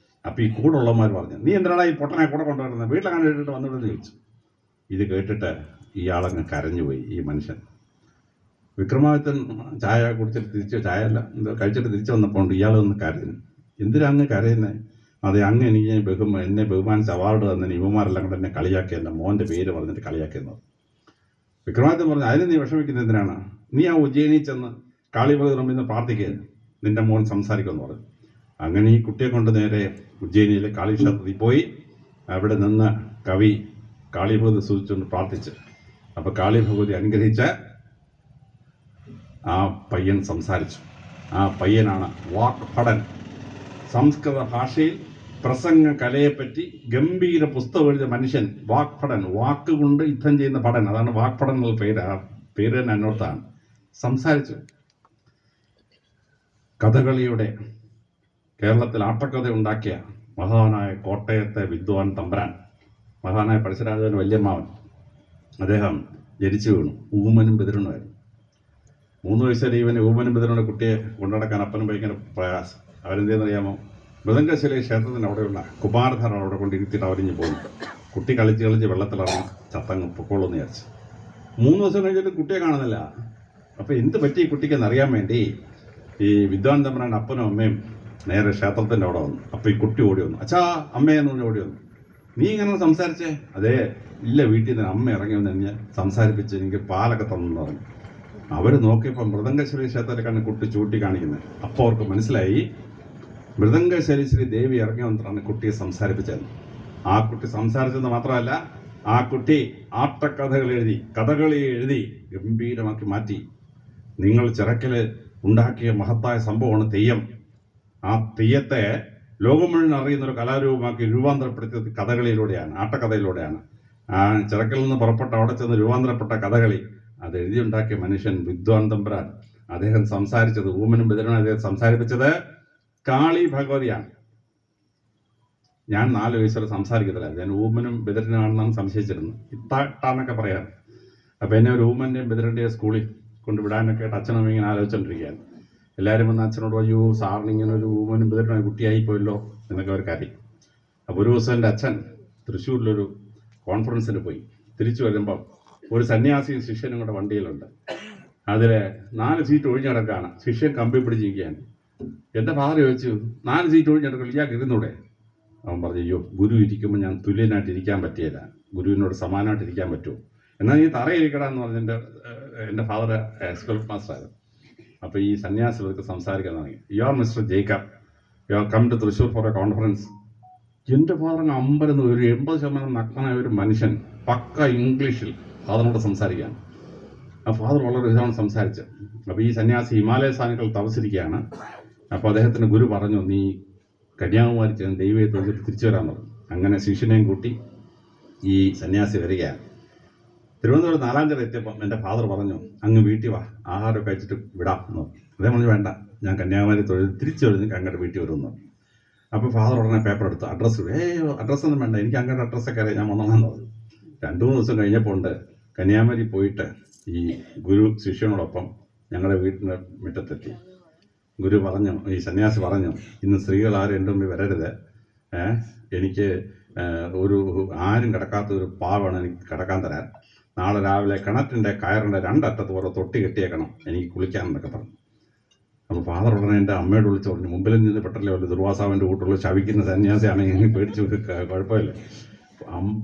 അപ്പോൾ ഈ കൂടെ ഉള്ളവന്മാർ പറഞ്ഞു, നീ എന്തിനാണ് ഈ പൊട്ടനെ കൂടെ കൊണ്ടുവരുന്നത്, വീട്ടിലങ്ങനെ ഇട്ടിട്ട് വന്നിട്ടെന്ന് ചോദിച്ചു. ഇത് കേട്ടിട്ട് ഇയാളങ്ങ് കരഞ്ഞുപോയി. ഈ മനുഷ്യൻ വിക്രമാദിത്യൻ ചായ കുടിച്ചിട്ട് തിരിച്ച് ചായ അല്ല എന്തോ കഴിച്ചിട്ട് തിരിച്ചു വന്നപ്പോൾ ഇയാൾ ഒന്ന് കരഞ്ഞു. എന്തിനാ അങ്ങ് കരയുന്നത്? അതെ, അങ്ങ് എനിക്ക് എന്നെ ബഹുമാനിച്ച് അവാർഡ് തന്നതിന് യുവമാരെല്ലാം കൂടെ എന്നെ കളിയാക്കി, എൻ്റെ മോൻ്റെ പേര് പറഞ്ഞിട്ട് കളിയാക്കിയെന്നത്. വിക്രമാദിത്യൻ പറഞ്ഞു, അതിന് നീ വിഷമിക്കുന്നത് എന്തിനാണ്? നീ ആ ഉജ്ജയിനി ചെന്ന് കാളി ഭഗവതി മുമ്പിൽ നിന്ന് പ്രാർത്ഥിക്കുക, നിന്റെ മോൻ സംസാരിക്കുമെന്ന് പറഞ്ഞു. അങ്ങനെ ഈ കുട്ടിയെ കൊണ്ട് നേരെ ഉജ്ജയിനിയിലെ കാളി ക്ഷേത്രത്തിൽ പോയി അവിടെ നിന്ന് കവി കാളി ഭഗവതി സൂചിച്ചുകൊണ്ട് പ്രാർത്ഥിച്ച്. അപ്പോൾ കാളി ഭഗവതി അനുഗ്രഹിച്ച് ആ പയ്യൻ സംസാരിച്ചു. ആ പയ്യനാണ് വാക്പടൻ. സംസ്കൃത ഭാഷയിൽ പ്രസംഗ കലയെപ്പറ്റി ഗംഭീര പുസ്തകം എഴുതിയ മനുഷ്യൻ വാക്പടൻ. വാക്കുകൊണ്ട് യുദ്ധം ചെയ്യുന്ന പടൻ, അതാണ് വാക്പടൻ എന്നുള്ള പേര്. ആ പേര് തന്നെ അന്വർത്താണ്. സംസാരിച്ചു. കഥകളിയുടെ കേരളത്തിൽ ആട്ടക്കഥ ഉണ്ടാക്കിയ മഹാനായ കോട്ടയത്തെ വിദ്വാൻ തമ്പുരാൻ, മഹാനായ പഴശ്ശിരാജാവിൻ്റെ വല്യമ്മാവൻ, അദ്ദേഹം ജനിച്ചു വീണു. ഊമനും ബധിരനുമായിരുന്നു. 3 വയസ്സ് വരെ ഇവന് ഊമനും ബധിരനുടെ കുട്ടിയെ കൊണ്ടുനടക്കാൻ അപ്പനും ഭയങ്കര പ്രയാസം. അവരെന്തെന്നറിയാമോ? മൃദംഗശില ക്ഷേത്രത്തിന് അവിടെയുള്ള കുമാരധാര അവിടെ കൊണ്ടിരുത്തിയിട്ട് അവരിഞ്ഞ് പോകുന്നു. കുട്ടി കളിച്ച് വെള്ളത്തിലിറങ്ങി ചത്തങ്ങ് പൊക്കോളൂന്ന് വിചാരിച്ചു. 3 ദിവസം കഴിഞ്ഞിട്ട് കുട്ടിയെ കാണുന്നില്ല. അപ്പോൾ എന്ത് പറ്റി ഈ കുട്ടിക്കെന്ന് അറിയാൻ വേണ്ടി ഈ വിദ്വാൻ തമ്പുരാൻ്റെ അപ്പനും അമ്മയും നേരെ ക്ഷേത്രത്തിൻ്റെ അവിടെ വന്നു. അപ്പോൾ ഈ കുട്ടി ഓടി വന്നു. അച്ഛാ, അമ്മയെന്ന് പറഞ്ഞ് ഓടി വന്നു. നീ ഇങ്ങനെ സംസാരിച്ചേ? അതേ, ഇല്ല, വീട്ടിൽ നിന്ന് അമ്മ ഇറങ്ങി വന്ന് എന്നെ സംസാരിപ്പിച്ച് എനിക്ക് പാലൊക്കെ തന്നെന്ന് പറഞ്ഞു. അവർ നോക്കിയപ്പോൾ മൃദംഗശ്രീ ക്ഷേത്രത്തിലേക്കാണ് കുട്ടി ചൂട്ടി കാണിക്കുന്നത്. അപ്പോൾ അവർക്ക് മനസ്സിലായി മൃദംഗശ്രീ ദേവി ഇറങ്ങി വന്നിട്ടാണ് കുട്ടിയെ സംസാരിപ്പിച്ചത്. ആ കുട്ടി സംസാരിച്ചത് മാത്രമല്ല, ആ കുട്ടി ആട്ടക്കഥകൾ എഴുതി, കഥകളി എഴുതി ഗംഭീരമാക്കി മാറ്റി. നിങ്ങൾ ചിറക്കൽ ഉണ്ടാക്കിയ മഹത്തായ സംഭവമാണ് തെയ്യം. ആ തെയ്യത്തെ ലോകം മുഴുവൻ അറിയുന്നൊരു കലാരൂപമാക്കി രൂപാന്തരപ്പെടുത്തിയത് കഥകളിയിലൂടെയാണ്, ആട്ടക്കഥയിലൂടെയാണ്. ആ ചിറക്കൽ നിന്ന് പുറപ്പെട്ട അവിടെ ചെന്ന് രൂപാന്തരപ്പെട്ട കഥകളി അത് എഴുതിയുണ്ടാക്കിയ മനുഷ്യൻ വിദ്വാൻ തമ്പുരാൻ. അദ്ദേഹം സംസാരിച്ചത്, ഊമനും ബധിരനും അദ്ദേഹം സംസാരിപ്പിച്ചത് കാളി ഭഗവതിയാണ്. ഞാൻ 4 വയസ്സ് വരെ സംസാരിക്കത്തില്ല. ഞാൻ ഊമനും ബധിരനാണെന്നാണ് സംശയിച്ചിരുന്നത്. ഇത്താന്നൊക്കെ പറയാറ്. അപ്പോൾ എന്നെ ഒരു ഊമൻ്റെയും ബധിരൻ്റെയും സ്കൂളിൽ കൊണ്ടുവിടാനൊക്കെ ആയിട്ട് അച്ഛനും ഇങ്ങനെ ആലോചിച്ചുകൊണ്ടിരിക്കുകയാണ്. എല്ലാവരും വന്ന് അച്ഛനോട്, അയ്യോ സാറിന് ഇങ്ങനെ ഒരു ഊമനും ബധിരനായ കുട്ടിയായിപ്പോയല്ലോ എന്നൊക്കെ അവർക്ക് അറിയും. അപ്പോൾ ഒരു ദിവസം എൻ്റെ അച്ഛൻ തൃശ്ശൂരിലൊരു കോൺഫറൻസിന് പോയി. തിരിച്ചു വരുമ്പം ഒരു സന്യാസി ശിഷ്യനും കൂടെ വണ്ടിയിലുണ്ട്. അതിൽ 4 സീറ്റ് ഒഴിഞ്ഞു കിടക്കുകയാണ്. ശിഷ്യൻ കമ്പി പിടിച്ചിരിക്കുകയാണ്. എൻ്റെ ഫാദർ ചോദിച്ചു, 4 സീറ്റ് ഒഴിഞ്ഞു കിടക്കില്ല, ഇയാൾക്ക് ഇരുന്നൂടെ? അവൻ പറഞ്ഞു, അയ്യോ, ഗുരു ഇരിക്കുമ്പോൾ ഞാൻ തുല്യനായിട്ട് ഇരിക്കാൻ പറ്റിയില്ല, ഗുരുവിനോട് സമാനമായിട്ട് ഇരിക്കാൻ പറ്റുമോ, എന്നാൽ നീ തറയിരിക്കടാന്ന് പറഞ്ഞ് എൻ്റെ ഫാദർ സ്കൂൾ മാസ്റ്ററായിരുന്നു. അപ്പോൾ ഈ സന്യാസികൾക്ക് സംസാരിക്കാൻ തുടങ്ങി. You are Mister Jacob, you are come to Thrissur for a conference. എൻ്റെ ഫാദറിന് അമ്പരന്ന് ഒരു 80% നഗ്നനായ ഒരു മനുഷ്യൻ പക്ക ഇംഗ്ലീഷിൽ ഫാദറിനോട് സംസാരിക്കാൻ. ആ ഫാദർ വളരെ ഇതാണ് സംസാരിച്ചത്. അപ്പോൾ ഈ സന്യാസി ഹിമാലയ സ്ഥാനങ്ങൾ തപസ്സിരിക്കുകയാണ്. അപ്പോൾ അദ്ദേഹത്തിന് ഗുരു പറഞ്ഞു, നീ കന്യാകുമാരി ചെന്ന് ദൈവത്തെ തൊഴിലിട്ട് തിരിച്ചു വരാൻ പറഞ്ഞു. അങ്ങനെ ശിഷ്യനെയും കൂട്ടി ഈ സന്യാസി വരികയാണ്. തിരുവനന്തപുരം 4-ാം തീയതി എത്തിയപ്പോൾ എൻ്റെ ഫാദർ പറഞ്ഞു, അങ്ങ് വീട്ടിൽ വാ, ആഹാരമൊക്കെ കഴിച്ചിട്ട് വിടാം എന്ന് പറഞ്ഞു. അദ്ദേഹം പറഞ്ഞു, വേണ്ട, ഞാൻ കന്യാകുമാരി തൊഴിൽ തിരിച്ചു വരുന്നെങ്കിൽ അങ്ങോട്ട് വീട്ടിൽ വരുമെന്ന് പറഞ്ഞു. അപ്പോൾ ഫാദർ ഉടനെ പേപ്പർ എടുത്തു, അഡ്രസ്സ് അഡ്രസ്സൊന്നും വേണ്ട, എനിക്ക് അങ്ങോട്ട് അഡ്രസ്സൊക്കെ അറിയാം, ഞാൻ വന്നോളാന്ന് പറഞ്ഞു. 2-3 ദിവസം കഴിഞ്ഞപ്പോൾ ഉണ്ട് കന്യാകുമാരി പോയിട്ട് ഈ ഗുരു ശിഷ്യനോടൊപ്പം ഞങ്ങളുടെ വീട്ടിൻ്റെ മുറ്റത്തെത്തി. ഗുരു പറഞ്ഞു, ഈ സന്യാസി പറഞ്ഞു, ഇന്ന് സ്ത്രീകൾ ആരും എൻ്റെ മുമ്പിൽ വരരുത്, എനിക്ക് ഒരു ആരും കിടക്കാത്ത ഒരു പാവാണ് എനിക്ക് കിടക്കാൻ തരാൻ. നാളെ രാവിലെ കിണറ്റിൻ്റെ കയറിൻ്റെ രണ്ടറ്റത്ത് പോലെ തൊട്ടി കെട്ടിയേക്കണം, എനിക്ക് കുളിക്കാമെന്നൊക്കെ പറഞ്ഞു. അപ്പോൾ ഫാദർ ഉടനെ എൻ്റെ അമ്മയോട് വിളിച്ച് പറഞ്ഞു, മുമ്പിൽ നിന്ന് പെട്ടല്ലേ വല്ല ദുർവാസാവിൻ്റെ കൂട്ടുള്ള ശവിക്കുന്ന സന്യാസിയാണെങ്കിൽ പേടിച്ച് കുഴപ്പമില്ല.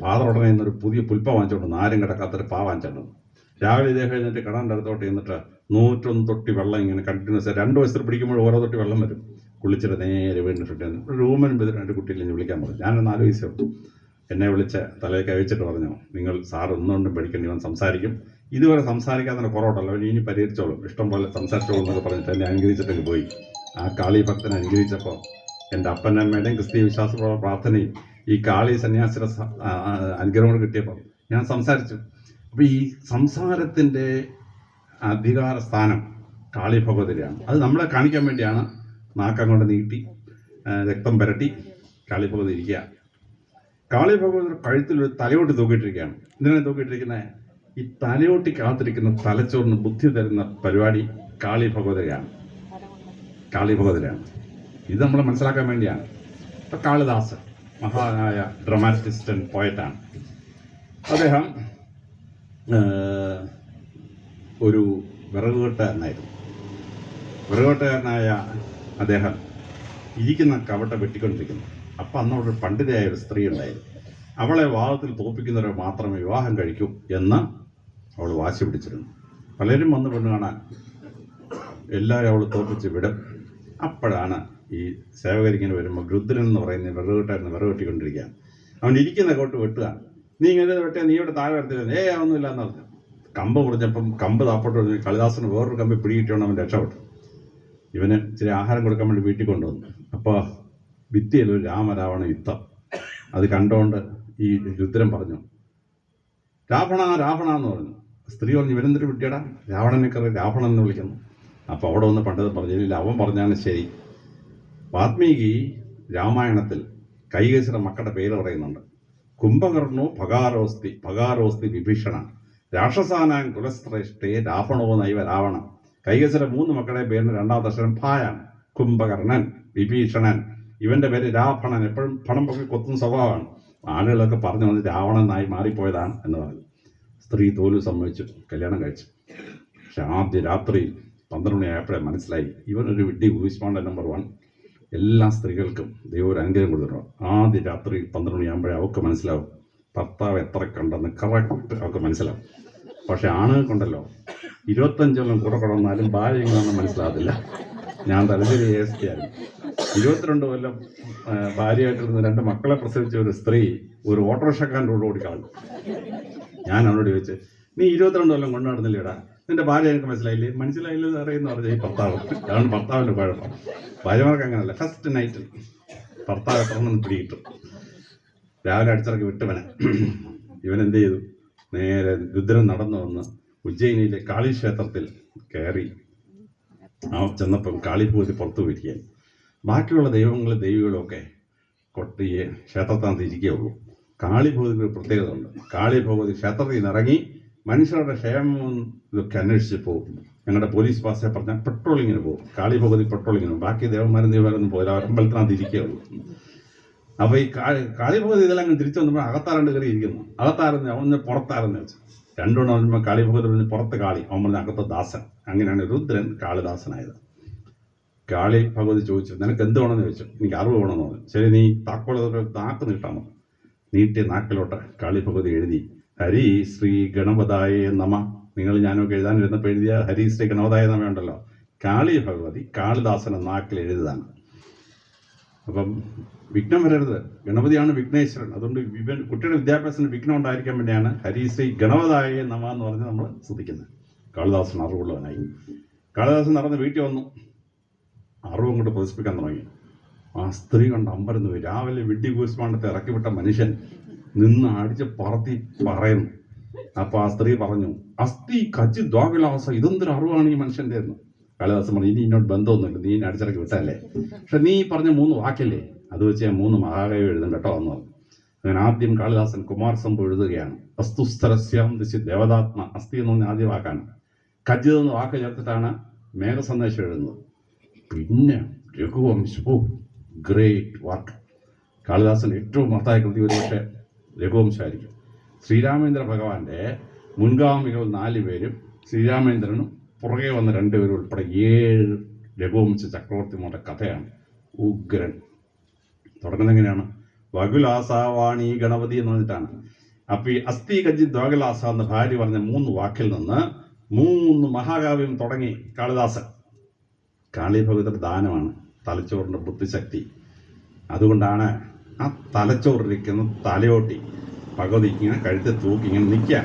ഫാദർ ഉടനെ ഇന്നൊരു പുതിയ പുൽപ്പ വാങ്ങിച്ചോണ്ട് ആരും കിടക്കാത്തൊരു പാ വാങ്ങിച്ചോണ്ട് രാവിലെ ഇദ്ദേഹം എഴുന്നിട്ട് കിണറിൻ്റെ അടുത്തോട്ട് ചെന്നിട്ട് 101 തൊട്ടി വെള്ളം ഇങ്ങനെ കണ്ടിന്യൂസ് 2 വയസ്സിൽ പിടിക്കുമ്പോൾ ഓരോ തൊട്ടി വെള്ളം വരും. കുളിച്ചിട്ട് നേരെ വീണിട്ട് റൂമിന് ബെതിട്ട് എൻ്റെ കുട്ടിയിൽ ഞാൻ വിളിക്കാൻ പറഞ്ഞു. ഞാനൊരു 4 വയസ്സുള്ളൂ. എന്നെ വിളിച്ച് തലയിൽ കവിച്ചിട്ട് പറഞ്ഞു, നിങ്ങൾ സാർ ഒന്നുകൊണ്ടും പേടിക്കേണ്ടി വന്ന് സംസാരിക്കും, ഇതുവരെ സംസാരിക്കാതെ കുറവുണ്ടല്ലോ, ഇനി പരിഹരിച്ചോളും, ഇഷ്ടം പോലെ സംസാരിച്ചോളൂ എന്നൊക്കെ പറഞ്ഞിട്ട് എന്നെ അനുഗ്രഹിച്ചിട്ടൊക്കെ പോയി. ആ കാളി ഭക്തനെ അനുഗ്രഹിച്ചപ്പോൾ എൻ്റെ അപ്പൻ്റെ അമ്മയുടെയും ക്രിസ്തീയ വിശ്വാസ പ്രാർത്ഥനയും ഈ കാളി സന്യാസിയുടെ അനുഗ്രഹം കിട്ടിയപ്പോൾ ഞാൻ സംസാരിച്ചു. അപ്പോൾ ഈ സംസാരത്തിൻ്റെ അധികാര സ്ഥാനം കാളി ഭഗവതിയാണ്. അത് നമ്മളെ കാണിക്കാൻ വേണ്ടിയാണ് നാക്കം കൊണ്ട് നീട്ടി രക്തം പുരട്ടി കാളി ഭഗവതി ഇരിക്കുക. കാളി ഭഗവതി കഴുത്തിലൊരു തലയോട്ടി തൂക്കിയിട്ടിരിക്കുകയാണ്. എന്തിനാണ് തൂക്കിയിട്ടിരിക്കുന്നത്? ഈ തലയോട്ടി കാത്തിരിക്കുന്ന തലച്ചോറിന് ബുദ്ധി തരുന്ന പരിപാടി കാളി ഭഗവതിയാണ്. കാളി ഭഗവതിയാണ്. ഇത് നമ്മൾ മനസ്സിലാക്കാൻ വേണ്ടിയാണ്. ഇപ്പം കാളിദാസ് മഹാനായ ഡ്രമാറ്റിസ്റ്റ് ആൻഡ് പോയറ്റാണ്. അദ്ദേഹം ഒരു വിറകുകെട്ടുകാരനായിരുന്നു. വിറകുകെട്ടുകാരനായ അദ്ദേഹം ഇരിക്കുന്ന കവട്ട വെട്ടിക്കൊണ്ടിരിക്കുന്നു. അപ്പം അന്നോടൊരു പണ്ഡിതയായ ഒരു സ്ത്രീ ഉണ്ടായിരുന്നു. അവളെ വിവാഹത്തിൽ തോൽപ്പിക്കുന്നവരെ മാത്രമേ വിവാഹം കഴിക്കൂ എന്ന് അവൾ വാശി പിടിച്ചിരുന്നു. പലരും വന്ന് പെണ്ണ് കാണാൻ എല്ലാവരും അവൾ തോൽപ്പിച്ച് വിടും. അപ്പോഴാണ് ഈ സേവകരിങ്ങനെ വരുമ്പോൾ രുദ്രൻ എന്ന് പറയുന്ന വിറകുകെട്ടായിരുന്നു വിറകുകെട്ടിക്കൊണ്ടിരിക്കുക. അവൻ ഇരിക്കുന്ന കോട്ട് വെട്ടുകയാണ്. നീ ഇങ്ങനെ വെട്ടിയാൽ നീ ഇവിടെ താഴെ വരത്തില്ല, ഒന്നുമില്ല എന്ന് പറഞ്ഞു. കമ്പ് മുറിഞ്ഞപ്പം കമ്പ് താപ്പോട്ട് പറഞ്ഞു. കാളിദാസന് വേറൊരു കമ്പ് പിടികിട്ടിയോണ്ട് അവൻ രക്ഷപ്പെട്ടു. ഇവന് ഇച്ചിരി ആഹാരം കൊടുക്കാൻ വേണ്ടി വീട്ടിൽ കൊണ്ടുവന്നു. അപ്പോൾ ഭിത്തിയിൽ ഒരു രാമരാവണ യുദ്ധം. അത് കണ്ടുകൊണ്ട് ഈ രുദ്രൻ പറഞ്ഞു, രാവണ രാവണ എന്ന് പറഞ്ഞു. സ്ത്രീ പറഞ്ഞു, ഇവരെന്തൊരു വിട്ടിയടാ, രാവണനൊക്കെ രാവണൻ എന്ന് വിളിക്കുന്നു. അപ്പോൾ അവിടെ ഒന്ന് പണ്ടത് പറഞ്ഞില്ല, അവൻ പറഞ്ഞാണ് ശരി. വാത്മീകി രാമായണത്തിൽ കൈകേശിയുടെ മക്കളുടെ പേര് പറയുന്നുണ്ട്. കുംഭകർണോ ഭഗാരോസ്തി വിഭീഷണ, രാക്ഷസാനാൻ കുലശ്രേഷ്ഠേ രാവണോ നൈവ രാവണ. കൈകേശിയുടെ 3 മക്കളുടെ പേരിന് 2ാമത്തെ അക്ഷരം ഭായാണ്. കുംഭകർണൻ, വിഭീഷണൻ. ഇവന്റെ പേര് രാവണൻ. എപ്പോഴും പണം പൊക്കി കൊത്തുന്ന സ്വഭാവമാണ്. ആളുകളൊക്കെ പറഞ്ഞു വന്ന് രാവണനായി മാറിപ്പോയതാണ് എന്ന് പറഞ്ഞു. സ്ത്രീ തോലു സമ്മതിച്ചു, കല്യാണം കഴിച്ചു. പക്ഷെ ആദ്യ രാത്രിയിൽ 12 മണിയായപ്പോഴേ മനസ്സിലായി ഇവനൊരു വിഡ്ഢി ഊഷ്മാണ്ഡ നമ്പർ 1. എല്ലാ സ്ത്രീകൾക്കും ദൈവം ഒരു അനുഗ്രഹം കൊടുത്തിട്ടുണ്ട്. ആദ്യ രാത്രി 12 മണിയാകുമ്പോഴേ അവൾക്ക് മനസ്സിലാവും ഭർത്താവ് എത്ര കണ്ടെന്ന് കറക്റ്റ് അവൾക്ക് മനസ്സിലാവും. പക്ഷെ ആണുങ്ങൾക്കുണ്ടല്ലോ 25 കൊല്ലം കൂടെ കൊണ്ടുവന്നാലും ഭാര്യ എങ്ങനെയാണെന്ന് മനസ്സിലാകത്തില്ല. ഞാൻ തലശ്ശേരി ASP ആയിരുന്നു. 22 കൊല്ലം ഭാര്യയായിട്ടിരുന്ന 2 മക്കളെ പ്രസവിച്ച ഒരു സ്ത്രീ ഒരു ഓട്ടോറിക്ഷക്കാരൻ്റെ കൂടെ ഓടിക്കളഞ്ഞു. ഞാൻ അവനോട് ചോദിച്ചു, നീ 22 കൊല്ലം കൊണ്ടു നടന്നില്ലേടാ, നിന്റെ ഭാര്യ എനിക്ക് മനസ്സിലായില്ലെന്ന് അറിയുന്ന പറഞ്ഞ ഈ ഭർത്താവ്. അതാണ് ഭർത്താവിൻ്റെ കുഴപ്പം. ഭാര്യമാർക്ക് അങ്ങനല്ല. ഫസ്റ്റ് നൈറ്റിൽ ഭർത്താവ് എത്രണ്ണം പിടികിട്ടും. രാവിലെ അടിച്ചിറക്കി വിട്ടവനെ ഇവനെന്ത് ചെയ്തു, നേരെ രുദ്രൻ നടന്നു വന്ന് ഉജ്ജയിനിയിലെ കാളി ക്ഷേത്രത്തിൽ കയറി ചെന്നപ്പം കാളിഭൂതി പുറത്തു പോയിരിക്കുകയാണ്. ബാക്കിയുള്ള ദൈവങ്ങളും ഒക്കെ കൊട്ടിയെ ക്ഷേത്രത്തിനകത്ത് ഇരിക്കുകയുള്ളൂ. കാളിഭൂതിക്ക് ഒരു പ്രത്യേകത ഉണ്ട്. കാളിഭഗവതി ക്ഷേത്രത്തിൽ നിന്ന് ഇറങ്ങി മനുഷ്യരുടെ ക്ഷേമം ഇതൊക്കെ അന്വേഷിച്ച് പോകും. ഞങ്ങളുടെ പോലീസ് പാസെ പറഞ്ഞാൽ പെട്രോളിങ്ങിന് പോകും. കാളിഭഗവതി പെട്രോളിങ്ങിന് പോകും. ബാക്കി ദേവന്മാരൊന്നും പോയില്ല, അമ്പലത്തിനകത്ത് ഇരിക്കുകയുള്ളൂ. അപ്പോൾ ഈ കാളിഭഗവതി ഇതെല്ലാം അങ്ങനെ തിരിച്ചു വന്നപ്പോൾ അകത്താരണ്ട് കയറി ഇരിക്കുന്നു. അകത്താരെന്ന് അവന് പുറത്താരെന്ന് വെച്ചു. 2 തവണ പറയുമ്പോൾ കാളിഭഗവതി പറഞ്ഞ് പുറത്ത് കാളി, അവൻ പറഞ്ഞ അകത്ത് ദാസൻ. അങ്ങനെയാണ് രുദ്രൻ കാളിദാസനായത്. കാളി ഭഗവതി ചോദിച്ചു, നിനക്ക് എന്ത് വേണമെന്ന് ചോദിച്ചു. എനിക്ക് അറിവ് വേണമെന്ന് പറഞ്ഞു. ശരി, നീ താക്കോള നാക്ക് നീട്ടാമോ. നീട്ടിയ നാക്കിലോട്ട് കാളി ഭഗവതി എഴുതി, ഹരി ശ്രീ ഗണപതായ നമ. നിങ്ങൾ ഞാനൊക്കെ എഴുതാനിരുന്നപ്പോൾ എഴുതിയ ഹരി ശ്രീ ഗണപതായ നമ ഉണ്ടല്ലോ, കാളി ഭഗവതി കാളിദാസൻ നാക്കിൽ എഴുതുകയാണ്. അപ്പം വിഘ്നം വരരുത്. ഗണപതിയാണ് വിഘ്നേശ്വരൻ. അതുകൊണ്ട് കുട്ടിയുടെ വിദ്യാഭ്യാസത്തിന് വിഘ്നം ഉണ്ടായിരിക്കാൻ വേണ്ടിയാണ് ഹരിശ്രീ ഗണപതായ നമ എന്ന് പറഞ്ഞ് നമ്മൾ ശ്രദ്ധിക്കുന്നത്. കാളിദാസൻ അറിവുള്ളവനായി. കാളിദാസൻ നടന്ന് വീട്ടിൽ വന്നു. അറിവ് അങ്ങോട്ട് പ്രദർശിപ്പിക്കാൻ തുടങ്ങി. ആ സ്ത്രീ കണ്ട് അമ്പരന്ന് പോയി. രാവിലെ വിഡ്ഢി കൂസ്മാണ്ടത്തെ ഇറക്കിവിട്ട മനുഷ്യൻ നിന്ന് അടിച്ച് പറത്തി പറയുന്നു. അപ്പോൾ ആ സ്ത്രീ പറഞ്ഞു, അസ്ഥി കച്ചി ദ്വാവിലാസ, ഇതെന്തൊരു അറിവാണ് ഈ മനുഷ്യൻ്റെ എന്ന്. കാളിദാസൻ പറഞ്ഞു, ഇനി എന്നോട് ബന്ധമൊന്നുമില്ല, നീ അടിച്ചിറക്കി വിട്ടല്ലേ, പക്ഷെ നീ പറഞ്ഞ 3 വാക്കല്ലേ, അത് വെച്ച് ഞാൻ 3 മഹാകവി എഴുതും കേട്ടോ എന്ന് പറഞ്ഞു. അങ്ങനെ ആദ്യം കാളിദാസൻ കുമാരസംഭവം എഴുതുകയാണ്. അസ്തുസ്തരസ്യാം ദിശി ദേവതാത്മ. അസ്ഥി എന്ന് പറഞ്ഞ ആദ്യ വാക്കാണ്. കജ്ജിത് എന്ന വാക്ക് ചേർത്തിട്ടാണ് മേഘസന്ദേശം എഴുതുന്നത്. പിന്നെ രഘുവംശം, ഓ ഗ്രേറ്റ് വർക്ക്. കാളിദാസൻ ഏറ്റവും മഹത്തായ കൃതി ഒരുപക്ഷെ രഘുവംശമായിരിക്കും. ശ്രീരാമേന്ദ്ര ഭഗവാന്റെ മുൻഗാമികൾ 4 പേരും ശ്രീരാമേന്ദ്രനും പുറകെ വന്ന 2 പേരും ഉൾപ്പെടെ 7 രഘുവംശ ചക്രവർത്തിമാരുടെ കഥയാണ്. ഉഗ്രൻ. തുടങ്ങുന്നത് എങ്ങനെയാണ്? വകുലാസാവാണി ഗണപതി എന്ന് പറഞ്ഞിട്ടാണ്. അപ്പൊ ഈ അസ്ഥി കജ്ജി ദ്വകുലാസ എന്ന ഭാര്യ പറഞ്ഞ 3 വാക്കിൽ നിന്ന് 3 മഹാകാവ്യം തുടങ്ങി കാളിദാസൻ. കാളിഭഗവതിയുടെ ദാനമാണ് തലച്ചോറിന്റെ ബുദ്ധിശക്തി. അതുകൊണ്ടാണ് ആ തലച്ചോറിരിക്കുന്ന തലയോട്ടി ഭഗവതി ഇങ്ങനെ കഴുത്ത് തൂക്കി ഇങ്ങനെ നിൽക്കുക.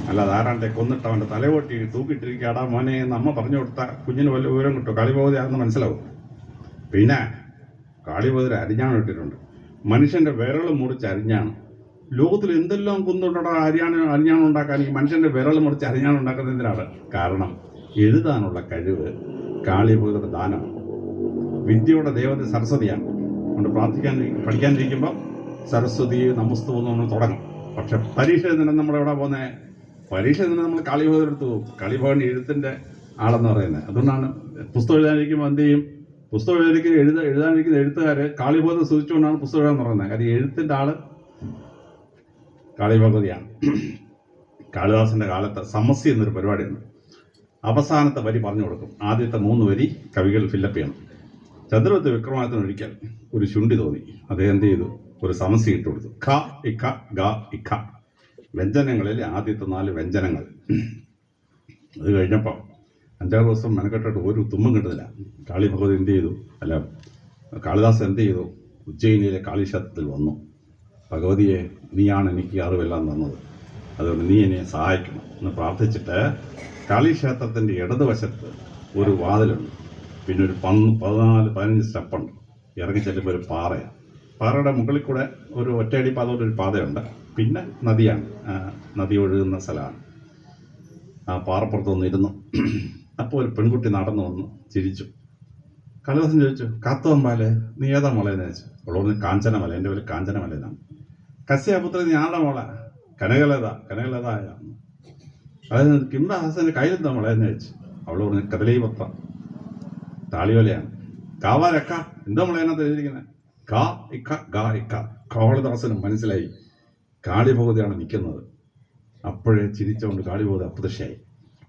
അല്ലാതെ ആരാണ്ടെ കൊന്നിട്ട് അവൻ്റെ തലയോട്ടി തൂക്കിയിട്ടിരിക്കാടാ മോനെ എന്ന് അമ്മ പറഞ്ഞു കൊടുത്താൽ കുഞ്ഞിന് വല്ല വിവരം കിട്ടും കാളിഭഗവതിയാണെന്ന് മനസ്സിലാവും. പിന്നെ കാളിഭഗവതി അരിഞ്ഞാണ് ഇട്ടിട്ടുണ്ട്. മനുഷ്യന്റെ വിരൾ മുറിച്ച് അരിഞ്ഞാണ്. ലോകത്തിൽ എന്തെല്ലാം കുന്നുണ്ടോ അരിഞ്ഞാണ് ഉണ്ടാക്കാൻ ഈ മനുഷ്യന്റെ വിരൾ മുറിച്ച് അരിഞ്ഞാണ് ഉണ്ടാക്കുന്നതിനാണ്. കാരണം എഴുതാനുള്ള കഴിവ് കാളിഭഗവതിയുടെ ദാനമാണ്. വിദ്യയുടെ ദേവത സരസ്വതിയാണ്. അതുകൊണ്ട് പഠിക്കാനിരിക്കുമ്പോൾ സരസ്വതി നമസ്തു എന്ന് നമ്മൾ തുടങ്ങും. പക്ഷെ പരീക്ഷ എഴുതുന്നത് നമ്മളെവിടെ പോകുന്നത്? പരീക്ഷ എഴുതുന്നത് നമ്മൾ കാളിഭഗവതി എടുത്തു പോകും. കാളിഭഗവതി എഴുത്തിന്റെ ആളെന്ന് പറയുന്നത്. അതുകൊണ്ടാണ് പുസ്തകം എഴുതാനിരിക്കുമ്പോൾ എന്ത് ചെയ്യും? പുസ്തകം എഴുതാനിരിക്കുന്ന എഴുത്തുകാർ കാളിഭഗവതി സൂചിച്ചുകൊണ്ടാണ് പുസ്തകം എഴുതാൻ പറയുന്നത്. കാര്യം എഴുത്തിന്റെ ആള് കാളിഭഗവതിയാണ്. കാളിദാസന്റെ കാലത്ത് സമസ്യ എന്നൊരു പരിപാടിയുണ്ട്. അവസാനത്തെ വരി പറഞ്ഞു കൊടുക്കും. ആദ്യത്തെ 3 വരി കവികൾ ഫില്ലപ്പ് ചെയ്യണം. ചന്ദ്രവത്ത് വിക്രമാദിത്യന് ഒരിക്കൽ ഒരു ശുണ്ഠി തോന്നി. അദ്ദേഹം എന്ത് ചെയ്തു? ഒരു സമസ്യ ഇട്ട് കൊടുത്തു. ഖ ഇഖ ഗ ഇഖ, വ്യഞ്ജനങ്ങളിൽ ആദ്യത്തെ 4 വ്യഞ്ജനങ്ങൾ. അത് കഴിഞ്ഞപ്പോൾ 5-6 ദിവസം മെനക്കെട്ടിട്ട് ഒരു തുമ്മും കിട്ടുന്നില്ല. കാളിഭഗവതി എന്ത് ചെയ്തു? കാളിദാസൻ എന്ത് ചെയ്തു? ഉജ്ജയിനിയിലെ കാളിക്ഷേത്രത്തിൽ വന്നു. ഭഗവതിയെ, നീയാണ് എനിക്ക് അറിവെല്ലാം തന്നത്, അതുകൊണ്ട് നീ എന്നെ സഹായിക്കണം എന്ന് പ്രാർത്ഥിച്ചിട്ട് കാളിക്ഷേത്രത്തിൻ്റെ ഇടതുവശത്ത് ഒരു വാതിലുണ്ട്. പിന്നെ ഒരു 14-15 സ്റ്റെപ്പുണ്ട്. ഇറങ്ങി ചെല്ലുമ്പോൾ ഒരു പാറയാണ്. പാറയുടെ മുകളിൽ കൂടെ ഒരു ഒറ്റയടി പാതോടെ പാതയുണ്ട്. പിന്നെ നദിയാണ്, നദി ഒഴുകുന്ന സ്ഥലമാണ്. ആ പാറപ്പുറത്ത് വന്നിരുന്നു. അപ്പോൾ ഒരു പെൺകുട്ടി നടന്നു വന്നു ചിരിച്ചു. കാളിദാസൻ ചോദിച്ചു, കാത്തോമ്പാലെ നീ ഏതാ മോളെന്ന് ചോദിച്ചു. അവളോട് കാഞ്ചനമല, എൻ്റെ പേര് കാഞ്ചനമല എന്നാണ്. കശ്യപുത്രി നീ ആളുടെ മോളെ? കനകലതായ. അതായത് കിംബഹാസന്റെ കയ്യിലെന്താ മോളെന്ന് ചോദിച്ചു. അവള് പറഞ്ഞു കദലീപത്രം, താളിയോലയാണ്. കാവാരക്ക, എന്താ മോളെന്നകത്ത് എഴുതിയിരിക്കുന്നത്? കാ ഇക്ക ഗാ ഇക്ക. കാളിദാസന് മനസ്സിലായി കാളിഭഗവതിയാണ് നിൽക്കുന്നത്. അപ്പോഴേ ചിരിച്ചുകൊണ്ട് കാളിഭഗവതി അപ്രത്യക്ഷയായി.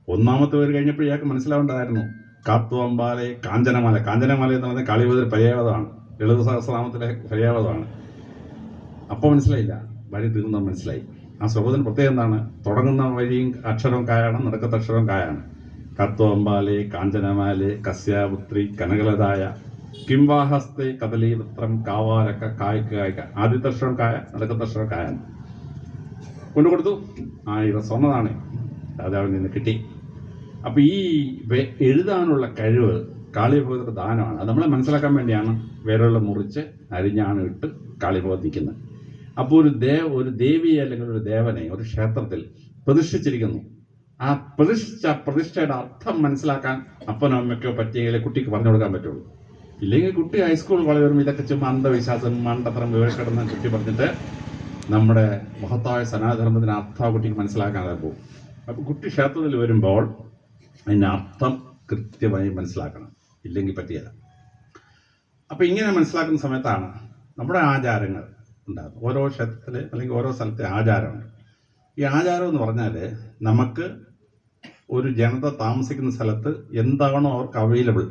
1ാമത്തെ പേര് കഴിഞ്ഞപ്പോൾ ഇയാൾക്ക് മനസ്സിലാവേണ്ടതായിരുന്നു. കാത്തുവമ്പാലെ കാഞ്ചനമാല. കാഞ്ചനമാല എന്ന് പറഞ്ഞാൽ കാളിഭഗവതി പര്യായപദമാണ്, ലളിത സഹസ്രനാമത്തിലെ പര്യായപദമാണ്. അപ്പോൾ മനസ്സിലായില്ല, വരി തീർന്നത് മനസ്സിലായി. ആ ശ്ലോകത്തിന് പ്രത്യേകം എന്താണ്? തുടങ്ങുന്ന വരിയും അക്ഷരവും കായാണ്, നടക്കത്ത അക്ഷരവും കായാണ്. കാത്തുവമ്പാലെ കാഞ്ചനമാലെ കസ്യാപുത്രി കനകലതായ കിംവാഹസ്തേ കദലീപത്രം കാവാരക്ക കായ്ക്ക് കായ്ക്ക. ആദ്യത്തെ അക്ഷരം കായ, നടക്കത്ത അക്ഷരം കായാണ്. കൊണ്ടുകൊടുത്തു. 1000 സ്വർണ്ണതാണ് രാജാവിൽ നിന്ന് കിട്ടി. അപ്പൊ ഈ എഴുതാനുള്ള കഴിവ് കാളിഭഗവതിയുടെ ദാനമാണ്. അത് നമ്മളെ മനസ്സിലാക്കാൻ വേണ്ടിയാണ് വിരൽ മുറിച്ച് അരിഞ്ഞാണ് ഇട്ട് കാളിഭഗവതി നിൽക്കുന്നത്. അപ്പോൾ ഒരു ദേവിയെ അല്ലെങ്കിൽ ഒരു ദേവനെ ഒരു ക്ഷേത്രത്തിൽ പ്രതിഷ്ഠിച്ചിരിക്കുന്നു. ആ പ്രതിഷ്ഠയുടെ അർത്ഥം മനസ്സിലാക്കാൻ അപ്പനോ അമ്മയ്ക്കോ പറ്റിയെങ്കിലേ കുട്ടിക്ക് പറഞ്ഞു കൊടുക്കാൻ പറ്റുള്ളൂ. ഇല്ലെങ്കിൽ കുട്ടി ഹൈസ്കൂൾ കോളേജ് വരുമ്പോൾ ഇതൊക്കെ ചുമ്മാ അന്ധവിശ്വാസം മണ്ടത്തരം വിവരക്കിടന്ന് കുട്ടി പറഞ്ഞിട്ട് നമ്മുടെ മഹത്തായ സനാതനധർമ്മത്തിന് അർത്ഥം കുട്ടിക്ക് മനസ്സിലാക്കാതെ പോകും. അപ്പോൾ കുട്ടി ക്ഷേത്രത്തിൽ വരുമ്പോൾ അതിൻ്റെ അർത്ഥം കൃത്യമായി മനസ്സിലാക്കണം, ഇല്ലെങ്കിൽ പറ്റിയല്ല. അപ്പം ഇങ്ങനെ മനസ്സിലാക്കുന്ന സമയത്താണ് നമ്മുടെ ആചാരങ്ങൾ ഉണ്ടാകുന്നത്. ഓരോ ക്ഷേത്രത്തിൽ അല്ലെങ്കിൽ ഓരോ സ്ഥലത്തെ ആചാരമുണ്ട്. ഈ ആചാരം എന്ന് പറഞ്ഞാൽ നമുക്ക് ഒരു ജനത താമസിക്കുന്ന സ്ഥലത്ത് എന്താണോ അവർക്ക് അവൈലബിൾ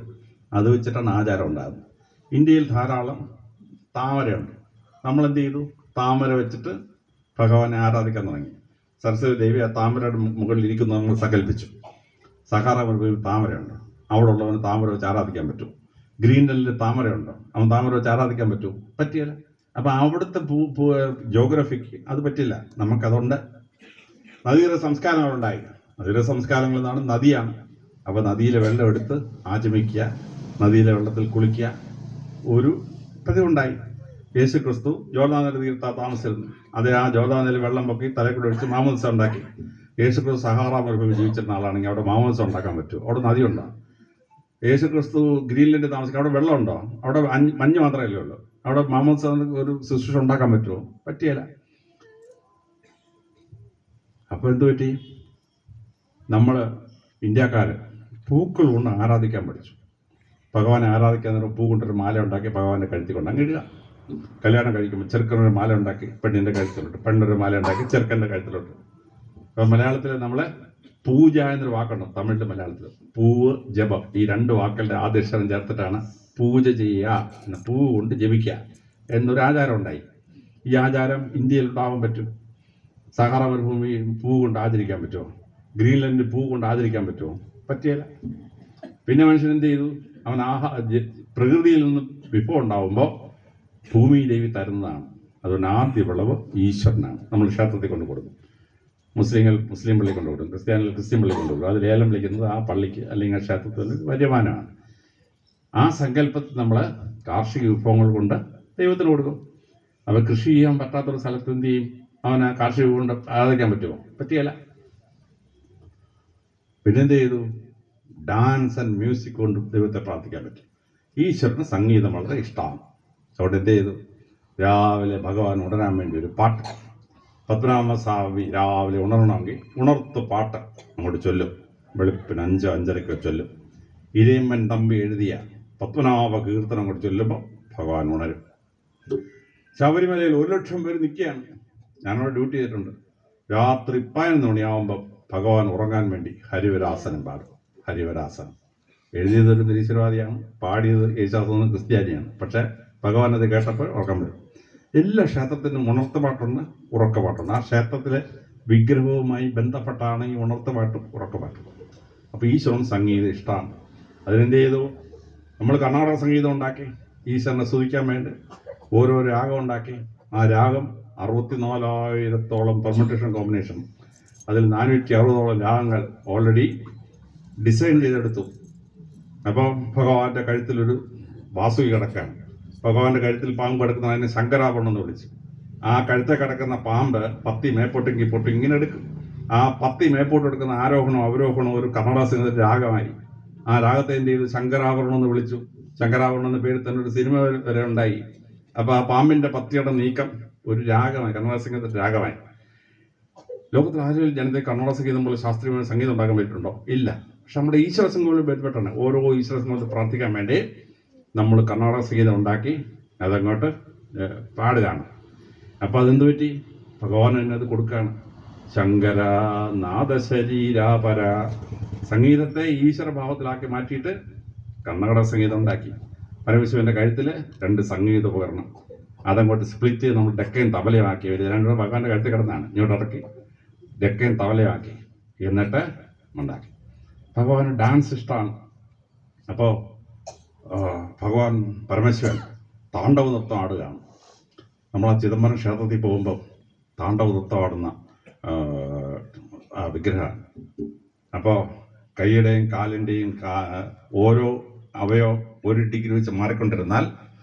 അത് വെച്ചിട്ടാണ് ആചാരം ഉണ്ടാകുന്നത്. ഇന്ത്യയിൽ ധാരാളം താമരയുണ്ട്. നമ്മളെന്ത് ചെയ്തു? താമര വെച്ചിട്ട് ഭഗവാനെ ആരാധിക്കാൻ തുടങ്ങി. സരസ്വതി ദേവി ആ താമരയുടെ മുകളിൽ ഇരിക്കുന്നു നമ്മൾ സങ്കല്പിച്ചു. സഹാറ മരുഭൂമിയിൽ താമരയുണ്ട്, അവിടെ ഉള്ളവന് താമര വെച്ച് ആരാധിക്കാൻ പറ്റും. ഗ്രീൻലൻഡിൽ താമരയുണ്ടോ, അവൻ താമര വെച്ച് ആരാധിക്കാൻ പറ്റും? പറ്റിയല്ല. അപ്പം അവിടുത്തെ ജോഗ്രഫിക്ക് അത് പറ്റില്ല. നമുക്കതുകൊണ്ട് നദീര സംസ്കാരങ്ങളുണ്ടായി. നദീര സംസ്കാരങ്ങൾ എന്നാണ് നദിയാണ്. അപ്പോൾ നദിയിലെ വെള്ളം എടുത്ത് ആചമിക്കുക, നദിയിലെ വെള്ളത്തിൽ കുളിക്കുക, ഒരു പതിവുണ്ടായി. യേശു ക്രിസ്തു ജോർദാൻ നദി തീർത്താ താമസിച്ചിരുന്നു. അതേ ആ ജോർദാൻ നദിയിൽ വെള്ളം പൊക്കി തലക്കൂടെ ഒഴിച്ച് മാമോദിസ ഉണ്ടാക്കി. യേശു ക്രിസ്തു സഹാറ മരുഭൂമിയിൽ ജീവിച്ചിരുന്ന ആളാണെങ്കിൽ അവിടെ മാമോദിസ ഉണ്ടാക്കാൻ പറ്റുമോ? അവിടെ നദിയുണ്ടോ? യേശു ക്രിസ്തു ഗ്രീൻലൻഡിൽ താമസിക്കുക, അവിടെ വെള്ളമുണ്ടോ? അവിടെ മഞ്ഞ് മാത്രമല്ലേ ഉള്ളൂ. അവിടെ മാമോദിസ ഒരു ശുശ്രൂഷ ഉണ്ടാക്കാൻ പറ്റുമോ? പറ്റിയല്ല. അപ്പോൾ എന്തു പറ്റി? നമ്മൾ ഇന്ത്യക്കാർ പൂക്കൾ കൊണ്ട് ആരാധിക്കാൻ പഠിച്ചു. ഭഗവാനെ ആരാധിക്കാൻ നേരം പൂ കൊണ്ടൊരു മാല ഉണ്ടാക്കി ഭഗവാന്റെ കഴുത്തിൽ കൊണ്ട് അങ്ങ് ഇടുക. കല്യാണം കഴിക്കുമ്പോൾ ചെറുക്കനൊരു മാല ഉണ്ടാക്കി പെണ്ണിൻ്റെ കഴുത്തിലോട്ട്, പെണ്ണൊരു മാല ഉണ്ടാക്കി ചെറുക്കൻ്റെ കഴുത്തിലോട്ട്. അപ്പം മലയാളത്തിൽ നമ്മളെ പൂജ എന്നൊരു വാക്കുണ്ട്, തമിഴിൽ മലയാളത്തിൽ പൂവ് ജപം, ഈ രണ്ട് വാക്കുകളുടെ ആദ്യ അക്ഷരം ചേർത്തിട്ടാണ് പൂജ ചെയ്യുക, പൂവ് കൊണ്ട് ജപിക്കുക എന്നൊരു ആചാരം ഉണ്ടായി. ഈ ആചാരം ഇന്ത്യയിൽ ഉണ്ടാവാൻ പറ്റും? സഹാറ മരുഭൂമി പൂ കൊണ്ട് ആചരിക്കാൻ പറ്റുമോ? ഗ്രീൻലൻഡ് പൂ കൊണ്ട് ആചരിക്കാൻ പറ്റുമോ? പറ്റിയല്ല. പിന്നെ മനുഷ്യൻ എന്ത് ചെയ്തു? അവൻ പ്രകൃതിയിൽ നിന്ന് വിഭവം ഉണ്ടാവുമ്പോൾ ഭൂമി ദേവി തരുന്നതാണ്. അതുകൊണ്ട് ആദ്യ വിളവ് ഈശ്വരനാണ്. നമ്മൾ ക്ഷേത്രത്തിൽ കൊണ്ടു കൊടുക്കും. മുസ്ലിം പള്ളി കൊണ്ടു കൊടുക്കും, ക്രിസ്ത്യാനികൾ ക്രിസ്ത്യൻ പള്ളി കൊണ്ടു കൊടുക്കും. അത് ലേലം വിളിക്കുന്നത് ആ പള്ളിക്ക് അല്ലെങ്കിൽ ആ ക്ഷേത്രത്തിൽ വരുമാനമാണ്. ആ സങ്കല്പത്തിൽ നമ്മൾ കാർഷിക വിഭവങ്ങൾ കൊണ്ട് ദൈവത്തിന് കൊടുക്കും. അപ്പോൾ കൃഷി ചെയ്യാൻ പറ്റാത്തൊരു സ്ഥലത്ത് എന്ത് ചെയ്യും? അവന് കാർഷിക വിഭവം കൊണ്ട് ആരാധിക്കാൻ പറ്റുമോ? പറ്റിയല്ല. പിന്നെന്ത് ചെയ്തു? ഡാൻസ് ആൻഡ് മ്യൂസിക് കൊണ്ട് ദൈവത്തെ പ്രാർത്ഥിക്കാൻ പറ്റും. ഈശ്വരന് സംഗീതം വളരെ ഇഷ്ടമാണ്. അതുകൊണ്ട് എന്ത് ചെയ്തു? രാവിലെ ഭഗവാൻ ഉണരാൻ വേണ്ടി ഒരു പാട്ട്, പത്മനാഭസ്വാമി രാവിലെ ഉണരണമെങ്കിൽ ഉണർത്ത് പാട്ട് അങ്ങോട്ട് ചൊല്ലും. വെളുപ്പിന് 5-5:30 ചൊല്ലും. ഇരയമ്മൻ തമ്പി എഴുതിയ പത്മനാഭ കീർത്തനം അങ്ങോട്ട് ചൊല്ലുമ്പോൾ ഭഗവാൻ ഉണരും. ശബരിമലയിൽ 1,00,000 പേര് നിൽക്കുകയാണ്. ഞാനവിടെ ഡ്യൂട്ടി ചെയ്തിട്ടുണ്ട്. രാത്രി 11 മണിയാവുമ്പോൾ ഭഗവാൻ ഉറങ്ങാൻ വേണ്ടി ഹരിവരാസനം പാടും. ഹരിവരാസനം എഴുതിയതൊരു നിരീശ്വരവാദിയാണ്, പാടിയത് യേശുദാസെന്ന് ക്രിസ്ത്യാനിയാണ്. പക്ഷേ ഭഗവാൻ അത് കേട്ടപ്പോൾ ഉറക്കം വരും. എല്ലാ ക്ഷേത്രത്തിനും ഉണർത്തുപാട്ടുണ്ട്, ഉറക്കപ്പാട്ടുണ്ട്. ആ ക്ഷേത്രത്തിലെ വിഗ്രഹവുമായി ബന്ധപ്പെട്ടാണ് ഈ ഉണർത്തുപാട്ടും ഉറക്കപ്പാട്ടും. അപ്പോൾ ഈശ്വരൻ സംഗീതം ഇഷ്ടമാണ്. അതിനെന്ത് ചെയ്തു? നമ്മൾ കർണാടക സംഗീതം ഉണ്ടാക്കി ഈശ്വരനെ സ്തുതിക്കാൻ വേണ്ടി ഓരോ രാഗം ഉണ്ടാക്കി. ആ രാഗം 64,000-ഓളം പെർമുട്ടേഷൻ കോമ്പിനേഷൻ, അതിൽ 460-ഓളം രാഗങ്ങൾ ഓൾറെഡി ഡിസൈൻ ചെയ്തെടുത്തു. അപ്പോൾ ഭഗവാന്റെ കഴുത്തിലൊരു വാസുകി കിടക്കാണ്. ഭഗവാന്റെ കഴുത്തിൽ പാമ്പ് കിടക്കുന്ന അതിനെ ശങ്കരാഭരണം എന്ന് വിളിച്ചു. ആ കഴുത്തെ കിടക്കുന്ന പാമ്പ് പത്തി മേപ്പോട്ടെങ്കിൽ പൊട്ട് ഇങ്ങനെ എടുക്കും. ആ പത്തി മേപ്പോട്ട് എടുക്കുന്ന ആരോഹണവും അവരോഹണവും ഒരു കർണാടക സംഗീതത്തിന്റെ രാഗമായി. ആ രാഗത്തെ എന്ത് ചെയ്തു? ശങ്കരാഭരണം എന്ന് വിളിച്ചു. ശങ്കരാഭരണം എന്ന പേരിൽ തന്നെ ഒരു സിനിമ വരെ ഉണ്ടായി. അപ്പോൾ ആ പാമ്പിന്റെ പത്തിയുടെ നീക്കം ഒരു രാഗമായി, കർണാടക സംഗീതത്തിന്റെ രാഗമായി. ലോകത്തിൽ ആരും ജനതയെ കർണാടക സംഗീതം പോലെ ശാസ്ത്രീയമായ സംഗീതം ഉണ്ടാക്കാൻ പറ്റിയിട്ടുണ്ടോ? ഇല്ല. പക്ഷെ നമ്മുടെ ഈശ്വര സംഘവുമായി ബന്ധപ്പെട്ടാണ്. ഓരോ ഈശ്വര സംഘത്തിൽ പ്രാർത്ഥിക്കാൻ വേണ്ടി നമ്മൾ കർണാടക സംഗീതം ഉണ്ടാക്കി അതങ്ങോട്ട് പാടുകയാണ്. അപ്പോൾ അതെന്ത് പറ്റി? ഭഗവാൻ തന്നെ അത് കൊടുക്കുകയാണ്. ശങ്കര നാദശരീരാപര, സംഗീതത്തെ ഈശ്വരഭാവത്തിലാക്കി മാറ്റിയിട്ട് കർണാടക സംഗീതം ഉണ്ടാക്കി. പരമശിവന്റെ കഴുത്തിൽ 2 സംഗീത ഉപകരണം, അതങ്ങോട്ട് സ്പ്ലിറ്റ് ചെയ്ത് നമ്മൾ ഡെക്കയും തബലയുമാക്കി. ഒരു 2 ഭഗവാന്റെ കഴുത്തിൽ കിടന്നാണ് ഇങ്ങോട്ട് ഇറക്കി ഡെക്കയും തബലയുമാക്കി എന്നിട്ട് ഉണ്ടാക്കി. ഭഗവാന് ഡാൻസ് ഇഷ്ടമാണ്. അപ്പോൾ ഭഗവാൻ പരമശിവൻ താണ്ഡവ നൃത്തം ആടുകയാണ്. നമ്മൾ ആ ചിദംബരം ക്ഷേത്രത്തിൽ പോകുമ്പോൾ താണ്ഡവ നൃത്തം ആടുന്ന വിഗ്രഹമാണ്. അപ്പോൾ കൈയുടെയും കാലിൻ്റെയും ഓരോ അവയവം 1 ഡിഗ്രി വെച്ച് മാറിക്കൊണ്ടിരുന്നാൽ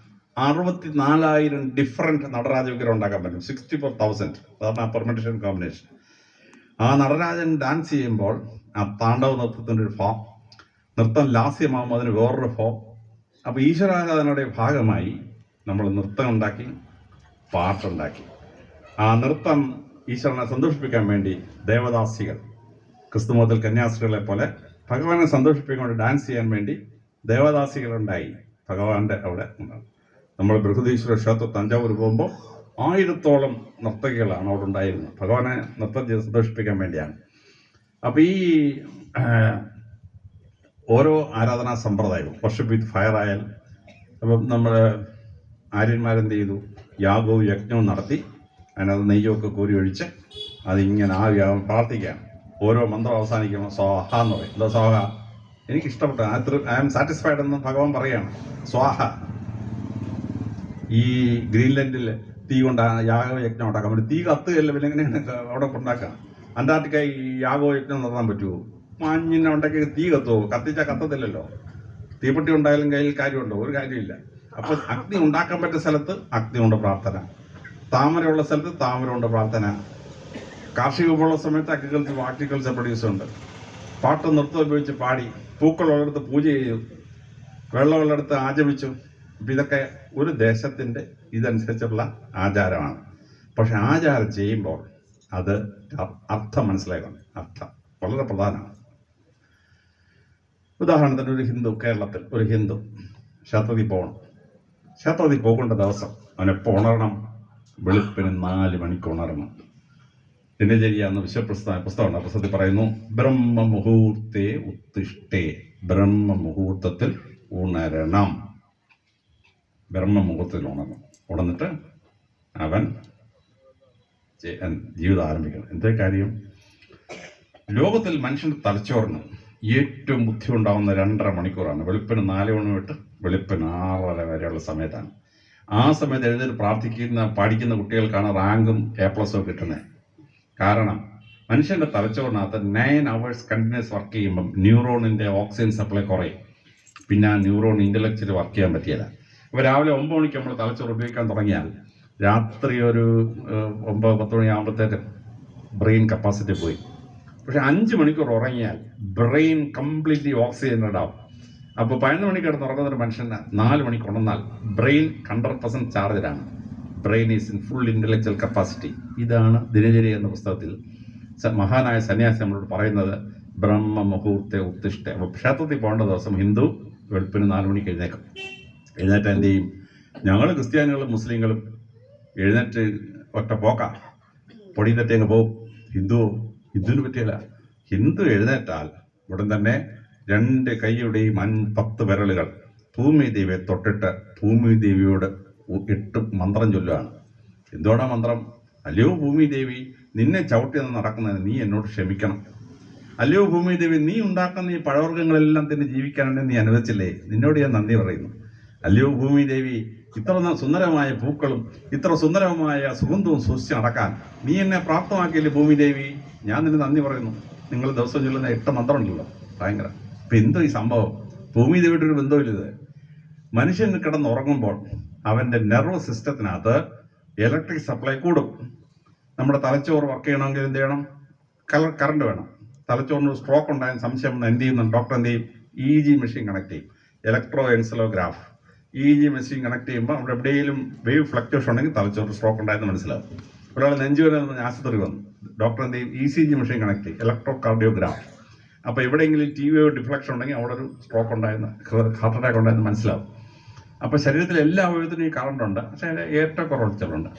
64,000 ഡിഫറെൻറ്റ് നടരാജ വിഗ്രഹം ഉണ്ടാക്കാൻ പറ്റും. 64,000, അതാണ് ആ പെർമുട്ടേഷൻ കോമ്പിനേഷൻ. ആ നടരാജൻ ഡാൻസ് ചെയ്യുമ്പോൾ ആ താണ്ഡവ നൃത്തത്തിൻ്റെ ഒരു ഫോം, നൃത്തം ലാസ്യമാകുമ്പോൾ അതിന് വേറൊരു ഫോം. അപ്പോൾ ഈശ്വരാരാധനയുടെ ഭാഗമായി നമ്മൾ നൃത്തം ഉണ്ടാക്കി, പാട്ടുണ്ടാക്കി. ആ നൃത്തം ഈശ്വരനെ സന്തോഷിപ്പിക്കാൻ വേണ്ടി ദേവദാസികൾ, ക്രിസ്തുമതത്തിൽ കന്യാസ്ത്രീകളെ പോലെ ഭഗവാനെ സന്തോഷിപ്പിക്കൊണ്ട് ഡാൻസ് ചെയ്യാൻ വേണ്ടി ദേവദാസികളുണ്ടായി. ഭഗവാന്റെ അവിടെ നമ്മൾ ബൃഹദീശ്വര ക്ഷേത്ര തഞ്ചാവൂർ പോകുമ്പോൾ 1000-ഓളം നർത്തകികളാണ് അവിടെ ഉണ്ടായിരുന്നത്. ഭഗവാനെ നൃത്തം ചെയ്ത് സന്തോഷിപ്പിക്കാൻ വേണ്ടിയാണ്. അപ്പോൾ ഈ ഓരോ ആരാധനാ സമ്പ്രദായവും വർഷിപ്പ് വിത്ത് ഫയർ ആയാൽ, അപ്പം നമ്മൾ ആര്യന്മാരെന്ത് ചെയ്തു? യാഗവും യജ്ഞവും നടത്തി അതിനകത്ത് നെയ്യൊക്കെ കോരി ഒഴിച്ച് അതിങ്ങനെ ആവിയാവും പ്രാർത്ഥിക്കുകയാണ്. ഓരോ മന്ത്രം അവസാനിക്കുമ്പോൾ സ്വാഹ എന്ന് പറയും. എന്താ സ്വാഹ? എനിക്കിഷ്ടപ്പെട്ട ഐ ആം സാറ്റിസ്ഫൈഡ് എന്ന് ഭഗവാൻ പറയുകയാണ്. സ്വാഹ. ഈ ഗ്രീൻലൻഡിൽ തീ കൊണ്ട് യാഗയജ്ഞം ഉണ്ടാക്കാൻ പറ്റും. തീ കത്തുകയല്ല, പിന്നെ എങ്ങനെയാണ് അവിടെ ഉണ്ടാക്കാം? അന്റാർട്ടിക്ക ഈ യാഗയജ്ഞം നടത്താൻ പറ്റുമോ? മഞ്ഞിനെ ഉണ്ടാക്കി തീ കത്തുമോ? കത്തിച്ചാൽ കത്തത്തില്ലല്ലോ. തീപ്പെട്ടി ഉണ്ടായാലും കയ്യിൽ കാര്യമുണ്ടോ? ഒരു കാര്യമില്ല. അപ്പോൾ അഗ്നി ഉണ്ടാക്കാൻ പറ്റിയ സ്ഥലത്ത് അഗ്നി കൊണ്ട് പ്രാർത്ഥന, താമരയുള്ള സ്ഥലത്ത് താമര കൊണ്ട് പ്രാർത്ഥന, കാർഷിക വിഭവമുള്ള സമയത്ത് അഗ്രികൾച്ചർ പ്രൊഡ്യൂസ് ഉണ്ട്. പാട്ട് നൃത്തം ഉപയോഗിച്ച് പാടി, പൂക്കളുള്ളിടത്ത് പൂജ ചെയ്തു, വെള്ളമുള്ളിടത്ത് ആചമിച്ചു. അപ്പം ഇതൊക്കെ ഒരു ദേശത്തിൻ്റെ ഇതനുസരിച്ചുള്ള ആചാരമാണ്. പക്ഷെ ആചാരം ചെയ്യുമ്പോൾ അത് അർത്ഥം മനസ്സിലാക്കണം. അർത്ഥം വളരെ പ്രധാനമാണ്. ഉദാഹരണത്തിന് ഒരു ഹിന്ദു, കേരളത്തിൽ ഒരു ഹിന്ദു ക്ഷേത്രത്തിൽ പോകണം. ക്ഷേത്രത്തിൽ പോകേണ്ട ദിവസം അവനെപ്പോൾ ഉണരണം? വെളുപ്പിന് 4 മണിക്ക് ഉണരണം. ദിനചര്യ എന്ന പുസ്തകമുണ്ട്. പുസ്തകത്തിൽ പറയുന്നു, ബ്രഹ്മമുഹൂർത്തേ ഉത്തിഷ്ഠേ, ബ്രഹ്മമുഹൂർത്തത്തിൽ ഉണരണം. ബ്രഹ്മമുഹൂർത്തത്തിൽ ഉണരണം. ഉണർന്നിട്ട് അവൻ ജീവിതം ആരംഭിക്കണം. എന്തേ കാര്യം? ലോകത്തിൽ മനുഷ്യൻ്റെ തലച്ചോറിന് ഏറ്റവും ബുദ്ധി ഉണ്ടാകുന്ന 2.5 മണിക്കൂറാണ്. വെളുപ്പിന് 4 മണി തൊട്ട് വെളുപ്പിന് 6:30 വരെയുള്ള സമയത്താണ്. ആ സമയത്ത് എഴുന്നേറ്റ് പഠിക്കുന്ന കുട്ടികൾക്കാണ് റാങ്കും A+ഉം കിട്ടുന്നത്. കാരണം മനുഷ്യൻ്റെ തലച്ചോറിനകത്ത് 9 hours കണ്ടിന്യൂസ് വർക്ക് ചെയ്യുമ്പം ന്യൂറോണിൻ്റെ ഓക്സിജൻ സപ്ലൈ കുറയും. പിന്നെ ആ ന്യൂറോൺ ഇൻ്റലക്ച്വലി വർക്ക് ചെയ്യാൻ പറ്റിയില്ല. അപ്പോൾ രാവിലെ 9 മണിക്ക് നമ്മൾ തലച്ചോറ് ഉപയോഗിക്കാൻ തുടങ്ങിയാൽ രാത്രി ഒരു 9-10 മണിയാകുമ്പോഴത്തേക്ക് ബ്രെയിൻ കപ്പാസിറ്റി പോയി. പക്ഷെ 5 മണിക്കൂർ ഉറങ്ങിയാൽ ബ്രെയിൻ കംപ്ലീറ്റ്ലി ഓക്സിജനേഡ് ആവും. അപ്പോൾ 11 മണിക്ക് കിടന്ന് ഉറങ്ങുന്ന ഒരു മനുഷ്യന് 4 മണിക്ക് ഉണർന്നാൽ ബ്രെയിൻ 100% ചാർജഡാണ്. Brain is in full intellectual capacity. ഇതാണ് ദിനചര്യ എന്ന പുസ്തകത്തിൽ മഹാനായ സന്യാസി നമ്മളോട് പറയുന്നത്. ബ്രഹ്മ മുഹൂർത്തെ ഉത്തിഷ്ഠ. അപ്പോൾ ക്ഷേത്രത്തിൽ പോകേണ്ട ദിവസം ഹിന്ദു വെളുപ്പിന് 4 മണിക്ക് എഴുന്നേക്കും. എഴുന്നേറ്റ് എന്ത് ചെയ്യും? ഞങ്ങൾ ക്രിസ്ത്യാനികളും മുസ്ലിങ്ങളും എഴുന്നേറ്റ് ഒറ്റ പോക്കാം, പൊടി തട്ടി അങ്ങ് പോവും. ഹിന്ദുവിന് പറ്റിയല്ല. ഹിന്ദു എഴുന്നേറ്റാൽ ഉടൻ തന്നെ 2 കൈയുടെയും 10 വിരലുകൾ ഭൂമി ദേവിയെ തൊട്ടിട്ട് ഭൂമി ദേവിയോട് 8 മന്ത്രം ചൊല്ലുകയാണ്. എന്തോടാ മന്ത്രം? അല്ലയോ ഭൂമി ദേവി, നിന്നെ ചവിട്ടി നടക്കുന്നതിന് നീ എന്നോട് ക്ഷമിക്കണം. അല്ലയോ ഭൂമി ദേവി, നീ ഉണ്ടാക്കുന്ന ഈ പഴവർഗ്ഗങ്ങളെല്ലാം തന്നെ ജീവിക്കാനുണ്ടെന്ന് നീ അനുവദിച്ചില്ലേ, നിന്നോട് ഞാൻ നന്ദി പറയുന്നു. അല്ലയോ ഭൂമി ദേവി, ഇത്ര സുന്ദരമായ പൂക്കളും ഇത്ര സുന്ദരമായ സുഗന്ധവും സൂക്ഷിച്ച് നടക്കാൻ നീ എന്നെ പ്രാപ്തമാക്കിയില്ലേ ഭൂമി ദേവി, ഞാൻ നിന്നെ നന്ദി പറയുന്നു. നിങ്ങൾ ദിവസം ചൊല്ലുന്ന 8 മന്ത്രമുണ്ടല്ലോ, ഭയങ്കര. ഇപ്പം എന്തോ ഈ സംഭവം? ഭൂമി ദേവിയുടെ ഒരു ബന്ധമില്ലത്. മനുഷ്യൻ കിടന്നുറങ്ങുമ്പോൾ അവൻ്റെ നെർവസ് സിസ്റ്റത്തിനകത്ത് ഇലക്ട്രിക് സപ്ലൈ കൂടും. നമ്മുടെ തലച്ചോറ് വർക്ക് ചെയ്യണമെങ്കിൽ എന്ത് ചെയ്യണം? കറണ്ട് വേണം. തലച്ചോറിന് സ്ട്രോക്ക് ഉണ്ടായാൽ സംശയം എന്ത് ചെയ്യുന്നു? ഡോക്ടർ എന്ത് ചെയ്യും? EEG മെഷീൻ കണക്ട് ചെയ്യും. ഇലക്ട്രോ എൻസലോഗ്രാഫ്. EEG മെഷീൻ കണക്ട് ചെയ്യുമ്പോൾ അവിടെ എവിടെയെങ്കിലും വേവ് ഫ്ലക്ച്വേഷൻ ഉണ്ടെങ്കിൽ തലച്ചോറ് സ്ട്രോക്ക് ഉണ്ടായെന്ന് മനസ്സിലാവും. ഒരാൾ നെഞ്ചുവേദന ആശുപത്രി വന്നു, ഡോക്ടർ എന്ത് ചെയ്യും? ECG മെഷീൻ കണക്ട് ചെയ്യും, ഇലക്ട്രോ കാർഡിയോഗ്രാഫ്. അപ്പോൾ എവിടെയെങ്കിലും TV ഡിഫ്ലക്ഷൻ ഉണ്ടെങ്കിൽ അവിടെ ഒരു സ്ട്രോക്ക് ഉണ്ടായെന്ന്, ഹാർട്ട് അറ്റാക്ക് ഉണ്ടായെന്ന് മനസ്സിലാവും. അപ്പോൾ ശരീരത്തിലെ എല്ലാ അവയവത്തിനും ഈ കറണ്ട് ഉണ്ട്, പക്ഷേ അതിൻ്റെ ഏറ്റക്കുറച്ചിലുണ്ട്.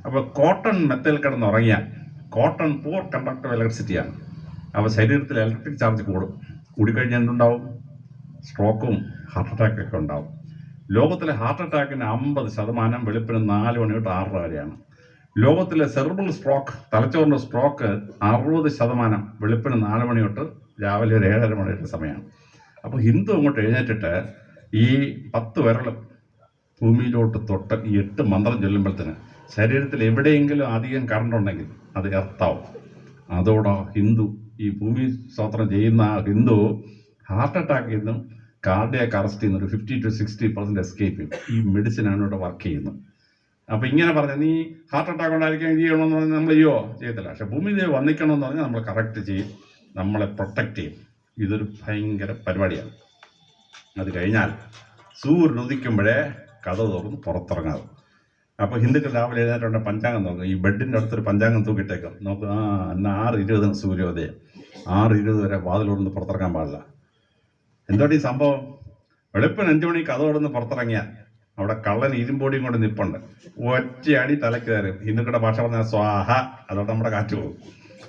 അപ്പോൾ കോട്ടൺ മെത്തയിൽ കിടന്നുറങ്ങിയാൽ, കോട്ടൺ പൂർ കണ്ടക്ടർ ഇലക്ട്രിസിറ്റിയാണ്. അപ്പോൾ ശരീരത്തിൽ ഇലക്ട്രിക് ചാർജ് കൂടിക്കഴിഞ്ഞാൽ എന്തുണ്ടാവും? സ്ട്രോക്കും ഹാർട്ട് അറ്റാക്കൊക്കെ ഉണ്ടാവും. ലോകത്തിലെ ഹാർട്ട് അറ്റാക്കിന് 50% വെളുപ്പിന് 4 മണി തൊട്ട് 6:30 വരെയാണ്. ലോകത്തിലെ സെറിബ്രൽ സ്ട്രോക്ക്, തലച്ചോറിൻ്റെ സ്ട്രോക്ക് 60% വെളുപ്പിന് 4 മണി തൊട്ട് രാവിലെ ഒരു 7:30 മണി വരെ സമയമാണ്. അപ്പോൾ ഹിന്ദു അങ്ങോട്ട് എഴുന്നേറ്റിട്ട് ഈ 10 വിരലും ഭൂമിയിലോട്ട് തൊട്ട് ഈ 8 മന്ത്രം ചൊല്ലുമ്പോഴത്തേന് ശരീരത്തിൽ എവിടെയെങ്കിലും അധികം കറണ്ട് ഉണ്ടെങ്കിൽ അത് എർത്താവും. അതോടെ ഹിന്ദു, ഈ ഭൂമി സ്തോത്രം ചെയ്യുന്ന ഹിന്ദു ഹാർട്ട് അറ്റാക്കിൽ നിന്നും കാർഡിയാക് അറസ്റ്റ് ചെയ്യുന്ന ഒരു 50 to 60% എസ്കേപ്പ് ചെയ്യും. ഈ മെഡിസിനാണ് ഇവിടെ വർക്ക് ചെയ്യുന്നത്. അപ്പോൾ ഇങ്ങനെ പറഞ്ഞാൽ നീ ഹാർട്ട് അറ്റാക്ക് ഉണ്ടായിരിക്കാൻ ഇത് ചെയ്യണമെന്ന് പറഞ്ഞാൽ നമ്മൾ ചെയ്യത്തില്ല. പക്ഷെ ഭൂമി ദേവി വന്നിക്കണമെന്ന് പറഞ്ഞാൽ നമ്മൾ കറക്റ്റ് ചെയ്യും, നമ്മളെ പ്രൊട്ടക്റ്റ് ചെയ്യും. ഇതൊരു ഭയങ്കര പരിപാടിയാണ്. അത് കഴിഞ്ഞാൽ സൂര്യൻ ഉദിക്കുമ്പോഴേ കഥ തുറന്ന് പുറത്തിറങ്ങാതെ. അപ്പോൾ ഹിന്ദുക്കൾ രാവിലെ എഴുന്നേറ്റുണ്ട് പഞ്ചാംഗം നോക്കും. ഈ ബെഡിൻ്റെ അടുത്തൊരു പഞ്ചാംഗം തൂക്കിയിട്ടേക്കും. നോക്കും, എന്നാൽ 6:20 സൂര്യോദയം, 6:20 വരെ വാതിൽ തുറന്ന് പുറത്തിറങ്ങാൻ പാടില്ല. എന്തോട്ട് ഈ സംഭവം? വെളുപ്പിന് 5 മണിക്ക് കഥ തുറന്ന് പുറത്തിറങ്ങിയാൽ അവിടെ കള്ളൻ ഇരുമ്പോടിയും കൊണ്ട് നിൽപ്പുണ്ട്, ഒറ്റയടി തലക്ക് കയറും. ഹിന്ദുക്കളുടെ ഭാഷ പറഞ്ഞാൽ സ്വാഹ, അതോടെ നമ്മുടെ കാറ്റ് പോകും.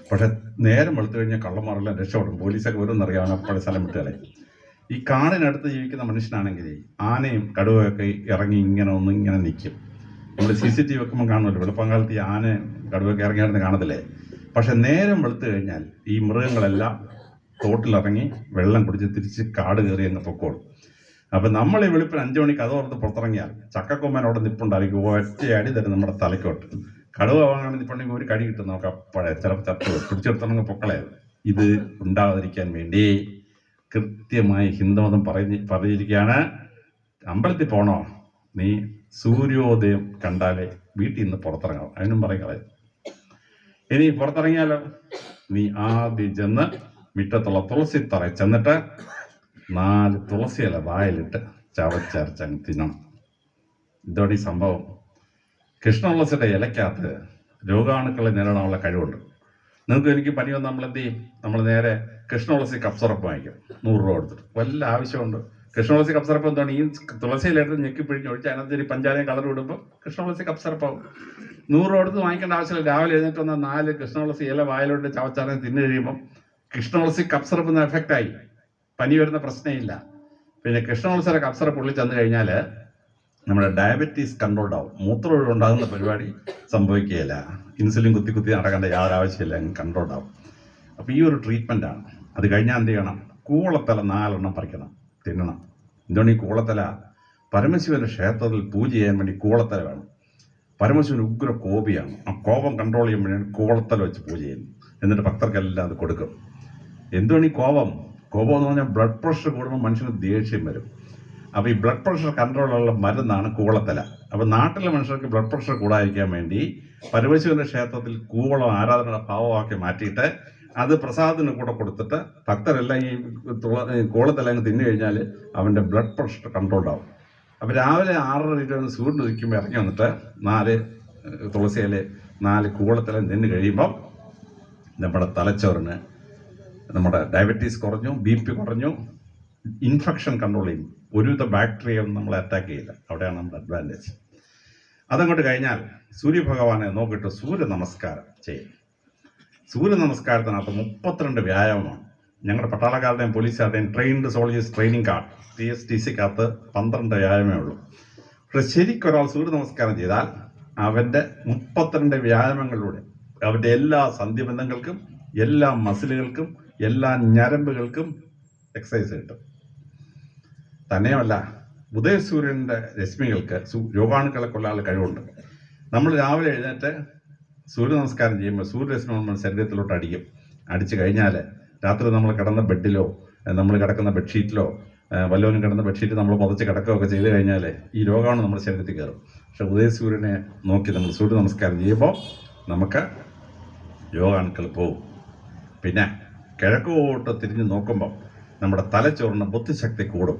പക്ഷെ നേരം വെളുത്തു കഴിഞ്ഞാൽ കള്ളന്മാരെല്ലാം രക്ഷപ്പെടും. പോലീസൊക്കെ വരുമെന്നറിയാം, അപ്പോഴെ സ്ഥലം വിട്ടുകളെ. ഈ കാടിനടുത്ത് ജീവിക്കുന്ന മനുഷ്യനാണെങ്കിൽ ആനയും കടുവയൊക്കെ ഇറങ്ങി ഇങ്ങനെ നിൽക്കും. നമ്മൾ CCTV വെക്കുമ്പോൾ കാണുമല്ലോ, വെളുപ്പംകാലത്ത് ഈ ആന കടുവയൊക്കെ ഇറങ്ങിയായിരുന്നു കാണത്തില്ലേ. പക്ഷെ നേരം വെളുത്തു കഴിഞ്ഞാൽ ഈ മൃഗങ്ങളെല്ലാം തോട്ടിലിറങ്ങി വെള്ളം കുടിച്ച് തിരിച്ച് കാട് കയറി അങ്ങ് പൊക്കോളും. അപ്പം നമ്മൾ ഈ വെളുപ്പിന് 5 മണിക്ക് കഥ തുറന്ന് പുറത്തിറങ്ങിയാൽ ചക്കക്കൊമ്പൻ അവിടെ നിൽപ്പുണ്ടായിരിക്കും, ഒറ്റയടി തരും നമ്മുടെ തലക്കോട്ട്. കടുവ വാങ്ങാൻ നിൽപ്പുണ്ടെങ്കിൽ ഒരു കടി കിട്ടും നമുക്ക് അപ്പോഴേ, ചിലപ്പോൾ ചത്തു പിടിച്ചെടുത്തണമെങ്കിൽ പൊക്കളെ. ഇത് ഉണ്ടാകാതിരിക്കാൻ വേണ്ടി കൃത്യമായി ഹിന്ദുമതം പറഞ്ഞിരിക്കുകയാണ്, അമ്പലത്തിൽ പോകണോ നീ സൂര്യോദയം കണ്ടാലേ വീട്ടിൽ നിന്ന് പുറത്തിറങ്ങാം. അതിനും പറയുക, ഇനി പുറത്തിറങ്ങിയാലോ നീ ആദ്യം ചെന്ന് മുറ്റത്തുള്ള തുളസി തറ ചെന്നിട്ട് 4 തുളസിയില വായിലിട്ട് ചവച്ചരച്ചങ്ങ് തിന്നണം. ഇതോടെ ഈ സംഭവം. കൃഷ്ണതുളസിയുടെ ഇലക്കകത്ത് രോഗാണുക്കളെ നേരിടാനുള്ള കഴിവുണ്ട്. നിങ്ങൾക്ക് എനിക്ക് പനി വന്ന് നമ്മൾ എന്ത് ചെയ്യും? നമ്മൾ നേരെ കൃഷ്ണതുളസി കപ്പ് സിറപ്പ് വാങ്ങിക്കും, 100 രൂപ കൊടുത്തിട്ട് വല്ല ആവശ്യമുണ്ട്. കൃഷ്ണതുളസി കപ്സറപ്പം എന്താണ് ഈ തുളസിയിലായിട്ട് ഞെക്കി പിഴിഞ്ഞ് ഒഴിച്ച് അതിനകത്ത് പഞ്ചാരയും കളർ വിടുമ്പോൾ കൃഷ്ണതുളസി കപ്സറപ്പാവും. 100 രൂപ കൊടുത്ത് വാങ്ങിക്കേണ്ട ആവശ്യമില്ല. രാവിലെ എഴുന്നേറ്റ് വന്ന 4 കൃഷ്ണതുളസി ഇല വായിലോട്ട് ചവച്ചാറിന് തിന്നു കഴിയുമ്പം കൃഷ്ണതുളസി കപ്സറപ്പ് എന്ന എഫക്റ്റായി, പനി വരുന്ന പ്രശ്നമില്ല. പിന്നെ കൃഷ്ണതുളസിയുടെ കപ്സറപ്പ് ഉള്ളിൽ ചെന്ന് കഴിഞ്ഞാൽ നമ്മുടെ ഡയബറ്റീസ് കൺട്രോൾഡ് ആവും. മൂത്രമൊഴി ഉണ്ടാകുന്ന പരിപാടി സംഭവിക്കുകയില്ല. ഇൻസുലിൻ കുത്തി കുത്തി നടക്കേണ്ട യാതൊരു ആവശ്യമില്ല, കൺട്രോൾഡ് ആവും. അപ്പോൾ ഈ ഒരു ട്രീറ്റ്മെൻറ്റാണ്. അത് കഴിഞ്ഞാൽ എന്ത് ചെയ്യണം? കൂവളത്തല 4 എണ്ണം പറിക്കണം, തിന്നണം. എന്തുകൊണ്ട് ഈ കൂവളത്തല? പരമശിവന്റെ ക്ഷേത്രത്തിൽ പൂജ ചെയ്യാൻ വേണ്ടി കൂവളത്തല വേണം. പരമശിവൻ ഉഗ്ര കോപിയാണ്. ആ കോപം കൺട്രോൾ ചെയ്യാൻ വേണ്ടിയാണ് കൂവളത്തല വെച്ച് പൂജ ചെയ്യുന്നത്. എന്നിട്ട് ഭക്തർക്കെല്ലാം അത് കൊടുക്കും. എന്തുകൊണ്ട് ഈ കോപം എന്ന് പറഞ്ഞാൽ ബ്ലഡ് പ്രഷർ കൂടുമ്പോൾ മനുഷ്യന് ദേഷ്യം വരും. അപ്പോൾ ഈ ബ്ലഡ് പ്രഷർ കൺട്രോളുള്ള മരുന്നാണ് കൂവളത്തല. അപ്പോൾ നാട്ടിലെ മനുഷ്യർക്ക് ബ്ലഡ് പ്രഷർ കൂടാതിരിക്കാൻ വേണ്ടി പരമശിവന്റെ ക്ഷേത്രത്തിൽ കൂവളം ആരാധന ഭാവമാക്കി മാറ്റിയിട്ട് അത് പ്രസാദത്തിന് കൂടെ കൊടുത്തിട്ട് ഭക്തരെല്ലാം ഈ കൂവളത്തല അങ്ങ് തിന്നു കഴിഞ്ഞാൽ അവൻ്റെ ബ്ലഡ് പ്രഷർ കൺട്രോൾഡ് ആവും. അപ്പോൾ രാവിലെ 6:30 സൂര്യൻ ഉദിക്കുമ്പോൾ ഇറങ്ങി വന്നിട്ട് 4 തുളസിയില 4 കൂവളത്തല തിന്നു കഴിയുമ്പം നമ്മുടെ തലച്ചോറിന് നമ്മുടെ ഡയബറ്റീസ് കുറഞ്ഞു, BP കുറഞ്ഞു, ഇൻഫെക്ഷൻ കൺട്രോൾ ചെയ്യും. ഒരുവിധ ബാക്ടീരിയ ഒന്നും നമ്മളെ അറ്റാക്ക് ചെയ്യില്ല. അവിടെയാണ് നമ്മുടെ അഡ്വാൻറ്റേജ്. അതങ്ങോട്ട് കഴിഞ്ഞാൽ സൂര്യഭഗവാനെ നോക്കിയിട്ട് സൂര്യ നമസ്കാരം ചെയ്യും. സൂര്യ നമസ്കാരത്തിനകത്ത് 32 വ്യായാമമാണ്. ഞങ്ങളുടെ പട്ടാളക്കാരുടെയും പോലീസുകാരുടെയും ട്രെയിൻഡ് സോൾജേഴ്സ് ട്രെയിനിങ് കാർഡ് TSTCക്കകത്ത് 12 വ്യായാമമേ ഉള്ളൂ. പക്ഷെ ശരിക്കൊരാൾ സൂര്യ നമസ്കാരം ചെയ്താൽ അവൻ്റെ 32 വ്യായാമങ്ങളിലൂടെ അവൻ്റെ എല്ലാ സന്ധിബന്ധങ്ങൾക്കും എല്ലാ മസിലുകൾക്കും എല്ലാ ഞരമ്പുകൾക്കും എക്സസൈസ് കിട്ടും. തന്നെയുമല്ല, ഉദയസൂര്യൻ്റെ രശ്മികൾക്ക് രോഗാണുക്കളെ കൊല്ലാനുള്ള കഴിവുണ്ട്. നമ്മൾ രാവിലെ എഴുന്നേറ്റ് സൂര്യ നമസ്കാരം ചെയ്യുമ്പോൾ സൂര്യരശ്മി നമ്മൾ ശരീരത്തിലോട്ട് അടിച്ചു കഴിഞ്ഞാൽ രാത്രി നമ്മൾ കിടന്ന ബെഡിലോ നമ്മൾ കിടക്കുന്ന ബെഡ്ഷീറ്റിലോ വല്ലവനും കിടന്ന ബെഡ്ഷീറ്റ് നമ്മൾ പുതച്ച് കിടക്കുകയൊക്കെ ചെയ്ത് കഴിഞ്ഞാൽ ഈ രോഗാണു നമ്മുടെ ശരീരത്തിൽ കയറും. പക്ഷെ ഉദയസൂര്യനെ നോക്കി നമ്മൾ സൂര്യ നമസ്കാരം ചെയ്യുമ്പോൾ നമുക്ക് രോഗാണുക്കൾ പോകും. പിന്നെ കിഴക്കോട്ട് തിരിഞ്ഞ് നോക്കുമ്പോൾ നമ്മുടെ തലച്ചോറിന് ബുദ്ധിശക്തി കൂടും.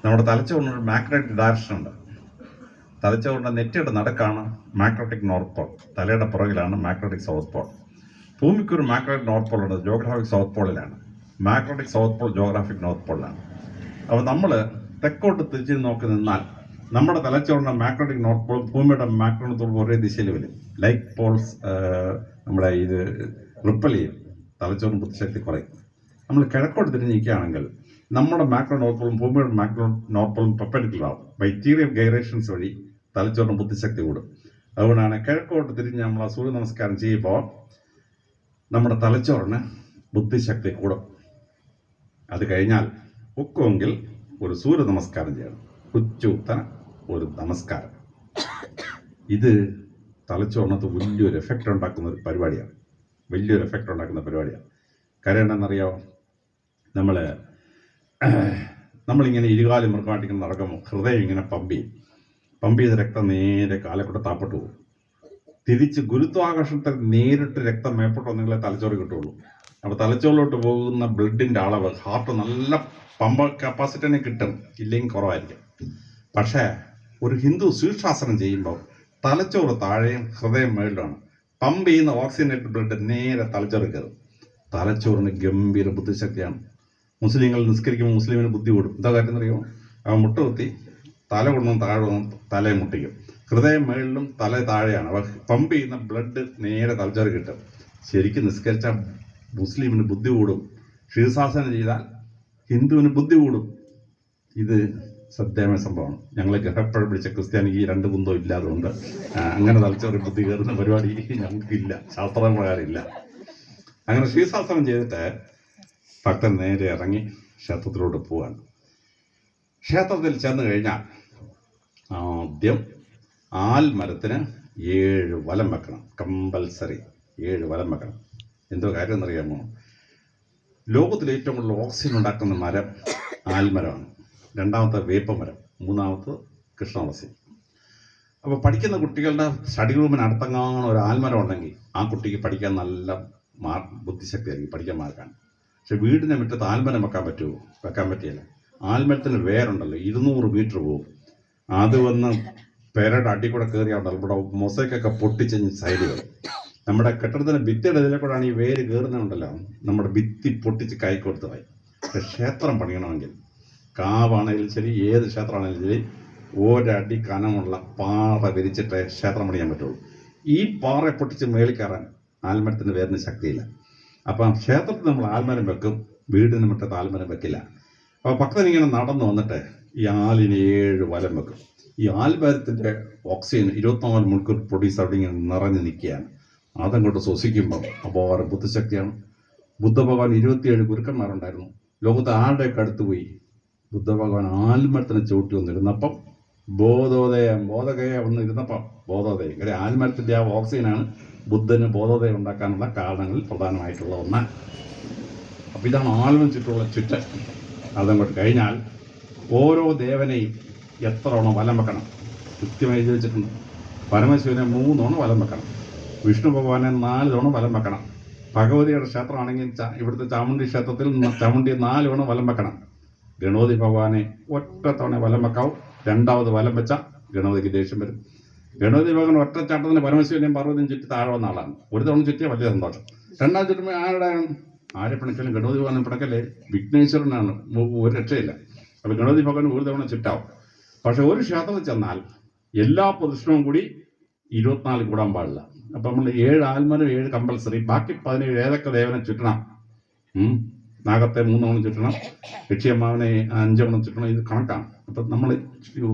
നമ്മുടെ തലച്ചോറിനൊരു മാഗ്നറ്റിക് ഡയറക്ഷൻ ഉണ്ട്. തലച്ചോറിൻ്റെ നെറ്റിയുടെ നടുക്കാണ് മാഗ്നറ്റിക് നോർത്ത് പോൾ, തലയുടെ പുറകിലാണ് മാഗ്നറ്റിക് സൗത്ത് പോൾ. ഭൂമിക്കൊരു മാഗ്നറ്റിക് നോർത്ത് പോൾ ഉണ്ട്, ജോഗ്രാഫിക് സൗത്ത് പോളിലാണ്. Magnetic south pole geographic north പോളിലാണ്. അപ്പോൾ നമ്മൾ തെക്കോട്ട് തിരിച്ച് നോക്കി നിന്നാൽ നമ്മുടെ തലച്ചോറിൻ്റെ മാഗ്നറ്റിക് നോർത്ത് പോൾ ഭൂമിയുടെ മാഗ്നറ്റിക് പോൾ ഒരേ ദിശയിൽ വരും. ലൈക്ക് പോൾസ് നമ്മുടെ ഇത് റിപ്പൽ ചെയ്യും, തലച്ചോറിന് ബുദ്ധിശക്തി കുറയും. നമ്മൾ കിഴക്കോട്ട് തിരിഞ്ഞിരിക്കുകയാണെങ്കിൽ നമ്മുടെ മാക്രോ നോർത്ത് പോളും ഭൂമിയുടെ മാക്രോ നോർത്ത് പോളും പെർപെൻഡിക്കുലർ ആവും. ബൈറ്റീരിയൽ ഗൈറേഷൻസ് വഴി തലച്ചോറിന് ബുദ്ധിശക്തി കൂടും. അതുകൊണ്ടാണ് കിഴക്കോട്ട് തിരിഞ്ഞ് നമ്മൾ സൂര്യ നമസ്കാരം ചെയ്യുമ്പോൾ നമ്മുടെ തലച്ചോറിന് ബുദ്ധിശക്തി കൂടും. അത് കഴിഞ്ഞാൽ ഒക്കുമെങ്കിൽ ഒരു സൂര്യ നമസ്കാരം ചെയ്യണം, ഉച്ചൂത്തന ഒരു നമസ്കാരം. ഇത് തലച്ചോറിനകത്ത് വലിയൊരു എഫക്റ്റ് ഉണ്ടാക്കുന്ന ഒരു പരിപാടിയാണ്. കാര്യം എന്താണെന്നറിയാമോ? നമ്മളിങ്ങനെ ഇരുകാലി മൃഗമാട്ടിങ്ങനെ നടക്കുമ്പോൾ ഹൃദയം ഇങ്ങനെ പമ്പ് ചെയ്ത് രക്തം നേരെ കാലക്കൂടെ താപ്പോട്ട് പോകും. തിരിച്ച് ഗുരുത്വാകർഷണത്തിൽ നേരിട്ട് രക്തം മേപ്പോട്ട് വന്നെങ്കിലേ തലച്ചോറ് കിട്ടുള്ളൂ. അപ്പോൾ തലച്ചോറിലോട്ട് പോകുന്ന ബ്ലഡിൻ്റെ അളവ് ഹാർട്ട് നല്ല പമ്പ് കപ്പാസിറ്റിനെ കിട്ടും, ഇല്ലെങ്കിൽ കുറവായിരിക്കും. പക്ഷേ ഒരു ഹിന്ദു ശീർഷാസനം ചെയ്യുമ്പോൾ തലച്ചോറ് താഴെയും ഹൃദയം മേളിലുമാണ്. പമ്പ് ചെയ്യുന്ന ഓക്സിജനേറ്റഡ് ബ്ലഡ് നേരെ തലച്ചോറ് കയറും. തലച്ചോറിന് ഗംഭീര ബുദ്ധിശക്തിയാണ്. മുസ്ലിങ്ങൾ നിസ്കരിക്കുമ്പോൾ മുസ്ലിമിന് ബുദ്ധി കൂടും. എന്താ കാര്യം എന്നറിയുമോ? അവൻ മുട്ട കുത്തി തല കൊണ്ടും താഴെ കൊണ്ടും തലയെ മുട്ടിക്കും. ഹൃദയം മേളിലും തല താഴെയാണ്. അവ പമ്പ് ചെയ്യുന്ന ബ്ലഡ് നേരെ തലച്ചോറ് കിട്ടും. ശരിക്കും നിസ്കരിച്ചാൽ മുസ്ലിമിന് ബുദ്ധി കൂടും, ശീർഷാസനം ചെയ്താൽ ഹിന്ദുവിന് ബുദ്ധി കൂടും. ഇത് സത്യമായ സംഭവമാണ്. ഞങ്ങൾ ഗ്രഹപ്പഴ പിടിച്ച ക്രിസ്ത്യാനിക്ക് ഈ 2 കുന്തവും ഇല്ലാതുകൊണ്ട് അങ്ങനെ തലച്ചോറ് ബുദ്ധി കയറുന്ന പരിപാടി ഞങ്ങൾക്കില്ല, ശാസ്ത്രപ്രകാരം ഇല്ല. അങ്ങനെ ശീർഷാസനം ചെയ്തിട്ട് ഭക്തൻ നേരെ ഇറങ്ങി ക്ഷേത്രത്തിലോട്ട് പോവാണ്. ക്ഷേത്രത്തിൽ ചെന്ന് കഴിഞ്ഞാൽ ആദ്യം ആൽമരത്തിന് 7 വലം വെക്കണം, കമ്പൽസറി 7 വലം വെക്കണം. എന്തോ കാര്യം എന്നറിയാമോ? ലോകത്തിൽ ഏറ്റവും കൂടുതൽ ഓക്സിജൻ ഉണ്ടാക്കുന്ന മരം ആൽമരമാണ്. 2ാമത്തെ വേപ്പമരം, 3ാമത്തെ കൃഷ്ണതുളസി. അപ്പോൾ പഠിക്കുന്ന കുട്ടികളുടെ സ്റ്റഡി റൂമിന് അടുത്തെങ്ങാനും ഒരു ആൽമരം ഉണ്ടെങ്കിൽ ആ കുട്ടിക്ക് പഠിക്കാൻ നല്ല ബുദ്ധിശക്തി ആയിരിക്കും, പഠിക്കാൻ മാർക്കാണ്. പക്ഷെ വീടിനെ മുറ്റത്ത് ആൽമരം വെക്കാൻ പറ്റിയില്ല. ആൽമരത്തിന് വേരുണ്ടല്ലോ, 200 മീറ്റർ പോകും. അത് വന്ന് പേരയുടെ അടി കൂടെ കയറിയാണ്ടല്ലോ ഇവിടെ മൊസൈക്കൊക്കെ പൊട്ടിച്ച് സൈഡ് വരും. നമ്മുടെ കെട്ടിടത്തിന് ഭിത്തിയുടെ ഇതിലെ കൂടെയാണ് ഈ വേര് കയറുന്നുണ്ടല്ലോ, നമ്മുടെ ഭിത്തി പൊട്ടിച്ച് കൈ കൊടുത്തതായി. ക്ഷേത്രം പണിയണമെങ്കിൽ കാവാണെങ്കിലും ശരി, ഏത് ക്ഷേത്രമാണെങ്കിലും ശരി, ഒരടി കനമുള്ള പാറ വിരിച്ചിട്ട് ക്ഷേത്രം പണിയാൻ പറ്റുള്ളൂ. ഈ പാറ പൊട്ടിച്ച് മേളിൽ കയറാൻ ആൽമരത്തിന് വേറിന് ശക്തിയില്ല. അപ്പം ക്ഷേത്രത്തിൽ നമ്മൾ ആൽമരം വെക്കും, വീടിന് മുറ്റത്ത് ആൽമരം വെക്കില്ല. അപ്പോൾ ഭക്തൻ ഇങ്ങനെ നടന്നു വന്നിട്ട് ഈ ആലിന് 7 വലം വെക്കും. ഈ ആൽമരത്തിൻ്റെ ഓക്സിജൻ 24 മണിക്കൂർ പ്രൊഡ്യൂസ് അവിടെ ഇങ്ങനെ നിറഞ്ഞു നിൽക്കുകയാണ്. അതങ്ങോട്ട് ശ്വസിക്കുമ്പോൾ അപാര ബുദ്ധിശക്തിയാണ്. ബുദ്ധഭഗവാൻ 27 ഗുരുക്കന്മാരുണ്ടായിരുന്നു. ലോകത്ത് ആരുടെയൊക്കെ അടുത്ത് പോയി ബുദ്ധഭഗവാൻ ആൽമരത്തിന് ചവിട്ടി വന്നിരുന്നപ്പം ബോധഗയ വന്നിരുന്നപ്പം ബോധോദയം. കാര്യം ആൽമരത്തിൻ്റെ ആ ഓക്സിജനാണ് ബുദ്ധന് ബോധോദയം ഉണ്ടാക്കാനുള്ള കാരണങ്ങളിൽ പ്രധാനമായിട്ടുള്ള ഒന്ന്. അപ്പം ഇതാണ് ആൽമരം ചുറ്റുള്ള ചുറ്റ്. അതങ്ങോട്ട് കഴിഞ്ഞാൽ ഓരോ ദേവനെയും എത്ര തവണ വലം വെക്കണം കൃത്യമായി എഴുതി വെച്ചിട്ടുണ്ട്. പരമശിവനെ 3 തവണ വലം വെക്കണം, വിഷ്ണു ഭഗവാനെ 4 തവണ വലം വെക്കണം. ഭഗവതിയുടെ ക്ഷേത്രമാണെങ്കിൽ ഇവിടുത്തെ ചാമുണ്ഡി ക്ഷേത്രത്തിൽ ചാമുണ്ഡിയെ 4 തവണ വലം വെക്കണം. ഗണപതി ഭഗവാനെ ഒറ്റ തവണ വലം വെക്കാവും. 2ാമത് വലം വെച്ചാൽ ഗണപതിക്ക് ദേഷ്യം വരും. ഗണപതി ഭഗവാൻ ഒറ്റച്ചാട്ടത്തിന് പരമശിവനെയും പാർവതിയും ചുറ്റി താഴെ വന്ന ആളാണ്. ഒരു തവണ ചുറ്റിയാൽ വലിയ സന്തോഷം. 2ാം ചുറ്റുമ്പോൾ ആരെ പിണച്ചാലും ഗണപതി ഭഗവാൻ പിണക്കല്ലേ, വിഘ്നേശ്വരനാണ്, ഒരു രക്ഷയില്ല. അപ്പോൾ ഗണപതി ഭഗവാൻ ഒരു തവണ ചുറ്റാവും. പക്ഷെ ഒരു ക്ഷേത്രത്തിൽ ചെന്നാൽ എല്ലാ പ്രദക്ഷിണവും കൂടി 24 കൂടാൻ പാടില്ല. അപ്പം നമ്മൾ 7 ആൽമരം 7 കമ്പൽസറി. ബാക്കി 17 ഏതൊക്കെ ദേവനെ ചുറ്റണം? നാഗത്തെ 3 തവണ ചുറ്റണം, യക്ഷിയമ്മാവനെ 5 തവണ ചുറ്റണം. ഇത് കണക്കാണ്. അപ്പം നമ്മൾ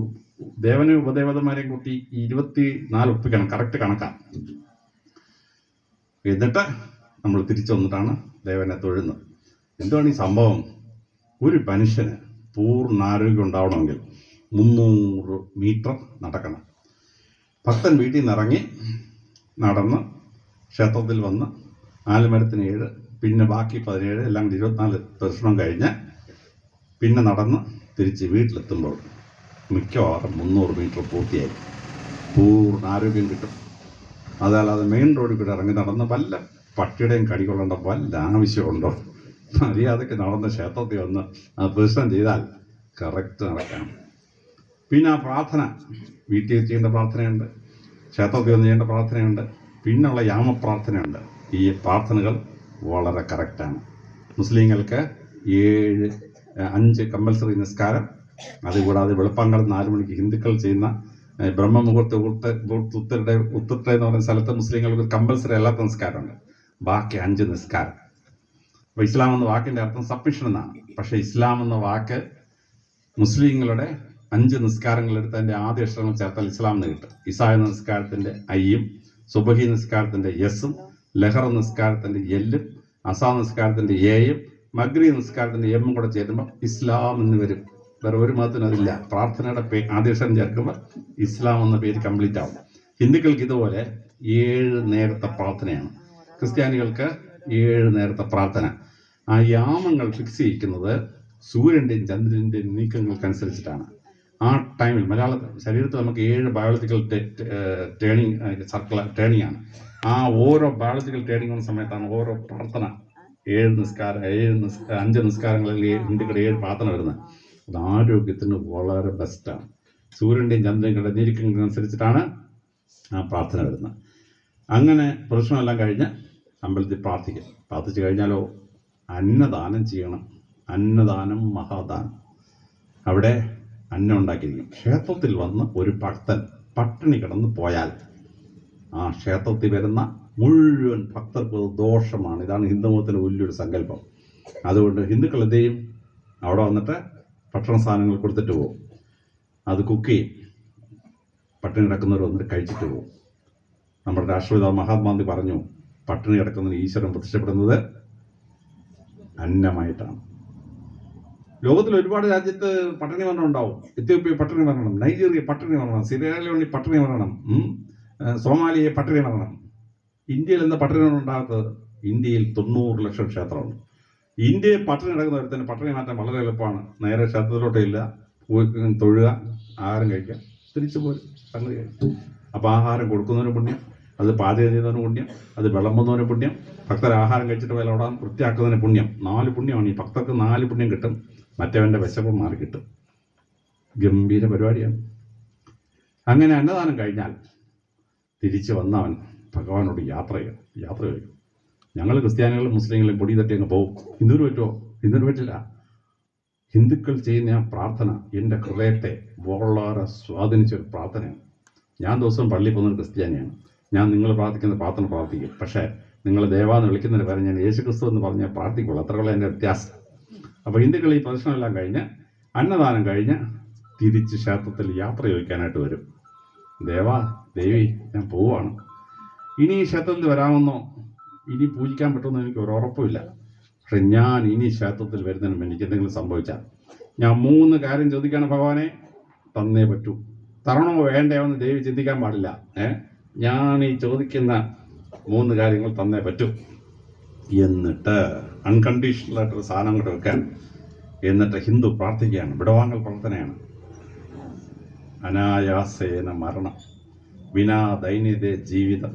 ദേവനെ ഉപദേവതമാരെയും കൂട്ടി 24 ഒപ്പിക്കണം. കറക്റ്റ് കണക്കാണ്. എന്നിട്ട് നമ്മൾ തിരിച്ചു വന്നിട്ടാണ് ദേവനെ തൊഴുന്നത്. എന്താണ് ഈ സംഭവം? ഒരു മനുഷ്യന് പൂർണ്ണ ആരോഗ്യം ഉണ്ടാവണമെങ്കിൽ 300 മീറ്റർ നടക്കണം. ഭക്തൻ വീട്ടിൽ നിന്ന് ഇറങ്ങി നടന്ന് ക്ഷേത്രത്തിൽ വന്ന് ആൽമരത്തിന് 7, പിന്നെ ബാക്കി 17, എല്ലാം 24 ദർശനം കഴിഞ്ഞ് പിന്നെ നടന്ന് തിരിച്ച് വീട്ടിലെത്തുമ്പോൾ മിക്കവാറും 300 മീറ്റർ പൂർത്തിയായി. പൂർണ്ണ ആരോഗ്യം കിട്ടും. അതല്ലാതെ മെയിൻ റോഡിൽ കൂടെ ഇറങ്ങി നടന്ന് വല്ല പട്ടിയുടെയും കടികൊള്ളേണ്ട വല്ല ആവശ്യമുണ്ടോ? മര്യാദയ്ക്ക് നടന്ന് ക്ഷേത്രത്തിൽ വന്ന് ദർശനം ചെയ്താൽ കറക്റ്റ് നടക്കണം. പിന്നെ ആ പ്രാർത്ഥന, വീട്ടിൽ ചെയ്യേണ്ട പ്രാർത്ഥനയുണ്ട്, ക്ഷേത്രത്തിൽ വന്ന് ചെയ്യേണ്ട പ്രാർത്ഥനയുണ്ട്, പിന്നുള്ള യാമപ്രാർത്ഥനയുണ്ട്. ഈ പ്രാർത്ഥനകൾ വളരെ കറക്റ്റാണ്. മുസ്ലിങ്ങൾക്ക് 5 കമ്പൽസറി നിസ്കാരം, അതുകൂടാതെ വെളുപ്പാങ്കാലം 4 മണിക്ക് ഹിന്ദുക്കൾ ചെയ്യുന്ന ബ്രഹ്മമുഹൂർത്ത ഉത്തരുടെ എന്ന് പറയുന്ന സ്ഥലത്ത് മുസ്ലിങ്ങൾക്ക് കമ്പൽസറി അല്ലാത്ത നിസ്കാരമുണ്ട്. ബാക്കി 5 നിസ്കാരം. അപ്പോൾ ഇസ്ലാം എന്ന വാക്കിൻ്റെ അർത്ഥം സബ്മിഷൻ എന്നാണ്. പക്ഷേ ഇസ്ലാം എന്ന വാക്ക് മുസ്ലിങ്ങളുടെ 5 നിസ്കാരങ്ങളെടുത്ത് അതിൻ്റെ ആദ്യ അക്ഷരങ്ങൾ ചേർത്താൽ ഇസ്ലാം എന്ന് കിട്ടും. ഇസായ നിസ്കാരത്തിൻ്റെ ഐയും, സുബഹി നിസ്കാരത്തിൻ്റെ എസും, ലഹർ നിസ്കാരത്തിൻ്റെ എല്ലും, അസാ നിസ്കാരത്തിൻ്റെ എയും, മഗ്രി നിസ്കാരത്തിൻ്റെ എമ്മും കൂടെ ചേരുമ്പോൾ ഇസ്ലാം എന്ന് വരും. വേറെ ഒരു മതത്തിനും അതില്ല. പ്രാർത്ഥനയുടെ ആദ്യ അക്ഷരം ചേർക്കുമ്പോൾ ഇസ്ലാം എന്ന പേര് കംപ്ലീറ്റ് ആവും. ഹിന്ദുക്കൾക്ക് ഇതുപോലെ 7 നേരത്തെ പ്രാർത്ഥനയാണ്. ക്രിസ്ത്യാനികൾക്ക് 7 നേരത്തെ പ്രാർത്ഥന. ആ യാമങ്ങൾ ഫിക്സ് ചെയ്യിക്കുന്നത് സൂര്യൻ്റെയും ചന്ദ്രൻ്റെയും നീക്കങ്ങൾക്കനുസരിച്ചിട്ടാണ്. ആ ടൈമിൽ ശരീരത്തിൽ നമുക്ക് 7 ബയോളജിക്കൽ ടേണിംഗ് ആണ്. ആ ഓരോ ബയോളജിക്കൽ ടേണിംഗ് വന്ന സമയത്താണ് ഓരോ പ്രാർത്ഥന 7 നിസ്കാരം 5 നിസ്കാരങ്ങളിൽ ഹിന്ദുക്കളുടെ 7 പ്രാർത്ഥന വരുന്നത്. അത് ആരോഗ്യത്തിന് വളരെ ബെസ്റ്റാണ്. സൂര്യൻ്റെയും ചന്ദ്രൻ്റെയും നീക്കങ്ങൾക്കനുസരിച്ചിട്ടാണ് ആ പ്രാർത്ഥന വരുന്നത്. അങ്ങനെ പ്രശ്നമെല്ലാം കഴിഞ്ഞ് അമ്പലത്തിൽ പ്രാർത്ഥിച്ചു കഴിഞ്ഞാലോ അന്നദാനം ചെയ്യണം. അന്നദാനം മഹാദാനം. അവിടെ അന്നം ഉണ്ടാക്കിയിരിക്കും. ക്ഷേത്രത്തിൽ വന്ന് ഒരു ഭക്തൻ പട്ടിണി കിടന്ന് പോയാൽ ആ ക്ഷേത്രത്തിൽ വരുന്ന മുഴുവൻ ഭക്തർക്ക് ദോഷമാണ്. ഇതാണ് ഹിന്ദുമതത്തിൻ്റെ വലിയൊരു സങ്കല്പം. അതുകൊണ്ട് ഹിന്ദുക്കൾ എന്ത് ചെയ്യും? അവിടെ വന്നിട്ട് ഭക്ഷണ സാധനങ്ങൾ കൊടുത്തിട്ട് പോകും. അത് കുക്ക് ചെയ്യും. പട്ടിണി കിടക്കുന്നവർ വന്നിട്ട് കഴിച്ചിട്ട് പോകും. നമ്മുടെ രാഷ്ട്രപിതാവ് മഹാത്മാഗാന്ധി പറഞ്ഞു, പട്ടിണി കിടക്കുന്നതിന് ഈശ്വരൻ പ്രത്യക്ഷപ്പെടുന്നത് അന്നമായിട്ടാണ്. ലോകത്തിൽ ഒരുപാട് രാജ്യത്ത് പട്ടിണി മരണം ഉണ്ടാവും. എത്യോപ്യ പട്ടിണി മരണം, നൈജീരിയ പട്ടിണി മരണം, സിറിയയിലെ പട്ടിണി മരണം, സോമാലിയ പട്ടിണി മരണം. ഇന്ത്യയിൽ എന്താ പട്ടിണി മരണം ഉണ്ടാകാത്തത്? ഇന്ത്യയിൽ 90 ലക്ഷം ക്ഷേത്രമുണ്ട്. ഇന്ത്യയിൽ പട്ടിണി കിടക്കുന്നവർ തന്നെ പട്ടിണി മാറ്റാൻ വളരെ എളുപ്പമാണ്. നേരെ ക്ഷേത്രത്തിലോട്ടില്ല, തൊഴുക, ആഹാരം കഴിക്കുക, തിരിച്ചു പോരും, സംഗതി കഴിക്കും. അപ്പോൾ ആഹാരം കൊടുക്കുന്നതിന് പുണ്യം, അത് പാചകം ചെയ്യുന്നതിന് പുണ്യം, അത് വിളമ്പുന്നതിന് പുണ്യം, ഭക്തർ ആഹാരം കഴിച്ചിട്ട് വിലവിടാൻ വൃത്തിയാക്കുന്നതിന് പുണ്യം. 4 പുണ്യമാണ്. ഈ ഭക്തർക്ക് 4 പുണ്യം കിട്ടും. മറ്റവൻ്റെ വിശപ്പ് മാറി കിട്ടും. ഗംഭീര പരിപാടിയാണ്. അങ്ങനെ അന്നദാനം കഴിഞ്ഞാൽ തിരിച്ച് വന്നവൻ ഭഗവാനോട് യാത്ര ചെയ്യും. ഞങ്ങൾ ക്രിസ്ത്യാനികളും മുസ്ലിങ്ങളും പൊടി തട്ടി അങ്ങ് പോകും. ഹിന്ദുവിന് പറ്റുമോ? ഹിന്ദുവിന് പറ്റില്ല.
ഹിന്ദുക്കൾ ചെയ്യുന്ന ആ പ്രാർത്ഥന എൻ്റെ ഹൃദയത്തെ വളരെ സ്വാധീനിച്ചൊരു പ്രാർത്ഥനയാണ്. ഞാൻ ദിവസവും പള്ളിയിൽ പോകുന്ന ക്രിസ്ത്യാനിയാണ്. ഞാൻ നിങ്ങൾ പ്രാർത്ഥിക്കുന്ന പ്രാർത്ഥന പ്രാർത്ഥിക്കും. പക്ഷേ നിങ്ങൾ ദേവാന്ന് വിളിക്കുന്നതിന് പകരം ഞാൻ യേശുക്രിസ്തു എന്ന് പറഞ്ഞാൽ പ്രാർത്ഥിക്കുള്ളൂ. അത്രയുള്ള എൻ്റെ വ്യത്യാസം. അപ്പോൾ ഹിന്ദുക്കൾ ഈ പ്രദർശനമെല്ലാം കഴിഞ്ഞ് അന്നദാനം കഴിഞ്ഞ് തിരിച്ച് ക്ഷേത്രത്തിൽ യാത്ര ചോദിക്കാനായിട്ട് വരും. ദേവാ ദേവി ഞാൻ പോവുകയാണ്, ഇനി ഈ ക്ഷേത്രത്തിൽ വരാമെന്നോ ഇനി പൂജിക്കാൻ പറ്റുമെന്നോ എനിക്ക് ഒരു ഉറപ്പുമില്ല. പക്ഷെ ഞാൻ ഇനി ക്ഷേത്രത്തിൽ വരുന്നതിന് എനിക്ക് എന്തെങ്കിലും സംഭവിച്ചാൽ ഞാൻ 3 കാര്യം ചോദിക്കാണ് ഭഗവാനെ, തന്നേ പറ്റൂ. തരണമോ വേണ്ടയോ എന്ന് ദേവി ചിന്തിക്കാൻ പാടില്ല. ഞാൻ ഈ ചോദിക്കുന്ന 3 കാര്യങ്ങൾ തന്നേ പറ്റൂ. എന്നിട്ട് അൺകണ്ടീഷണലായിട്ടൊരു സാധനം കൂടെ വെക്കാൻ, എന്നിട്ട് ഹിന്ദു പ്രാർത്ഥിക്കുകയാണ്. വിടവാങ്ങൽ പ്രാർത്ഥനയാണ്. അനായാസേന മരണം വിനാ ദൈന്യതേ ജീവിതം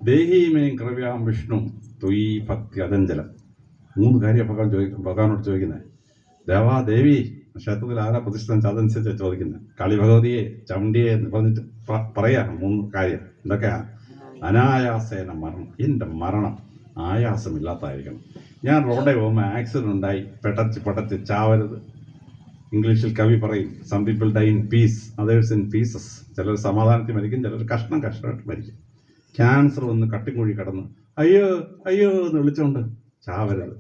ദേഹീമേം കൃപയാം വിഷ്ണു ത്വയി ഭക്തി അജഞ്ചലം. 3 കാര്യം ഭഗവാനോട് ചോദിക്കുന്നത്. ദേവാ ദേവി ക്ഷേത്രത്തിൽ ആരാ പ്രതിഷ്ഠിച്ച അതനുസരിച്ച് ചോദിക്കുന്നത്. കാളി ഭഗവതിയെ ചവണ്ടിയെ എന്ന് പറഞ്ഞിട്ട് പറയാണ് 3 കാര്യം. എന്തൊക്കെയാ? അനായാസേന മരണം, എൻ്റെ മരണം ആയാസമില്ലാത്തതായിരിക്കണം. ഞാൻ റോഡിൽ പോകുമ്പോൾ ആക്സിഡൻ്റ് ഉണ്ടായി പെട്ടച്ച് ചാവരുത്. ഇംഗ്ലീഷിൽ കവി പറയും, some people die in peace, others in pieces. ചിലർ സമാധാനത്തിൽ മരിക്കും, ചിലർ കഷ്ണമായിട്ട് മരിക്കും. ക്യാൻസർ വന്ന് കട്ടിക്കുഴി കിടന്ന് അയ്യോ അയ്യോ എന്ന് വിളിച്ചോണ്ട് ചാവരുത്.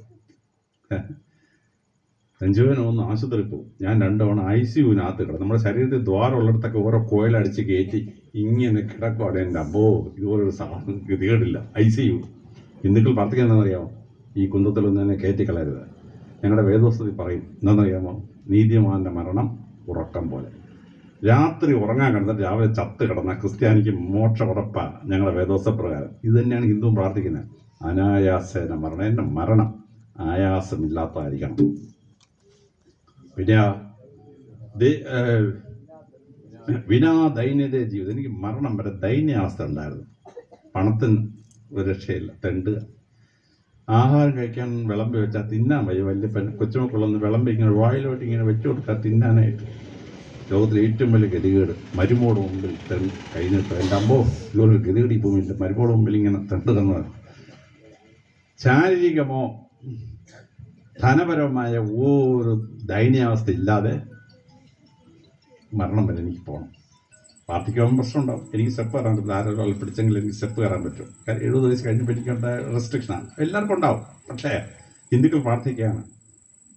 രഞ്ജുവിനൊന്ന് ആശുപത്രി പോകും. ഞാൻ 2 തവണ ICUവിനകത്ത് കിടന്നു. നമ്മുടെ ശരീരത്തിൽ ദ്വാരമുള്ളിടത്തൊക്കെ ഓരോ കോയിലടിച്ച് കയറ്റി ഇങ്ങനെ കിടക്കുവാണ്. എൻ്റെ അമ്പോ ഇതുപോലൊരു സാധനം ഗതികേടില്ല. ICU. ഹിന്ദുക്കൾ പ്രാർത്ഥിക്കുന്നതെന്നറിയാമോ? ഈ കുന്തത്തിലൊന്നും തന്നെ കയറ്റിക്കളയരുത്. ഞങ്ങളുടെ വേദോസ്തത്തിൽ പറയും എന്താണെന്നറിയാമോ? നീതിമാന്റെ മരണം ഉറക്കം പോലെ. രാത്രി ഉറങ്ങാൻ കിടന്നിട്ട് രാവിലെ ചത്ത് കിടന്ന ക്രിസ്ത്യാനിക്ക് മോക്ഷ ഉറപ്പാണ് ഞങ്ങളുടെ വേദോസ്തപ്രകാരം. ഇത് തന്നെയാണ് ഹിന്ദുവും പ്രാർത്ഥിക്കുന്നത്. അനായാസേന മരണം, എൻ്റെ മരണം ആയാസമില്ലാത്തതായിരിക്കണം. പിന്നെ വിനാ ദൈന്യതേ ജീവിതം. എനിക്ക് മരണം വരെ ദൈന്യാവസ്ഥ ഉണ്ടായിരുന്നു. പണത്തിന് ഒരു രക്ഷയില്ല. തെണ്ടുക. ആഹാരം കഴിക്കാൻ വിളമ്പി വെച്ചാൽ തിന്നാൻ വയ്യ. വലിയ കൊച്ചുമക്കളൊന്ന് വിളമ്പി ഇങ്ങനെ വായിലോട്ട് ഇങ്ങനെ വെച്ചു കൊടുക്കാൻ തിന്നാനായിട്ട്. ലോകത്തിലെ ഏറ്റവും വലിയ ഗതികേട്. മരുമോട് മുമ്പിൽ കഴിഞ്ഞിട്ട് എൻ്റെ അമ്പോ ഇതൊരു ഗതികേടി ഭൂമിയില്ല. മരുമോട് മുമ്പിൽ ഇങ്ങനെ തെണ്ട് തന്നത്. ശാരീരികമോ ധനപരമായ ഒരു ദയനീയാവസ്ഥ ഇല്ലാതെ മരണം വരെ എനിക്ക് പോകണം. പാർട്ടിക്ക് പ്രശ്നം ഉണ്ടാവും. എനിക്ക് സ്റ്റെപ്പ് കയറാൻ പറ്റില്ല. ആരോഗ്യം പിടിച്ചെങ്കിൽ എനിക്ക് സ്റ്റെപ്പ് കയറാൻ പറ്റും. 70 വയസ്സ് കഴിഞ്ഞപ്പോൾ എനിക്കുണ്ട റെസ്ട്രിക്ഷനാണ്. എല്ലാവർക്കും ഉണ്ടാവും. പക്ഷേ ഹിന്ദുക്കൾ പ്രാർത്ഥിക്കുകയാണ്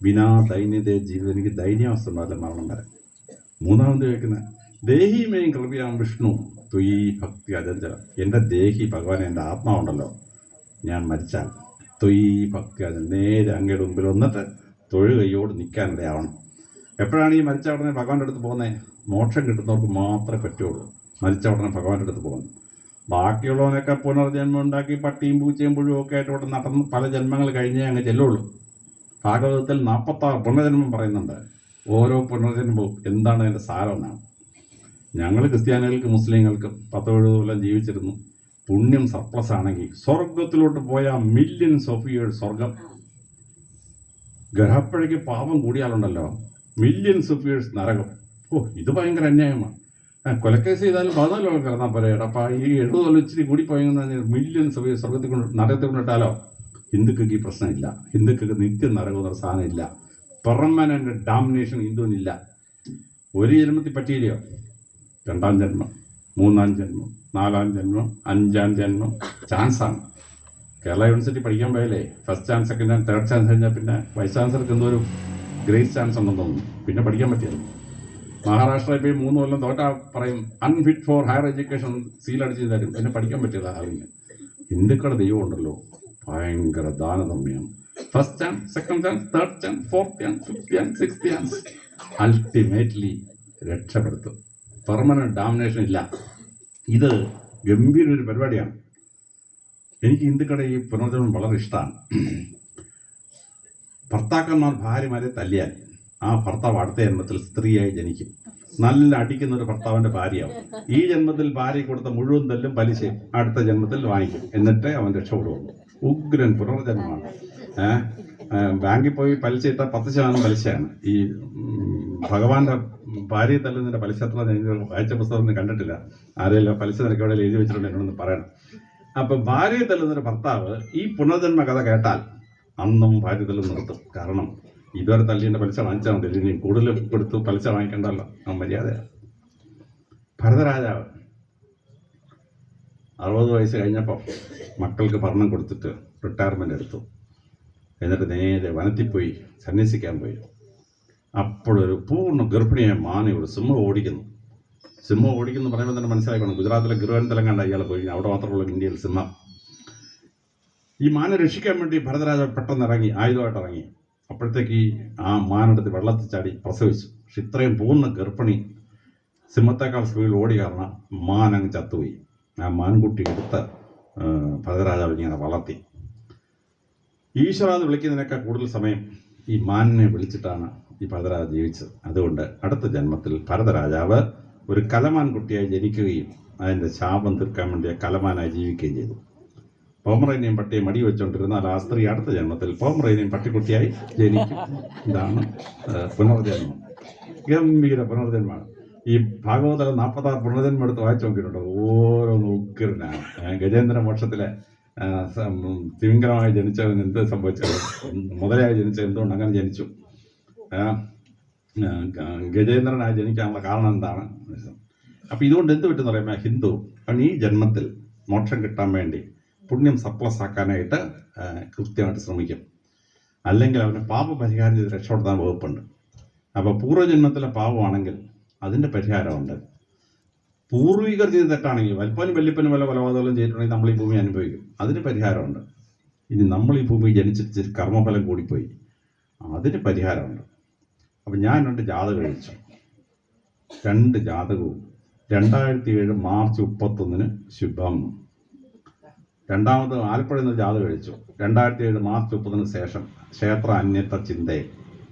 വിനാ ദൈന്യതേ ജീവിതം. എനിക്ക് ദൈന്യാവസ്ഥ ഉണ്ടാവില്ല മരണം വരെ. 3ാമത് ചോദിക്കുന്നത് ദേഹിമേയും കൃപയാം വിഷ്ണു ത്വയി ഭക്തി അജഞ്ചലം. എൻ്റെ ദേഹി ഭഗവാൻ, എൻ്റെ ആത്മാവുണ്ടല്ലോ, ഞാൻ മരിച്ചാൽ ത്വയി ഭക്തി അജഞ്ചലം, നേരെ അങ്ങയുടെ മുമ്പിൽ വന്നിട്ട് തൊഴുകയോട് നിൽക്കാനിടയാവണം. എപ്പോഴാണ് ഈ മരിച്ച ഉടനെ ഭഗവാന്റെ അടുത്ത് പോകുന്നത്? മോക്ഷം കിട്ടുന്നവർക്ക് മാത്രമേ പറ്റുള്ളൂ മരിച്ച ഉടനെ ഭഗവാന്റെ അടുത്ത് പോകുന്നത്. ബാക്കിയുള്ളവനൊക്കെ പുനർജന്മം ഉണ്ടാക്കി പട്ടിയും പൂച്ചയും പുഴുവും ഒക്കെ ആയിട്ട് ഇവിടെ നടന്ന് പല ജന്മങ്ങൾ കഴിഞ്ഞേ അങ്ങ് ചെല്ലുള്ളൂ. ഭാഗവതത്തിൽ 46 പുനർജന്മം പറയുന്നുണ്ട്. ഓരോ പുനർജന്മവും എന്താണ് അതിൻ്റെ സാരം എന്നാണ്. ഞങ്ങൾ ക്രിസ്ത്യാനികൾക്ക് മുസ്ലിങ്ങൾക്കും 10-70 കൊല്ലം ജീവിച്ചിരുന്നു. പുണ്യം സർപ്ലസ് ആണെങ്കിൽ സ്വർഗത്തിലോട്ട് പോയാൽ മില്യൺസ് ഓഫ് ഇയേഴ്സ് സ്വർഗം. ഗ്രഹപ്പഴയ്ക്ക് പാപം കൂടിയാലുണ്ടല്ലോ മില്യൺസ് ഓഫ് ഇയേഴ്സ് നരകം. ഇത് ഭയങ്കര അന്യായമാണ്. കൊലക്കേസ് ചെയ്താലും 14 കൊല്ലം കിടന്നാൽ പോലെ. അപ്പം ഈ 70 കൊല്ലം ഇച്ചിരി കൂടിപ്പോയെന്ന് മില്യൺസ് ഓഫ് ഇയേഴ്സ് സ്വർഗത്തിൽ നരകത്തിൽ കൊണ്ടിട്ടാലോ? ഹിന്ദുക്കൾക്ക് ഈ പ്രശ്നമില്ല. ഹിന്ദുക്കൾക്ക് നിത്യം നരകം എന്നൊരു സാധനം ഇല്ല. പെർമനന്റ് ഡാമിനേഷൻ ഹിന്ദുവിനില്ല. ഒരു ജന്മത്തിൽ പറ്റിയില്ലയോ? 2ാം ജന്മം, 3ാം ജന്മം, 4ാം ജന്മം, 5ാം ജന്മം ചാൻസാണ്. കേരള യൂണിവേഴ്സിറ്റി പഠിക്കാൻ പോയാലേ first chance, second chance, third chance കഴിഞ്ഞാൽ പിന്നെ വൈസ് ചാൻസലർക്ക് എന്തോ ഒരു ഗ്രേസ് ചാൻസ് ഉണ്ടെന്ന് തോന്നുന്നു. പിന്നെ പഠിക്കാൻ പറ്റിയല്ലോ. മഹാരാഷ്ട്ര ഇപ്പോൾ 3 കൊല്ലം തോറ്റാ പറയും അൺഫിറ്റ് ഫോർ ഹയർ എഡ്യൂക്കേഷൻ സീലടിച്ച് തരും. പിന്നെ പഠിക്കാൻ പറ്റില്ല ആളിന്. ഹിന്ദുക്കളുടെ ദൈവം ഉണ്ടല്ലോ ഭയങ്കര ദാനധമ്യാണ്. First chance, second chance, third chance, 4th chance, 5th chance, 6th chance. Ultimately രക്ഷപ്പെടുത്തും. പെർമനന്റ് ഡാമിനേഷൻ ഇല്ല. ഇത് ഗംഭീര ഒരു പരിപാടിയാണ്. എനിക്ക് ഹിന്ദുക്കളുടെ ഈ പുനർജന്മം വളരെ ഇഷ്ടമാണ്. ഭർത്താക്കന്മാർ ഭാര്യമാരെ തല്ലിയാൽ ആ ഭർത്താവ് അടുത്ത ജന്മത്തിൽ സ്ത്രീയായി ജനിക്കും. നല്ല അടിക്കുന്ന ഒരു ഭർത്താവിൻ്റെ ഭാര്യയാവും. ഈ ജന്മത്തിൽ ഭാര്യ കൊടുത്ത മുഴുവൻ തല്ലും പലിശയും അടുത്ത ജന്മത്തിൽ വാങ്ങിക്കും. എന്നിട്ടേ അവൻ രക്ഷപ്പെടുള്ളൂ. ഉഗ്രൻ പുനർജന്മമാണ്. ബാങ്കിൽ പോയി പലിശ ഇട്ടാൽ 10% പലിശയാണ്. ഈ ഭഗവാന്റെ ഭാര്യയെ തല്ലുന്നതിൻ്റെ പലിശ എത്ര വായിച്ച പുസ്തകം കണ്ടിട്ടില്ല. ആരെങ്കിലും പലിശ നിരക്ക് എവിടെ എഴുതി വെച്ചിട്ടുണ്ട് എന്നൊന്ന് പറയണം. അപ്പം ഭാര്യയെ തല്ലുന്നൊരു ഭർത്താവ് ഈ പുനർജന്മ കഥ കേട്ടാൽ അന്നും ഭാര്യ തല്ലും നിർത്തും. കാരണം ഇതുവരെ തല്ലിൻ്റെ പലിശ വാങ്ങിച്ചാൽ മതി, ഇനി കൂടുതൽ കൊടുത്ത് പലിശ വാങ്ങിക്കണ്ടല്ലോ, ആ മര്യാദയാണ്. ഭരതരാജാവ് 60 വയസ്സ് കഴിഞ്ഞപ്പോൾ മക്കൾക്ക് ഭരണം കൊടുത്തിട്ട് റിട്ടയർമെൻ്റ് എടുത്തു. എന്നിട്ട് നേരെ വനത്തിൽ പോയി സന്യസിക്കാൻ പോയി. അപ്പോഴൊരു പൂർണ്ണ ഗർഭിണിയായ മാനെ ഒരു സിംഹം ഓടിക്കുന്നു. സിംഹം ഓടിക്കുന്നു പറയുമ്പോൾ തന്നെ മനസ്സിലാക്കണം, ഗുജറാത്തിലെ ഗിർവനത്തിലും കണ്ട ഇയാൾ പോയി, അവിടെ മാത്രമുള്ള ഇന്ത്യയിൽ സിംഹം. ഈ മാനെ രക്ഷിക്കാൻ വേണ്ടി ഭരതരാജാവ് പെട്ടെന്ന് ഇറങ്ങി, ആയുധമായിട്ട് ഇറങ്ങി. അപ്പോഴത്തേക്ക് ആ മാനെടുത്ത് വെള്ളത്തിൽ ചാടി പ്രസവിച്ചു. പക്ഷെ ഇത്രയും പൂർണ്ണ ഗർഭിണി സിംഹത്തേക്കാൾ സ്പീഡിൽ ഓടി കാരണം മാൻ അങ്ങ് ചത്തുപോയി. ആ മാൻകുട്ടി എടുത്ത് ഭരതരാജാവ് ഇങ്ങനെ വളർത്തി. ഈശ്വര എന്ന് വിളിക്കുന്നതിനേക്കാൾ കൂടുതൽ സമയം ഈ മാനിനെ വിളിച്ചിട്ടാണ് ഈ ഭരതരാജ ജീവിച്ചത്. അതുകൊണ്ട് അടുത്ത ജന്മത്തിൽ ഭരതരാജാവ് ഒരു കലമാൻ കുട്ടിയായി ജനിക്കുകയും അതിൻ്റെ ശാപം തീർക്കാൻ വേണ്ടി കലമാനായി ജീവിക്കുകയും ചെയ്തു. പോമറേനിയം പട്ടിയെ മടി വെച്ചുകൊണ്ടിരുന്നാൽ ആ സ്ത്രീ അടുത്ത ജന്മത്തിൽ പോമറേനിയം പട്ടിക്കുട്ടിയായി ജനിക്കും. ഇതാണ് പുനർജന്മം. ഗംഭീര പുനർജന്മമാണ്. ഈ ഭാഗവതം 46 പുനർജന്മം എടുത്ത് വായിച്ചു നോക്കിയിട്ടുണ്ട്. ഓരോ ഉഗ്രനാണ്. ഗജേന്ദ്ര മോക്ഷത്തിലെ തിമിംഗലമായി ജനിച്ചവൻ എന്ത് സംഭവിച്ചത്, മുതലായി ജനിച്ചത് എന്തുകൊണ്ട് അങ്ങനെ ജനിച്ചു, ഗജേന്ദ്രനായി ജനിക്കാനുള്ള കാരണം എന്താണ്. അപ്പം ഇതുകൊണ്ട് എന്ത് പറ്റുമെന്ന് പറയുമ്പോൾ ഹിന്ദു അവൻ ഈ ജന്മത്തിൽ മോക്ഷം കിട്ടാൻ വേണ്ടി പുണ്യം സർപ്ലസ് ആക്കാനായിട്ട് കൃത്യമായിട്ട് ശ്രമിക്കും. അല്ലെങ്കിൽ അവന് പാപപരിഹാരം ചെയ്ത് രക്ഷപ്പെടുത്താൻ വകുപ്പുണ്ട്. അപ്പോൾ പൂർവ്വജന്മത്തിലെ പാപമാണെങ്കിൽ അതിൻ്റെ പരിഹാരമുണ്ട്. പൂർവികർ ചെയ്ത് തെറ്റാണെങ്കിൽ വൽപ്പനും വല്യപ്പനും വല്ല കൊലപാതകം ചെയ്തിട്ടുണ്ടെങ്കിൽ നമ്മൾ ഈ ഭൂമി അനുഭവിക്കും, അതിന് പരിഹാരമുണ്ട്. ഇനി നമ്മൾ ഈ ഭൂമി ജനിച്ചിട്ട് കർമ്മഫലം കൂടിപ്പോയി, അതിന് പരിഹാരമുണ്ട്. അപ്പം ഞാൻ 2 ജാതകം കഴിച്ചു. 2 ജാതകവും 2007 മാർച്ച് 31 ശുഭം. രണ്ടാമത് ആലപ്പുഴയിൽ നിന്ന് ജാതകം കഴിച്ചു. 2007 മാർച്ച് 30 ശേഷം ക്ഷേത്ര അന്യത്ത ചിന്തയെ.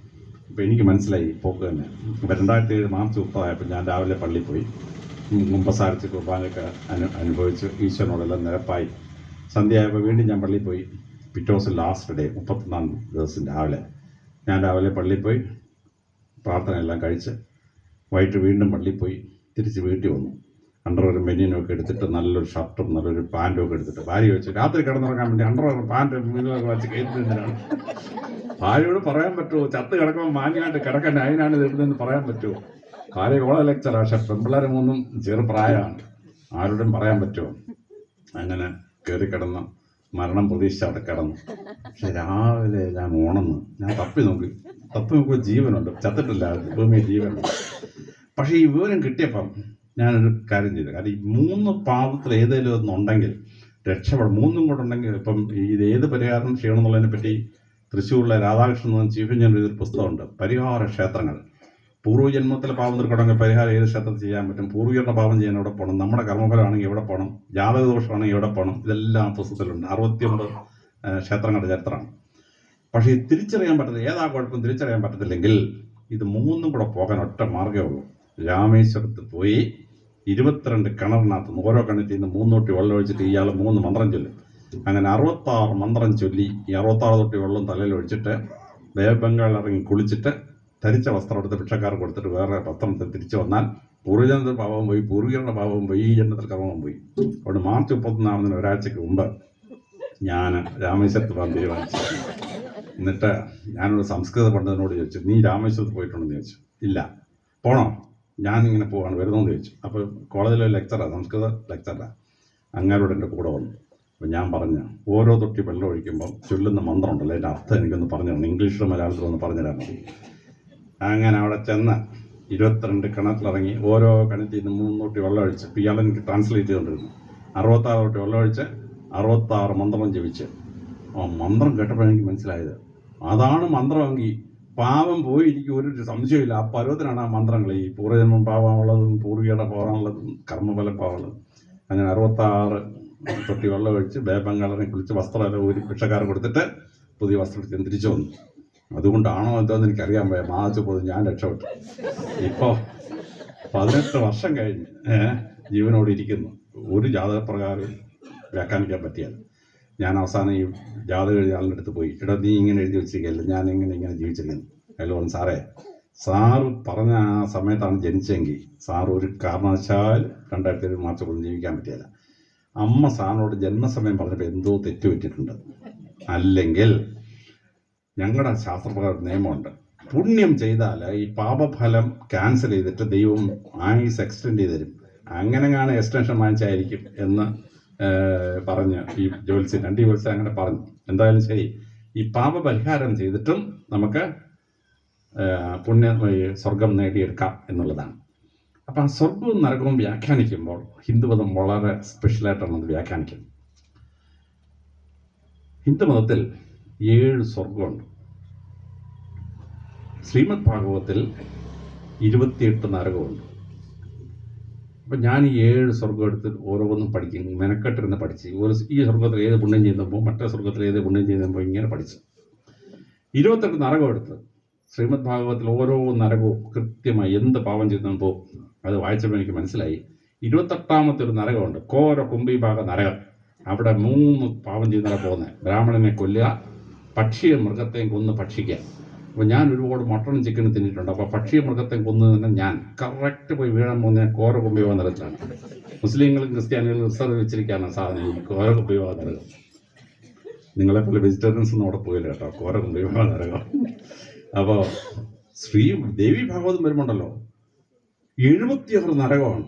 അപ്പം എനിക്ക് മനസ്സിലായി പോക്ക് തന്നെ. അപ്പം 2007 മാർച്ച് 30 ആയപ്പോൾ ഞാൻ രാവിലെ പള്ളിയിൽ പോയി മുമ്പസാരിച്ച് കുർബാനയൊക്കെ അനുഭവിച്ചു. ഈശ്വരനോടെല്ലാം നിരപ്പായി. സന്ധ്യയായപ്പോൾ വീണ്ടും ഞാൻ പള്ളിയിൽ പോയി. പിറ്റേ ദിവസം ലാസ്റ്റ് ഡേ 31 ദിവസം രാവിലെ ഞാൻ പള്ളിയിൽ പോയി പ്രാർത്ഥനയെല്ലാം കഴിച്ച് വൈകിട്ട് വീണ്ടും പള്ളിയിൽ പോയി തിരിച്ച് വീട്ടിൽ വന്നു. അണ്ടർവെയറും ബനിയനും ഒക്കെ എടുത്തിട്ട് നല്ലൊരു ഷർട്ടും നല്ലൊരു പാൻറ്റും ഒക്കെ എടുത്തിട്ട് ഭാര്യ വെച്ച് രാത്രി കിടന്നുറങ്ങാൻ വേണ്ടി അണ്ടർവെയർ പാൻറ്റ് മുന്നിലൊക്കെ വെച്ച് കയറ്റുന്നതിനാണ്. ഭാര്യയോട് പറയാൻ പറ്റുമോ, ചത്ത് കിടക്കുമ്പോൾ മാന്യമായിട്ട് കിടക്കാൻ അതിനാണ് ഇതിടുന്നതെന്ന് പറയാൻ പറ്റുമോ? ഭാര്യ കോള ലെക്ചറാണ്, പക്ഷെ പെമ്പിള്ളേരെ മൂന്നും ചെറുപ്രായമാണ്, ആരോടും പറയാൻ പറ്റുമോ? അങ്ങനെ കയറി കിടന്ന് മരണം പ്രതീക്ഷിച്ച് അവിടെ കിടന്നു. പക്ഷെ രാവിലെ ഞാൻ ഉണർന്ന് ഞാൻ തപ്പി നോക്കുമ്പോൾ ജീവനുണ്ട്, ചത്തിട്ടില്ല, ഭൂമിയിൽ ജീവനുണ്ട്. പക്ഷേ ഈ വിവരം കിട്ടിയപ്പം ഞാനൊരു കാര്യം ചെയ്തു. കാരണം ഈ 3 പാപത്തിൽ ഏതെങ്കിലും ഒന്നുണ്ടെങ്കിൽ രക്ഷപ്പെടും. 3ഉം കൂടെ ഉണ്ടെങ്കിൽ ഇപ്പം ഇത് ഏത് പരിഹാരം ചെയ്യണം എന്നുള്ളതിനെ പറ്റി തൃശ്ശൂരിലെ രാധാകൃഷ്ണൻ ചീഫ് എഞ്ചിനീയർ എഴുതിയൊരു പുസ്തകമുണ്ട്, പരിഹാര ക്ഷേത്രങ്ങൾ. പൂർവ്വജന്മത്തിലെ പാപം തീർക്കണമെങ്കിൽ പരിഹാരം ഏത് ക്ഷേത്രത്തിൽ ചെയ്യാൻ പറ്റും, പൂർവികരുടെ പാപം ചെയ്യാൻ എവിടെ പോകണം, നമ്മുടെ കർമ്മഫലമാണെങ്കിൽ എവിടെ പോകണം, ജാതകദോഷമാണെങ്കിൽ എവിടെ പോകണം, ഇതെല്ലാം പുസ്തകത്തിലുണ്ട്. 69 ക്ഷേത്രങ്ങളുടെ ചരിത്രമാണ്. പക്ഷേ ഇത് തിരിച്ചറിയാൻ പറ്റത്തില്ല, ഏതാ കുഴപ്പം തിരിച്ചറിയാൻ പറ്റത്തില്ലെങ്കിൽ ഇത് 3ഉം കൂടെ പോകാൻ ഒറ്റ മാർഗ്ഗമേ ഉള്ളൂ. രാമേശ്വരത്ത് പോയി 22 കിണറിനകത്ത് ഓരോ കിണറ്റിൽ നിന്ന് 3 തൊട്ടി വെള്ളം ഒഴിച്ചിട്ട് ഇയാൾ 3 മന്ത്രം ചൊല്ലും. അങ്ങനെ 66 മന്ത്രം ചൊല്ലി ഈ 66 തൊട്ടി വെള്ളം തലയിൽ ഒഴിച്ചിട്ട് ബംഗാൾ ഇറങ്ങി കുളിച്ചിട്ട് ധരിച്ച വസ്ത്രം എടുത്ത് ഭിക്ഷക്കാർക്ക് കൊടുത്തിട്ട് വേറെ വസ്ത്രത്തിൽ തിരിച്ചു വന്നാൽ പൂർവ്വജന്മത്തിൽ പാപവും പോയി, പൂർവികരുടെ പാപവും പോയി, ഈ ജന്മത്തിൽ കർമ്മവും പോയി. അതുകൊണ്ട് മാർച്ച് 31 ഒരാഴ്ചക്ക് മുമ്പ് ഞാൻ രാമേശ്വരത്ത് പോകാൻ തീരുമാനിച്ചു. എന്നിട്ട് ഞാനൊരു സംസ്കൃത പണ്ഡിതനോട് ചോദിച്ചു, നീ രാമേശ്വരത്ത് പോയിട്ടുണ്ടെന്ന് ചോദിച്ചു. ഇല്ല. പോണോ? ഞാനിങ്ങനെ പോവാണ്, വരുന്നതെന്ന് ചോദിച്ചു. അപ്പോൾ കോളേജിലെ ലെക്ചറാണ്, സംസ്കൃത ലെക്ചറാണ്. അങ്ങാരോട് എൻ്റെ കൂടെ വന്നു. അപ്പം ഞാൻ പറഞ്ഞു, ഓരോ തൊട്ടി വെള്ളം ഒഴിക്കുമ്പം ചൊല്ലുന്ന മന്ത്രം ഉണ്ടല്ലോ, അതിൻ്റെ അർത്ഥം എനിക്കൊന്ന് പറഞ്ഞു തരണം, ഇംഗ്ലീഷിലും മലയാളത്തിലും ഒന്ന് പറഞ്ഞു തരാൻ മതി. അങ്ങനെ അവിടെ ചെന്ന് 22 കിണറ്റിലിറങ്ങി ഓരോ കിണറ്റിൽ നിന്ന് 3 തൊട്ടി വെള്ളം ഒഴിച്ച് ഇയാൾ എനിക്ക് ട്രാൻസ്ലേറ്റ് ചെയ്തുകൊണ്ടിരുന്നു. 66 തൊട്ടി വെള്ളം ഒഴിച്ച് 66 മന്ത്രം ജപിച്ച് മന്ത്രം കേട്ടപ്പോൾ എനിക്ക് മനസ്സിലായത് അതാണ് മന്ത്രമെങ്കിൽ പാപം പോയി. എനിക്ക് ഒരു സംശയമില്ല, ആ പർവ്വത്തിനാണ് ആ മന്ത്രങ്ങൾ. ഈ പൂർവ്വജന്മം പാവമുള്ളതും പൂർവികയുടെ പാവമുള്ളതും കർമ്മഫലം പാവമുള്ളതും. അങ്ങനെ 66 തൊട്ടി വെള്ളം ഒഴിച്ച് ബംഗാളിനെ കുളിച്ച് വസ്ത്രമെല്ലാം ഊരി ഭിക്ഷക്കാർക്ക് കൊടുത്തിട്ട് പുതിയ വസ്ത്രം തിരിച്ചു വന്നു. അതുകൊണ്ടാണോ എന്താണെന്ന് എനിക്കറിയാൻ പോയ മാച്ച് പോയി ഞാൻ രക്ഷപ്പെട്ടു. ഇപ്പോൾ 18 വർഷം കഴിഞ്ഞ് ജീവനോട് ഇരിക്കുന്നു. ഒരു ജാതകപ്രകാരം വ്യാഖ്യാനിക്കാൻ പറ്റിയാൽ ഞാൻ അവസാനം ഈ ജാതകം എഴുതിയ ആളുടെ അടുത്ത് പോയി, എടാ നീ ഇങ്ങനെ എഴുതി വെച്ചിരിക്കുകയല്ല, ഞാൻ ഇങ്ങനെ ജീവിച്ചിരിക്കുന്നു. അയാൾ പറഞ്ഞു, സാറ് പറഞ്ഞ ആ സമയത്താണ് ജനിച്ചെങ്കിൽ സാർ ഒരു കാരണവശാൽ 2007 മാർച്ച് 1 ജീവിക്കാൻ പറ്റിയല്ല. അമ്മ സാറിനോട് ജന്മസമയം പറഞ്ഞപ്പോൾ എന്തോ തെറ്റുപറ്റിയിട്ടുണ്ട്, അല്ലെങ്കിൽ ഞങ്ങളുടെ ശാസ്ത്രപ്രകാരം നിയമമുണ്ട്. പുണ്യം ചെയ്താൽ ഈ പാപഫലം ക്യാൻസൽ ചെയ്തിട്ട് ദൈവം ആയുസ് എക്സ്റ്റെൻഡ് ചെയ്ത് തരും. അങ്ങനെയാണ് എക്സ്റ്റൻഷൻ വാങ്ങിച്ചായിരിക്കും എന്ന് പറഞ്ഞ് ഈ ജ്യോത്സ്യൻ, 2 ജ്യോത്സ്യൻ അങ്ങനെ പറഞ്ഞു. എന്തായാലും ശരി, ഈ പാപപരിഹാരം ചെയ്തിട്ടും നമുക്ക് സ്വർഗം നേടിയെടുക്കാം എന്നുള്ളതാണ്. അപ്പം ആ സ്വർഗവും നരകവും വ്യാഖ്യാനിക്കുമ്പോൾ ഹിന്ദുമതം വളരെ സ്പെഷ്യലായിട്ടാണ് അത് വ്യാഖ്യാനിക്കുന്നത്. ഹിന്ദുമതത്തിൽ 7 സ്വർഗമുണ്ട്. ശ്രീമദ് ഭാഗവതത്തിൽ 28 നരകമുണ്ട്. അപ്പം ഞാൻ ഈ 7 സ്വർഗം എടുത്ത് ഓരോന്നും പഠിക്കും, മെനക്കെട്ടിരുന്ന് പഠിച്ച് ഈ സ്വർഗത്തിൽ ഏത് പുണ്യം ചെയ്യുമ്പോൾ മറ്റേ സ്വർഗത്തിൽ ഏത് പുണ്യം ചെയ്യുമ്പോൾ ഇങ്ങനെ പഠിച്ചു 28 നരകം എടുത്ത് ശ്രീമദ് ഭാഗവതത്തിൽ ഓരോ നരകവും കൃത്യമായി എന്ത് പാപം ചെയ്യുമ്പോൾ അത് വായിച്ചപ്പോൾ എനിക്ക് മനസ്സിലായി. 28ാമത്തെ ഒരു നരകമുണ്ട്, ഘോര കുംഭീഭാഗ നരകം. അവിടെ 3 പാപം ചെയ്യുന്നവരെ പോകുന്നത്. ബ്രാഹ്മണനെ കൊല്ലുക, പക്ഷിയെ മൃഗത്തെയും കൊന്ന് ഭക്ഷിക്കുക. അപ്പോൾ ഞാൻ ഒരുപാട് മട്ടണും ചിക്കനും തിന്നിട്ടുണ്ട്. അപ്പോൾ പക്ഷിയെ മൃഗത്തെയും കൊന്ന് തന്നെ ഞാൻ കറക്റ്റ് പോയി വീഴാൻ പോകുന്ന ഘോര കുംഭീഭാഗ നരകത്തിലാണ്. മുസ്ലിങ്ങളും ക്രിസ്ത്യാനികളും റിസർവ് വെച്ചിരിക്കുകയാണ് സാധനം ഈ ഘോര കുംഭീഭാഗ നരകം. നിങ്ങളെപ്പോലെ വെജിറ്റേറിയൻസ് ഒന്നും അവിടെ പോയില്ല കേട്ടോ, ഘോര കുംഭീഭാഗ നരകം. അപ്പോൾ ദേവി ഭാഗവതം വരുമ്പോണ്ടല്ലോ 76 നരകമാണ്.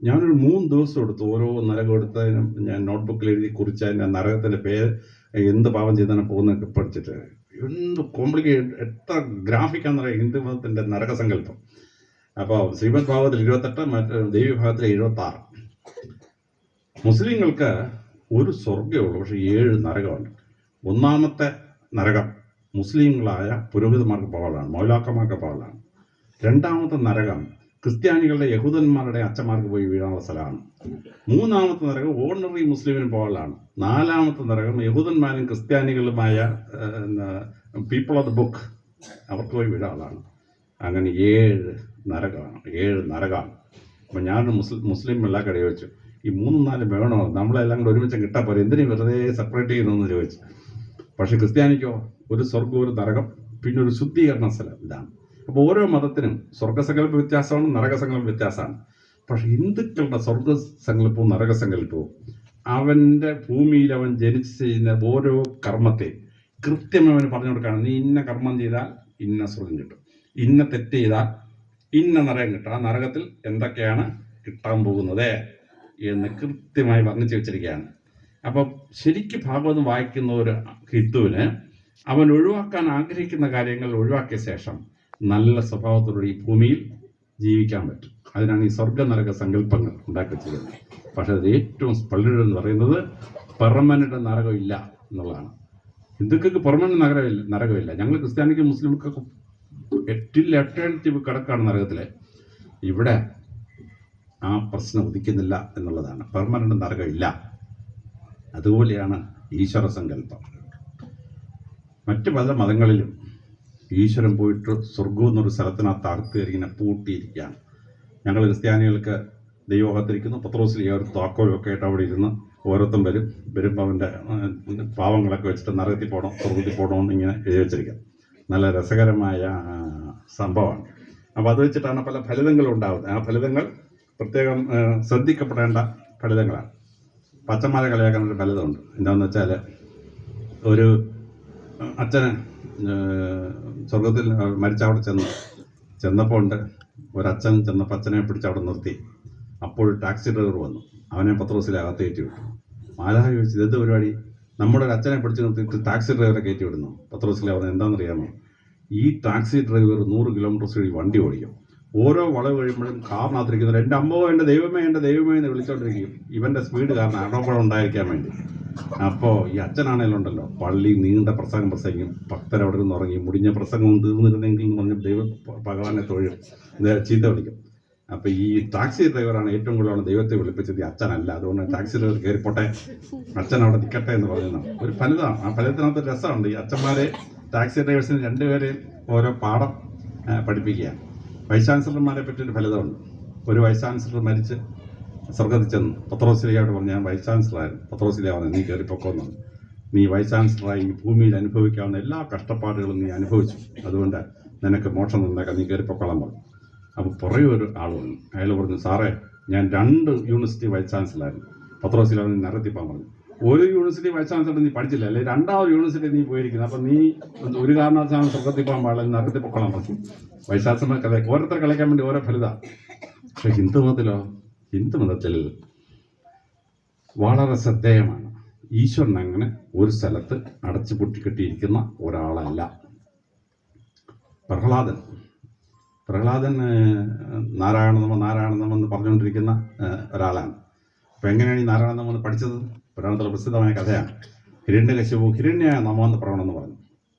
ഞാനൊരു 3 ദിവസം എടുത്തു ഓരോ നരകം എടുത്തതിനും ഞാൻ നോട്ട്ബുക്കിൽ എഴുതി കുറിച്ച് അതിൻ്റെ നരകത്തിൻ്റെ പേര് എന്ത് പാപം ചെയ്താണ് പോകുന്നതൊക്കെ പഠിച്ചിട്ട് എന്ത് കോംപ്ലിക്കേറ്റ്, എത്ര ഗ്രാഫിക്കാന്ന് പറയാം ഹിന്ദു മതത്തിൻ്റെ നരകസങ്കല്പം. അപ്പോൾ ശ്രീമദ് ഭാഗവതത്തിൽ 28, മറ്റേ ദേവി ഭാഗത്തിൽ 76. മുസ്ലിങ്ങൾക്ക് ഒരു സ്വർഗ്ഗമേ ഉള്ളൂ, പക്ഷേ 7 നരകമുണ്ട്. 1ാമത്തെ നരകം മുസ്ലിങ്ങളായ പുരോഹിതന്മാർക്ക് പോകാനാണ്, മൗലാക്കന്മാർക്ക് പോകാനാണ്. 2ാമത്തെ നരകം ക്രിസ്ത്യാനികളുടെ യഹൂദന്മാരുടെ അച്ഛന്മാർക്ക് പോയി വീഴാനുള്ള സ്ഥലമാണ്. 3ാമത്തെ നരകം ഓർഡിനറി മുസ്ലിമിന് പോകാനാണ്. 4ാമത്തെ നരകം യഹൂദന്മാരും ക്രിസ്ത്യാനികളുമായ പീപ്പിൾ ഓഫ് ദ ബുക്ക് അവർക്ക് പോയി വീഴാനുള്ളതാണ്. അങ്ങനെ 7 നരകമാണ്. അപ്പം ഞാനൊരു മുസ്ലിം വെള്ളക്കട ചോദിച്ചു, ഈ 3-4 വേണോ, നമ്മളെല്ലാം കൂടെ ഒരുമിച്ച് കിട്ടാൻ പോലെ എന്തിനും വെറുതെ സെപ്പറേറ്റ് ചെയ്യുന്നതെന്ന് ചോദിച്ചു. പക്ഷെ ക്രിസ്ത്യാനിക്കോ ഒരു സ്വർഗ്ഗം, ഒരു നരകം, പിന്നെ ഒരു ശുദ്ധീകരണ സ്ഥലം. ഇതാണ്. അപ്പോൾ ഓരോ മതത്തിനും സ്വർഗസങ്കല്പ വ്യത്യാസമാണ്, നരകസങ്കല്പ വ്യത്യാസമാണ്. പക്ഷെ ഹിന്ദുക്കളുടെ സ്വർഗസങ്കല്പവും നരകസങ്കല്പവും അവൻ്റെ ഭൂമിയിൽ അവൻ ജനിച്ച് ചെയ്യുന്ന ഓരോ കർമ്മത്തെ കൃത്യമായി അവന് പറഞ്ഞു കൊടുക്കുകയാണ്. നീ ഇന്ന കർമ്മം ചെയ്താൽ ഇന്ന സ്വർഗം കിട്ടും, ഇന്ന തെറ്റ് ചെയ്താൽ ഇന്ന നരകം കിട്ടും, ആ നരകത്തിൽ എന്തൊക്കെയാണ് കിട്ടാൻ പോകുന്നത് എന്ന് കൃത്യമായി വർണ്ണിച്ചു വെച്ചിരിക്കുകയാണ്. അപ്പം ശരിക്കും ഭാഗവതം വായിക്കുന്ന ഒരു ഹിന്ദുവിന് അവൻ ഒഴിവാക്കാൻ ആഗ്രഹിക്കുന്ന കാര്യങ്ങൾ ഒഴിവാക്കിയ ശേഷം നല്ല സ്വഭാവത്തോടെ ഈ ഭൂമിയിൽ ജീവിക്കാൻ പറ്റും. അതിനാണ് ഈ സ്വർഗ നരക സങ്കല്പങ്ങൾ ഉണ്ടാക്കി ചെയ്യുന്നത്. പക്ഷെ അത് ഏറ്റവും സ്പള്ളിഡ് എന്ന് പറയുന്നത് പെർമനന്റ് നരകമില്ല എന്നുള്ളതാണ്. ഹിന്ദുക്കൾക്ക് പെർമനന്റ് നരകമില്ല. ഞങ്ങൾ ക്രിസ്ത്യാനിക്കും മുസ്ലിംക്കൊക്കെ എറ്റേണിറ്റീവ് കിടക്കാണ് നരകത്തിലെ. ഇവിടെ ആ പ്രശ്നം ഉദിക്കുന്നില്ല എന്നുള്ളതാണ്. പെർമനന്റ് നരകമില്ല. അതുപോലെയാണ് ഈശ്വര സങ്കല്പം. മറ്റ് പല മതങ്ങളിലും ഈശ്വരൻ പോയിട്ട് സ്വർഗം എന്നൊരു സ്ഥലത്തിനകത്ത് അകത്ത് ഇങ്ങനെ പൂട്ടിയിരിക്കുകയാണ്. ഞങ്ങൾ ക്രിസ്ത്യാനികൾക്ക് ദൈവത്തിരിക്കുന്നു, പത്രോസിലെ ഒരു താക്കോലൊക്കെ ആയിട്ട് അവിടെ ഇരുന്ന് ഓരോരുത്തം വരുമ്പോൾ അവൻ്റെ പാവങ്ങളൊക്കെ വെച്ചിട്ട് നരകത്തിൽ പോകണം, സ്വർഗത്തിൽ പോകണമെന്ന് ഇങ്ങനെ എഴുതി വെച്ചിരിക്കാം. നല്ല രസകരമായ സംഭവമാണ്. അപ്പോൾ അത് വെച്ചിട്ടാണ് പല ഫലിതങ്ങളും ഉണ്ടാകുന്നത്. ആ ഫലിതങ്ങൾ പ്രത്യേകം ശ്രദ്ധിക്കപ്പെടേണ്ട ഫലിതങ്ങളാണ്. പച്ചമാല കളിയാക്കാനൊരു ഫലിതമുണ്ട്. എന്താണെന്ന് വെച്ചാൽ ഒരു അച്ഛന് സ്വർഗത്തിൽ മരിച്ച അവിടെ ചെന്നപ്പോൾ ഉണ്ട് ഒരച്ഛൻ ചെന്നപ്പോൾ അച്ഛനെ പിടിച്ച് അവിടെ നിർത്തി. അപ്പോൾ ടാക്സി ഡ്രൈവർ വന്നു, അവനെ പത്രോസിലെ അകത്ത് കയറ്റി വിട്ടു. മാലാഖ ചോദിച്ചു, ഇതെന്ത് പരിപാടി? നമ്മുടെ ഒരു അച്ഛനെ പിടിച്ച് നിർത്തിയിട്ട് ടാക്സി ഡ്രൈവറെ കയറ്റി വിടുന്നു. പത്രോസിലെ അവൻ എന്താണെന്നറിയാമോ? ഈ ടാക്സി ഡ്രൈവർ 100 കിലോമീറ്റർ സ്പീഡിൽ വണ്ടി ഓടിക്കും. ഓരോ വളവ് കഴിയുമ്പോഴും കാറിനകത്തിരിക്കുന്നത് എൻ്റെ അമ്മോ എൻ്റെ ദൈവമേ എന്ന് വിളിച്ചോണ്ടിരിക്കും. ഇവൻ്റെ സ്പീഡ് കാരണം അടോപടം ഉണ്ടായിരിക്കാൻ വേണ്ടി. അപ്പോൾ ഈ അച്ഛനാണേലും ഉണ്ടല്ലോ, പള്ളി നീണ്ട പ്രസംഗം ഭക്തരവിടെ നിന്ന് ഉറങ്ങി മുടിഞ്ഞ പ്രസംഗവും തീർന്നിരുന്നെങ്കിൽ എന്ന് പറഞ്ഞ് ഭഗവാനെ ചീത്ത വിളിക്കും. അപ്പോൾ ഈ ടാക്സി ഡ്രൈവറാണ് ഏറ്റവും കൂടുതലാണ് ദൈവത്തെ വിളിപ്പിച്ചത്, ഈ അച്ഛനല്ല. അതുകൊണ്ട് ടാക്സി ഡ്രൈവർ കയറിപ്പോട്ടെ, അച്ഛൻ അവിടെ നിൽക്കട്ടെ എന്ന് പറയുന്നത് ഒരു ഫലിതമാണ്. ആ ഫലിതത്തിനകത്ത് രസമുണ്ട്. ഈ അച്ഛന്മാരെ ടാക്സി ഡ്രൈവേഴ്സിന് 2 പേരെയും ഓരോ പാഠം പഠിപ്പിക്കുക. വൈസ് ചാൻസലർമാരെ പറ്റിയൊരു ഫലിതമുണ്ട്. ഒരു വൈസ് ചാൻസലർ മരിച്ച് സ്വർഗത്തിൽ ചെന്നു. പത്രോസിലിയോട് പറഞ്ഞു, ഞാൻ വൈസ് ചാൻസലറായിരുന്നു. പത്രോസിലിയ പറഞ്ഞു, നീ കയറിപ്പൊക്കോന്നു. നീ വൈസ് ചാൻസലറായി ഈ ഭൂമിയിൽ അനുഭവിക്കാവുന്ന എല്ലാ കഷ്ടപ്പാടുകളും നീ അനുഭവിച്ചു, അതുകൊണ്ട് നിനക്ക് മോക്ഷം തന്നേക്കാം, നീ കയറിപ്പൊക്കോളാൻ പറഞ്ഞു. അപ്പോൾ പുറകെ ഒരു ആൾ വന്നു. അയാൾ പറഞ്ഞു, സാറേ ഞാൻ 2 യൂണിവേഴ്സിറ്റി വൈസ് ചാൻസലറായിരുന്നു. പത്രോസിലിയ നരകത്തിൽ പോകാൻ പറഞ്ഞു. ഒരു യൂണിവേഴ്സിറ്റി വൈസ് ചാൻസലർ നീ പഠിച്ചില്ല, അല്ലെ രണ്ടാമത് യൂണിവേഴ്സിറ്റി നീ പോയിരിക്കുന്നത്. അപ്പം നീ ഒരു കാരണവശാലും സ്വർഗത്തിൽ പോകാൻ പാടില്ല, നരകത്തിൽ പൊക്കോളാൻ പറ്റും. വൈസ് ചാൻസലർ ഓരോരുത്തർ കളിക്കാൻ വേണ്ടി ഓരോ ഫലിത. പക്ഷെ ഹിന്ദുമതത്തിലോ, ഹിന്ദുമതത്തിൽ വളരെ ശ്രദ്ധേയമാണ്. ഈശ്വരൻ അങ്ങനെ ഒരു സ്ഥലത്ത് അടച്ചു പൊട്ടിക്കെട്ടിയിരിക്കുന്ന ഒരാളല്ല. പ്രഹ്ലാദൻ നാരായണനമം എന്ന് പറഞ്ഞുകൊണ്ടിരിക്കുന്ന ഒരാളാണ്. അപ്പം എങ്ങനെയാണ് ഈ നാരായണനമം പഠിച്ചത്? പുരാണത്തിലെ പ്രസിദ്ധമായ കഥയാണ്. ഹിരണ്യകശിപു ഹിരണ്യ നമം എന്ന് പറയണമെന്ന് പറഞ്ഞു.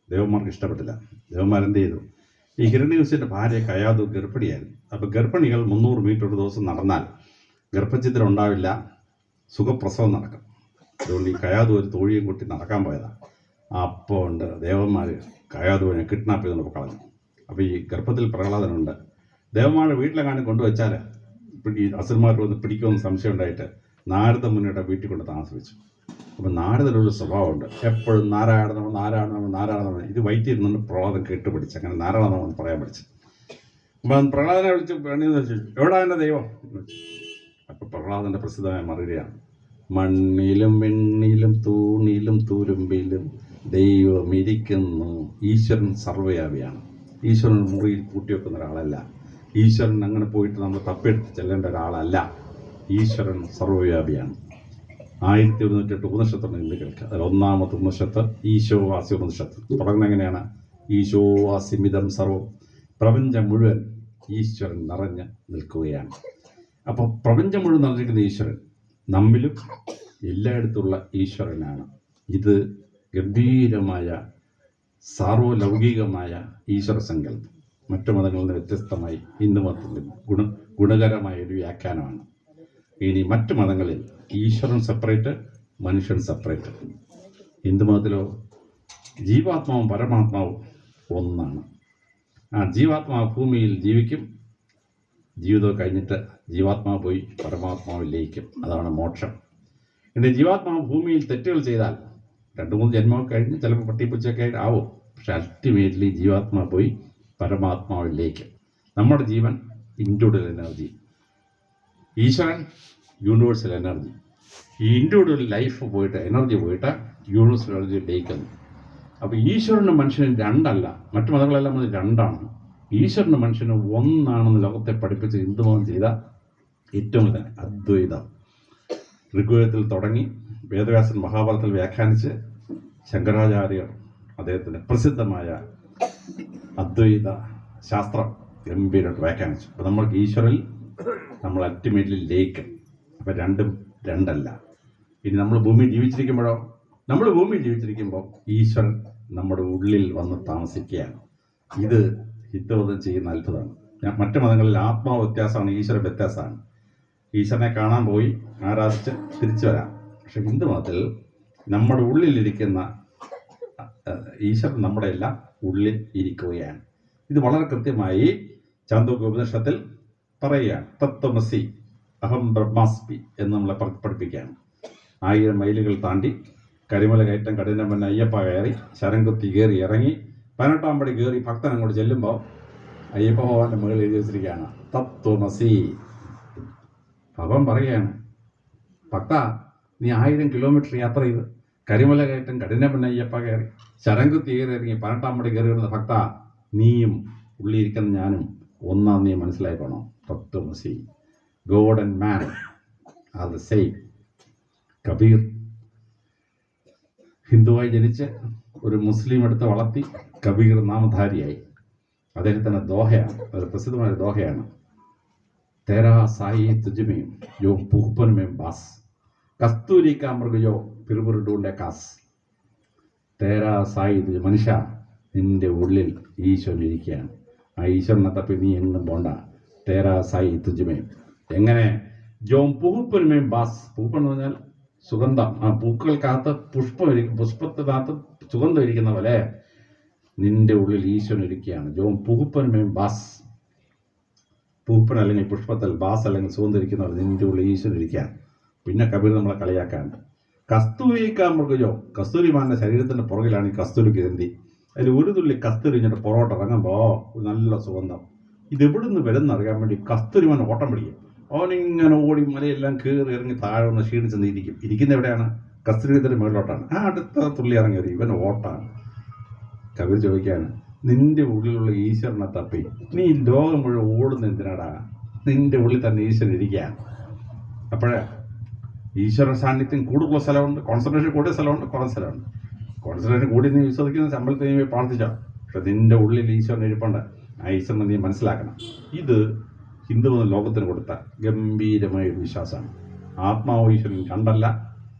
ദേവന്മാർക്ക് ഇഷ്ടപ്പെട്ടില്ല. ദേവന്മാരെന്ത് ചെയ്തു? ഈ ഹിരണ്യകശിൻ്റെ ഭാര്യ കയാതു ഗർഭിണിയായിരുന്നു. അപ്പോൾ ഗർഭിണികൾ 300 മീറ്റർ ഒരു ദിവസം നടന്നാൽ ഗർഭഛിദ്രം ഉണ്ടാവില്ല, സുഖപ്രസവം നടക്കും. അതുകൊണ്ട് ഈ കയാതു ഒരു തോഴിയും കൂട്ടി നടക്കാൻ പോയതാണ്. അപ്പോൾ ഉണ്ട് ദേവന്മാർ കയാതുവിനെ കിഡ്നാപ്പ് ചെയ്തുകൊണ്ട് കളഞ്ഞു. അപ്പോൾ ഈ ഗർഭത്തിൽ പ്രഹ്ലാദനുണ്ട്. ദേവന്മാരുടെ വീട്ടിലെങ്ങാനും കൊണ്ടുവച്ചാൽ ഈ അസുരന്മാർ വന്ന് പിടിക്കുമെന്ന് സംശയം ഉണ്ടായിട്ട് നാരദ മുനിയുടെ വീട്ടിൽ കൊണ്ട് താമസിപ്പിച്ചു. അപ്പം നാരദനൊരു സ്വഭാവമുണ്ട്, എപ്പോഴും നാരായണനമം ഇത് വൈറ്റിരുന്നുകൊണ്ട് പ്രഹ്ലാദൻ കേട്ട് പഠിച്ചു. അങ്ങനെ നാരായണനമം പറയാൻ പഠിച്ചു. അപ്പം പ്രഹ്ലാദനെ വിളിച്ച് വേണമെന്ന് വെച്ചു, എവിടാ എൻ്റെ ദൈവം? അപ്പോൾ പ്രഹ്ലാദൻ്റെ പ്രസിദ്ധമായ മറുപടിയാണ്, മണ്ണിലും വെണ്ണിലും തൂണിലും തുരുമ്പിലും ദൈവം ഇരിക്കുന്നു. ഈശ്വരൻ സർവ്വവ്യാപിയാണ്. ഈശ്വരൻ മുറിയിൽ പൂട്ടിവെക്കുന്ന ഒരാളല്ല. ഈശ്വരൻ അങ്ങനെ പോയിട്ട് നമ്മൾ തപ്പിയെടുത്ത് ചെല്ലേണ്ട ഒരാളല്ല. ഈശ്വരൻ സർവ്വവ്യാപിയാണ്. 1108 ഉപനിഷത്തുണ്ട് ഹിന്ദുക്കൾക്ക്. അതിൽ ഒന്നാമത്തെ ഉപനിഷത്ത് ഈശോവാസി ഉപനിഷത്ത്. തുടങ്ങുന്നത് എങ്ങനെയാണ്? ഈശോവാസിമിതം സർവം. പ്രപഞ്ചം മുഴുവൻ ഈശ്വരൻ നിറഞ്ഞ് നിൽക്കുകയാണ്. അപ്പോൾ പ്രപഞ്ചം മുഴുവൻ നിറഞ്ഞിരിക്കുന്ന ഈശ്വരൻ നമ്മിലും എല്ലായിടത്തുള്ള ഈശ്വരനാണ്. ഇത് ഗംഭീരമായ സാർവലൗകികമായ ഈശ്വര സങ്കല്പം. മറ്റു മതങ്ങളിൽ നിന്ന് വ്യത്യസ്തമായി ഹിന്ദു മതത്തിൽ ഗുണകരമായ ഒരു വ്യാഖ്യാനമാണ്. ഇനി മറ്റു മതങ്ങളിൽ ഈശ്വരൻ സെപ്പറേറ്റ്, മനുഷ്യൻ സെപ്പറേറ്റ്. ഹിന്ദുമതത്തിലോ ജീവാത്മാവും പരമാത്മാവും ഒന്നാണ്. ആ ജീവാത്മാവ് ഭൂമിയിൽ ജീവിക്കും, ജീവിതം കഴിഞ്ഞിട്ട് ജീവാത്മാവ് പോയി പരമാത്മാവിൽ ലയിക്കും. അതാണ് മോക്ഷം. ഇനി ജീവാത്മാവ് ഭൂമിയിൽ തെറ്റുകൾ ചെയ്താൽ 2-3 ജന്മം കഴിഞ്ഞ് ചിലപ്പോൾ പട്ടിപ്പൂച്ചയൊക്കെ ആവും. പക്ഷെ അൾട്ടിമേറ്റ്ലി ജീവാത്മാവ് പോയി പരമാത്മാവിൽ ലയിക്കും. നമ്മുടെ ജീവൻ ഇൻഡിവിജ്വൽ എനർജി, ഈശ്വരൻ യൂണിവേഴ്സൽ എനർജി. ഈ ഇൻഡിവിജ്വൽ ലൈഫ് പോയിട്ട് എനർജി പോയിട്ട് യൂണിവേഴ്സൽ എനർജി ലയിക്കുന്നു. അപ്പോൾ ഈശ്വരനും മനുഷ്യനും രണ്ടല്ല. മറ്റു മതങ്ങളെല്ലാം അത് രണ്ടാണ്. ഈശ്വരനും മനുഷ്യനും ഒന്നാണെന്ന് ലോകത്തെ പഠിപ്പിച്ച് ഹിന്ദുമതം ചെയ്ത ഏറ്റവും വലിയ അദ്വൈതം. ഋഗ്വേദത്തിൽ തുടങ്ങി വേദവ്യാസൻ മഹാഭാരതത്തിൽ വ്യാഖ്യാനിച്ച് ശങ്കരാചാര്യർ അദ്ദേഹത്തിൻ്റെ പ്രസിദ്ധമായ അദ്വൈത ശാസ്ത്രം ഗംഭീരമായിട്ട് വ്യാഖ്യാനിച്ചു. അപ്പോൾ നമ്മൾക്ക് ഈശ്വരനിൽ നമ്മൾ അൾട്ടിമേറ്റ്ലി ലയിക്കും. അപ്പോൾ രണ്ടും രണ്ടല്ല. ഇനി നമ്മൾ ഭൂമിയിൽ ജീവിച്ചിരിക്കുമ്പോൾ ഈശ്വരൻ നമ്മുടെ ഉള്ളിൽ വന്ന് താമസിക്കുകയാണ്. ഇത് ഹിന്ദുമതം ചെയ്യുന്ന അത്ഭുതമാണ്. മറ്റു മതങ്ങളിൽ ആത്മാവ് വ്യത്യാസമാണ്, ഈശ്വരൻ വ്യത്യാസമാണ്. ഈശ്വരനെ കാണാൻ പോയി ആരാധിച്ച് തിരിച്ചു വരാം. പക്ഷെ ഹിന്ദുമതത്തിൽ നമ്മുടെ ഉള്ളിലിരിക്കുന്ന ഈശ്വരൻ നമ്മുടെ എല്ലാം ഉള്ളിൽ ഇരിക്കുകയാണ്. ഇത് വളരെ കൃത്യമായി ചാന്തോക്യ ഉപനിഷത്തിൽ പറയുകയാണ്. തത്വമസി അഹം ബ്രഹ്മാസ്മി എന്ന് നമ്മളെ പഠിപ്പിക്കുകയാണ്. 1000 മൈലുകൾ താണ്ടി കരിമല കയറ്റം കഠിനമന്ന അയ്യപ്പ കയറി ശരംകുത്തി കയറി ഇറങ്ങി 18-ാം പടി കയറി ഭക്തൻ അങ്ങോട്ട് ചെല്ലുമ്പോൾ അയ്യപ്പ ഭഗവാന്റെ മുകളിൽ എഴുതി വെച്ചിരിക്കുകയാണ് തത്വമസി. ഭഗവാൻ പറയുകയാണ്, ഭക്ത നീ 1000 കിലോമീറ്റർ യാത്ര ചെയ്ത് കരിമല കയറ്റം കഠിനമന്ന അയ്യപ്പ കയറി ശരംകുത്തി കയറി ഇറങ്ങി 18-ാം പടി കയറി വരുന്ന ഭക്ത, നീയും ഉള്ളിയിരിക്കുന്ന ഞാനും ഒന്നാം നീ മനസ്സിലായിക്കോണം. തത്വമസി. God and man are the same. Kabir ഹിന്ദുവായി ജനിച്ച് ഒരു മുസ്ലിം എടുത്ത് വളർത്തി കബീർ നാമധാരിയായി. അദ്ദേഹത്തിൻ്റെ ദോഹയാണ്, ഒരു പ്രസിദ്ധമായ ദോഹയാണ്. തേരാ സായി തുജുമേം യോ പൂപ്പനുമേം ബാസ് കസ്തൂരി കാ മൃഗയോ പിറുപിറുടൂണ്ടെ കാസ്. തേരാ സായി തുജ. മനുഷ്യ, നിന്റെ ഉള്ളിൽ ഈശ്വരൻ ഇരിക്കുകയാണ്. ആ ഈശ്വരനെ തപ്പി നീ എങ്ങും പോണ്ട. തേരാ സായി തുജുമേം. എങ്ങനെ? ജോം പൂപ്പനുമേം ബാസ്. പൂപ്പൻ എന്ന് പറഞ്ഞാൽ സുഗന്ധം. ആ പൂക്കൾക്കകത്ത് പുഷ്പത്തിനകത്ത് സുഗന്ധം ഇരിക്കുന്ന പോലെ നിന്റെ ഉള്ളിൽ ഈശ്വരൻ ഇരിക്കുകയാണ്. ജോം പൂപ്പനുമേം ബാസ്. പൂപ്പൻ അല്ലെങ്കിൽ പുഷ്പത്തിൽ, ബാസ് അല്ലെങ്കിൽ സുഗന്ധം ഇരിക്കുന്ന പോലെ നിന്റെ ഉള്ളിൽ ഈശ്വരൻ ഇരിക്കുകയാണ്. പിന്നെ കബീർ നമ്മളെ കളിയാക്കാണ്ട് കസ്തൂരിക്കാ മൃഗജോ. കസ്തൂരിമാന്റെ ശരീരത്തിന്റെ പുറകിലാണ് ഈ കസ്തൂരി ഗ്രന്ഥി. അതിൽ ഒരു തുള്ളി കസ്തൂരി ഇങ്ങോട്ട് പുറകോട്ട് ഇറങ്ങുമ്പോൾ നല്ല സുഗന്ധം. ഇത് എവിടുന്ന് വരുന്നറിയാൻ വേണ്ടി കസ്തൂരിമാൻ ഓട്ടം പിടിക്കും. അവനിങ്ങനെ ഓടി മലയെല്ലാം കയറി ഇറങ്ങി താഴെ ഒന്ന് ക്ഷീണിച്ച് ഇരിക്കും. ഇരിക്കുന്ന എവിടെയാണ്? കസ്തൂരിയുടെ മുകളിലോട്ടാണ്. ആ അടുത്ത തുള്ളി ഇറങ്ങി വരും. ഇവൻ ഓട്ടാണ്. കബീർ ചോദിക്കാണ്, നിന്റെ ഉള്ളിലുള്ള ഈശ്വരനെ തപ്പി നീ ലോകം മുഴുവൻ ഓടുന്ന എന്തിനാടാ? നിന്റെ ഉള്ളിൽ തന്നെ ഈശ്വരൻ ഇരിക്കുകയാണ്. അപ്പോഴേ ഈശ്വര സാന്നിധ്യം കൂടുതലുള്ള സ്ഥലമുണ്ട്, കോൺസെൻട്രേഷൻ കൂടിയ സ്ഥലമുണ്ട്, കുറേ സ്ഥലമുണ്ട്. കോൺസെൻട്രേഷൻ കൂടി നീ വിശ്വസിക്കുന്ന അമ്പലത്തിൽ നീ പ്രാർത്ഥിച്ചോ, പക്ഷെ നിന്റെ ഉള്ളിൽ ഈശ്വരൻ ഇരിപ്പുണ്ട്. ആ ഈശ്വരനെ നീ മനസ്സിലാക്കണം. ഇത് ഹിന്ദു ലോകത്തിന് കൊടുത്ത ഗംഭീരമായ ഒരു വിശ്വാസമാണ്. ആത്മാവ് ഈശ്വരൻ കണ്ടല്ല,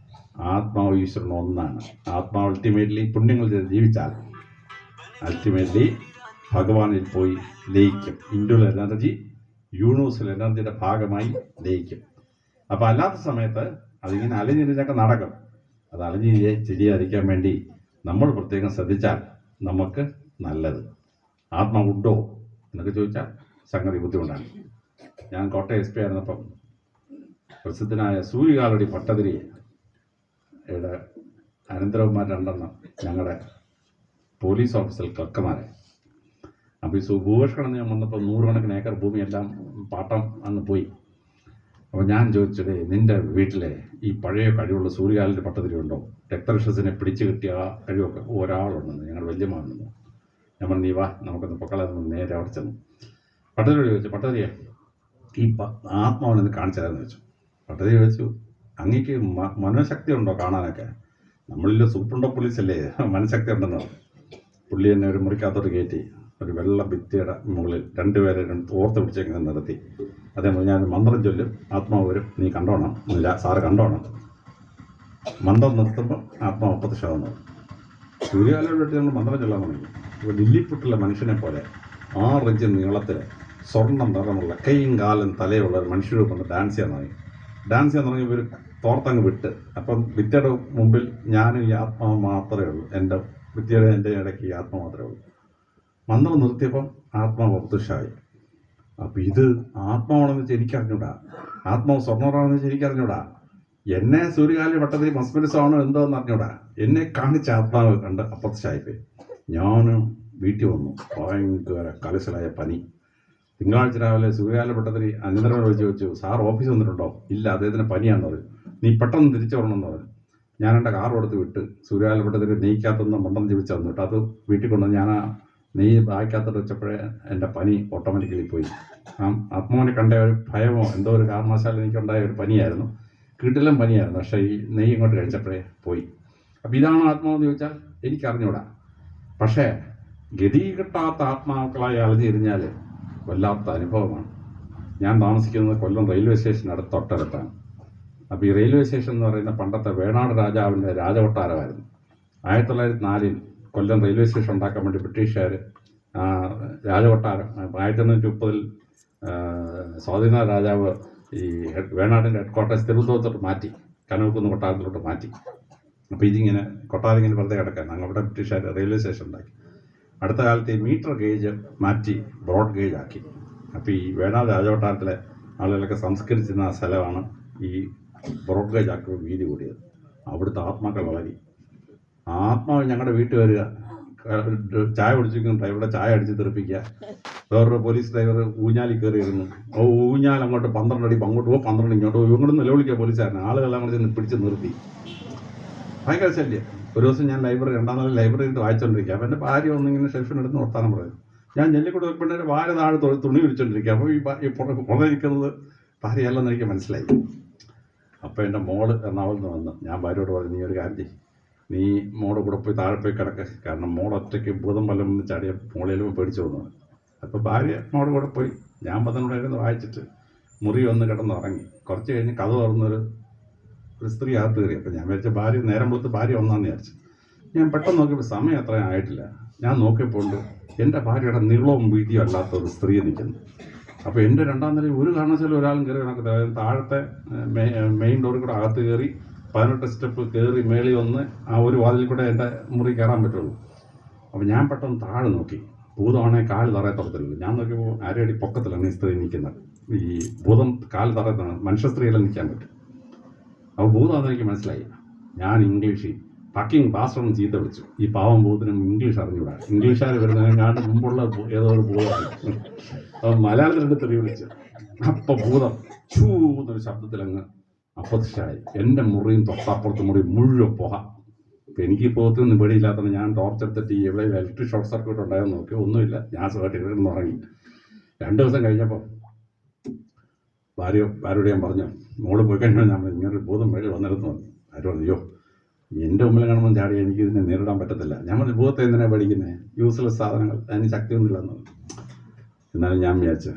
ആത്മാവ് ഈശ്വരൻ ഒന്നാണ്. ആത്മാവ് അൾട്ടിമേറ്റ്ലി പുണ്യങ്ങൾ ചെയ്ത് ജീവിച്ചാൽ അൾട്ടിമേറ്റ്ലി ഭഗവാനിൽ പോയി ലയിക്കും. ഇൻഡ്യുവൽ എനർജി യൂണിവേഴ്സൽ എനർജിയുടെ ഭാഗമായി ലയിക്കും. അപ്പോൾ അല്ലാത്ത സമയത്ത് അതിങ്ങനെ അലഞ്ഞിരിഞ്ഞൊക്കെ നടക്കും. അത് അലഞ്ഞിരിഞ്ഞ് ചെയ്യാതിരിക്കാൻ വേണ്ടി നമ്മൾ പ്രത്യേകം ശ്രദ്ധിച്ചാൽ നമുക്ക് നല്ലത്. ആത്മാവുണ്ടോ എന്നൊക്കെ ചോദിച്ചാൽ സംഗതി ബുദ്ധിമുട്ടാണ്. ഞാൻ കോട്ടയം SP ആയിരുന്നപ്പം പ്രസിദ്ധനായ സൂര്യകാലടി ഭട്ടതിരിയുടെ അനന്തരവന്മാർ 2 ഞങ്ങളുടെ പോലീസ് ഓഫീസർ ക്ലർക്കന്മാരെ. അപ്പോൾ ഈ ഭൂപേഷ്കണം ഞാൻ വന്നപ്പോൾ 100 കണക്കിന് ഏക്കർ ഭൂമിയെല്ലാം പാട്ടം അന്ന് പോയി. അപ്പോൾ ഞാൻ ചോദിച്ചതേ, നിൻ്റെ വീട്ടിലെ ഈ പഴയ കഴിവുള്ള സൂര്യകാലിൻ്റെ പട്ടതിരി ഉണ്ടോ? രക്തരക്ഷസിനെ പിടിച്ചു കിട്ടിയ ആ കഴിവൊക്കെ ഒരാളുണ്ടെന്ന്, ഞങ്ങളുടെ വല്യമാണെന്ന്. ഞാൻ പറഞ്ഞു, നീ വാ നമുക്കൊന്ന് പൊക്കളാന്ന് നേരെ അവിടെ ചെന്നു. പട്ടതിരിയോട് ചോദിച്ചു, പട്ടതിരിയെ ഈ ആത്മാവിനൊന്ന് കാണിച്ചു തരാമെന്ന് ചോദിച്ചു. പട്ടതിരി ചോദിച്ചു, അങ്ങേക്ക് മനോശക്തി ഉണ്ടോ കാണാനൊക്കെ? നമ്മളിൽ സൂപ്രണ്ടോ പോലീസല്ലേ, മനഃശക്തി ഉണ്ടെന്ന്. പുള്ളി എന്നെ ഒരു മുറിക്കകത്തോട്ട് കയറ്റി ഒരു വെള്ള ഭിത്തിയുടെ മുകളിൽ 2 പേരെ ഓർത്ത് പിടിച്ചേക്കുന്നത് നിർത്തി. അതേപോലെ ഞാൻ മന്ത്രം ചൊല്ലും, ആത്മാവ് വരും, നീ കണ്ടോണം. ഇല്ല സാറ് കണ്ടോണം. മന്ത്രം നിർത്തുമ്പോൾ ആത്മാവ് അപ്രത്യക്ഷമാകുന്നത്. സൂര്യകാലോട്ട് നമ്മൾ മന്ത്രം ചൊല്ലാൻ തുടങ്ങി. ഇപ്പോൾ ലില്ലിപ്പുട്ടുള്ള മനുഷ്യനെ പോലെ 6 ഇഞ്ച് നീളത്തിൽ സ്വർണ്ണം നിറമുള്ള കൈയും കാലും തലയുള്ള ഒരു മനുഷ്യരൂപം വന്ന് ഡാൻസ് ചെയ്യാൻ തുടങ്ങി. ഡാൻസ് ചെയ്യാൻ തുടങ്ങി ഇവർ തോർത്തങ്ങ് വിട്ട്. അപ്പം ഭിത്തിയുടെ മുമ്പിൽ ഞാനും ഈ ആത്മാവ് മാത്രമേ ഉള്ളൂ. എൻ്റെ ഭിത്തിയുടെ എൻ്റെ ഇടയ്ക്ക് ഈ ആത്മാവ് മാത്രമേ ഉള്ളൂ. മന്ത്രം നിർത്തിയപ്പം ആത്മാവ് അപ്രത്യക്ഷമായി. അപ്പം ഇത് ആത്മാവാണെന്ന് വെച്ചാൽ എനിക്കറിഞ്ഞൂടാ, ആത്മാവ് സ്വർണ്ണമാണെന്ന് വെച്ചാൽ എനിക്കറിഞ്ഞൂടാ, എന്നെ സൂര്യകാലി വട്ടത്തിൽ മസ്മരിസമാണോ എന്തോ എന്ന് അറിഞ്ഞൂടാ. എന്നെ കാണിച്ച ആത്മാവ് കണ്ട് അപ്രത്യക്ഷമായിപ്പോയി. ഞാനും വീട്ടിൽ വന്നു. ഭയങ്കര കലശലായ പനി. തിങ്കളാഴ്ച രാവിലെ സൂര്യകാല വട്ടത്തിൽ അനന്തരം ചോദിച്ചു, സാർ ഓഫീസ് വന്നിട്ടുണ്ടോ? ഇല്ല, അദ്ദേഹത്തിന് പനിയാണെന്ന് പറഞ്ഞു. നീ പെട്ടെന്ന് തിരിച്ചു വരണമെന്ന് പറഞ്ഞു. ഞാൻ എൻ്റെ കാർ കൊടുത്ത് വിട്ട് സൂര്യകാല വട്ടത്തിൽ നെയ്ക്കകത്തുനിന്ന് മന്ത്രം ജപിച്ച് തന്നിട്ട് അത് വീട്ടിൽ കൊണ്ട് ഞാൻ ആ നെയ്യ് ബാക്കിക്കകത്തോട്ട് വെച്ചപ്പോഴേ എൻ്റെ പനി ഓട്ടോമാറ്റിക്കലി പോയി. ആത്മാവിനെ കണ്ട ഒരു ഭയമോ എന്തോ ഒരു കാരണവശാൽ എനിക്കുണ്ടായ ഒരു പനിയായിരുന്നു. കിടിലം പനിയായിരുന്നു. പക്ഷേ ഈ നെയ്യ് ഇങ്ങോട്ട് കഴിച്ചപ്പോഴേ പോയി. അപ്പോൾ ഇതാണ് ആത്മാവെന്ന് ചോദിച്ചാൽ എനിക്കറിഞ്ഞൂടാ. പക്ഷേ ഗതി കിട്ടാത്ത ആത്മാക്കളായി അലഞ്ഞിരിഞ്ഞാൽ വല്ലാത്ത അനുഭവമാണ്. ഞാൻ താമസിക്കുന്നത് കൊല്ലം റെയിൽവേ സ്റ്റേഷൻ തൊട്ടടുത്താണ്. അപ്പോൾ ഈ റെയിൽവേ സ്റ്റേഷൻ എന്ന് പറയുന്ന പണ്ടത്തെ വേണാട് രാജാവിൻ്റെ രാജകൊട്ടാരമായിരുന്നു. 1904 കൊല്ലം റെയിൽവേ സ്റ്റേഷൻ ഉണ്ടാക്കാൻ വേണ്ടി ബ്രിട്ടീഷുകാർ രാജകൊട്ടാരം 1830 സ്വാധീന രാജാവ് ഈ വേണാടിൻ്റെ ഹെഡ്ക്വാർട്ടേഴ്സ് തിരുവനന്തപുരത്തോട്ട് മാറ്റി, കനകക്കുന്ന് കൊട്ടാരത്തിലോട്ട് മാറ്റി. അപ്പോൾ ഇതിങ്ങനെ കൊട്ടാരം ഇങ്ങനെ വെറുതെ കിടക്കാൻ അവിടെ ബ്രിട്ടീഷുകാർ റെയിൽവേ സ്റ്റേഷൻ ഉണ്ടാക്കി. അടുത്ത കാലത്ത് ഈ മീറ്റർ ഗേജ് മാറ്റി ബ്രോഡ് ഗേജ് ആക്കി. അപ്പോൾ ഈ വേണാട് രാജകൊട്ടാരത്തിലെ ആളുകളൊക്കെ സംസ്കരിച്ചിരുന്ന ആ സ്ഥലമാണ് ഈ ബ്രോഡ് ഗേജ് ആക്കി വീതി കൂടിയത്. അവിടുത്തെ ആത്മാക്കൾ വളരി. ആത്മാവ് ഞങ്ങളുടെ വീട്ടിൽ വരിക, ചായ കുടിച്ചിരിക്കുന്ന ഡ്രൈവറുടെ ചായ അടിച്ച് തെറിപ്പിക്കുക. വേറൊരു പോലീസ് ഡ്രൈവർ ഊഞ്ഞാലിൽ കയറിയിരുന്നു. ഊഞ്ഞാൽ അങ്ങോട്ട് 12 അടി അങ്ങോട്ട് 12 ഇങ്ങോട്ട് ഇങ്ങോട്ട് നിലവിളിക്കുക പോലീസുകാരനെ. ആളുകളെല്ലാം കൂടെ ചെന്ന് പിടിച്ച് നിർത്തി. ഭയങ്കര ശല്യം. ഒരു ദിവസം ഞാൻ ലൈബ്രറി 2ാം നില ലൈബ്രറിയിൽ വായിച്ചുകൊണ്ടിരിക്കുക. അപ്പോൾ എൻ്റെ ഭാര്യ ഒന്നിങ്ങനെ ഷെൽഫിനെടുത്ത് വർത്താനം പറയുന്നു. ഞാൻ ഞെല്ലിക്കൂടെ വെപ്പിൻ്റെ വാര താഴെ തുണി വിരിച്ചുകൊണ്ടിരിക്കുക. അപ്പോൾ ഈ പുറകിരിക്കുന്നത് ഭാര്യയല്ലെന്ന് എനിക്ക് മനസ്സിലായി. അപ്പോൾ എൻ്റെ മോള് എറണാകുളത്ത് നിന്ന് വന്നു. ഞാൻ ഭാര്യയോട് പറഞ്ഞു, നീ ഒരു കാര്യം ചെയ്യും, നീ മോളുടെ കൂടെ പോയി താഴെ പോയി കിടക്കുക. കാരണം മോൾ ഒറ്റയ്ക്ക് ഭൂതം വല്ലം എന്ന് ചാടിയ മോളേലും പേടിച്ചു വന്നു. അപ്പോൾ ഭാര്യ മോളുടെ കൂടെ പോയി. ഞാൻ 12 ഇരുന്ന് വായിച്ചിട്ട് മുറി വന്ന് കിടന്നുറങ്ങി. കുറച്ച് കഴിഞ്ഞ് കഥ തുറന്നൊരു സ്ത്രീ അകത്ത് കയറി. അപ്പോൾ ഞാൻ വിചാരിച്ച ഭാര്യ നേരം കൊടുത്ത് ഭാര്യ വന്നാന്ന് വിചാരിച്ചു. ഞാൻ പെട്ടെന്ന് നോക്കിയപ്പോൾ സമയം അത്രയും ആയിട്ടില്ല. ഞാൻ നോക്കിയപ്പോൾ എൻ്റെ ഭാര്യയുടെ നീളവും വീതിയും അല്ലാത്ത ഒരു സ്ത്രീ നിൽക്കുന്നു. അപ്പോൾ എൻ്റെ 2ാം നിലയിൽ ഒരു കാരണവശാലും ഒരാളും കയറി കണക്കത്തില്ല. താഴത്തെ മെയിൻ ഡോറിൽ കൂടെ അകത്ത് കയറി 18 സ്റ്റെപ്പ് കയറി മേളി വന്ന് ആ ഒരു വാതിൽ കൂടെ എൻ്റെ മുറി കയറാൻ പറ്റുള്ളൂ. അപ്പോൾ ഞാൻ പെട്ടെന്ന് താഴെ നോക്കി. ഭൂതമാണെങ്കിൽ കാല് തറയെ തുറത്തില്ല. ഞാൻ നോക്കിയപ്പോൾ അരയടി പൊക്കത്തിലാണ് ഈ സ്ത്രീ നിൽക്കുന്നത്. ഈ ഭൂതം കാല് തറയത്താണ്, മനുഷ്യ സ്ത്രീയെല്ലാം നിൽക്കാൻ പറ്റും. അപ്പോൾ ഭൂതമാണെന്ന് എനിക്ക് മനസ്സിലായി. ഞാൻ ഇംഗ്ലീഷിൽ ഫക്കിംഗ് ബാസ്റ്ററെന്ന് ചീത്ത വിളിച്ചു. ഈ പാവം ഭൂതത്തിനും ഇംഗ്ലീഷ് അറിഞ്ഞുകൂടാ. ഇംഗ്ലീഷുകാർ വരുന്നതിനാണ്ട് മുമ്പുള്ള ഏതോ ഒരു ഭൂതമാണ്. അപ്പോൾ മലയാളത്തിലെടുത്ത് തെറി വിളിച്ചു. അപ്പോൾ ഭൂതം ഛൂ എന്നൊരു ശബ്ദത്തിൽ അങ്ങ് അപ്രത്യക്ഷമായി. എൻ്റെ മുറിയും തൊട്ടപ്പുറത്ത് മുറി മുഴുവൻ പുക. അപ്പം എനിക്ക് ഈ പുകത്തൊന്നും പേടിയില്ലാത്തത് ഞാൻ ടോർച്ചെടുത്തിട്ട് ഈ എവിടെ ഇലക്ട്രിക് ഷോർട്ട് സർക്യൂട്ട് ഉണ്ടായെന്ന് നോക്കി, ഒന്നുമില്ല. ഞാൻ സുഖമായിട്ട് ഇരുന്ന് ഉറങ്ങി. 2 ദിവസം കഴിഞ്ഞപ്പോൾ ഭാര്യയോട് ഞാൻ പറഞ്ഞു, മോള് പോയി കഴിഞ്ഞാൽ ഞാൻ ഇങ്ങനൊരു ഭൂതം മേളിൽ വന്നിരുന്നു. ഭാര്യ പറഞ്ഞു, അയ്യോ എൻ്റെ മുമ്പിൽ കാണുമ്പോൾ ചാടി എനിക്ക് ഇതിനെ നേരിടാൻ പറ്റത്തില്ല. ഞാൻ പറഞ്ഞു, ഭൂതത്തെ എന്തിനാണ് പേടിക്കുന്നത്, യൂസ്ലെസ് സാധനങ്ങൾ, അതിന് ശക്തിയൊന്നുമില്ലെന്ന്. എന്നാലും ഞാൻ വിചാരിച്ചു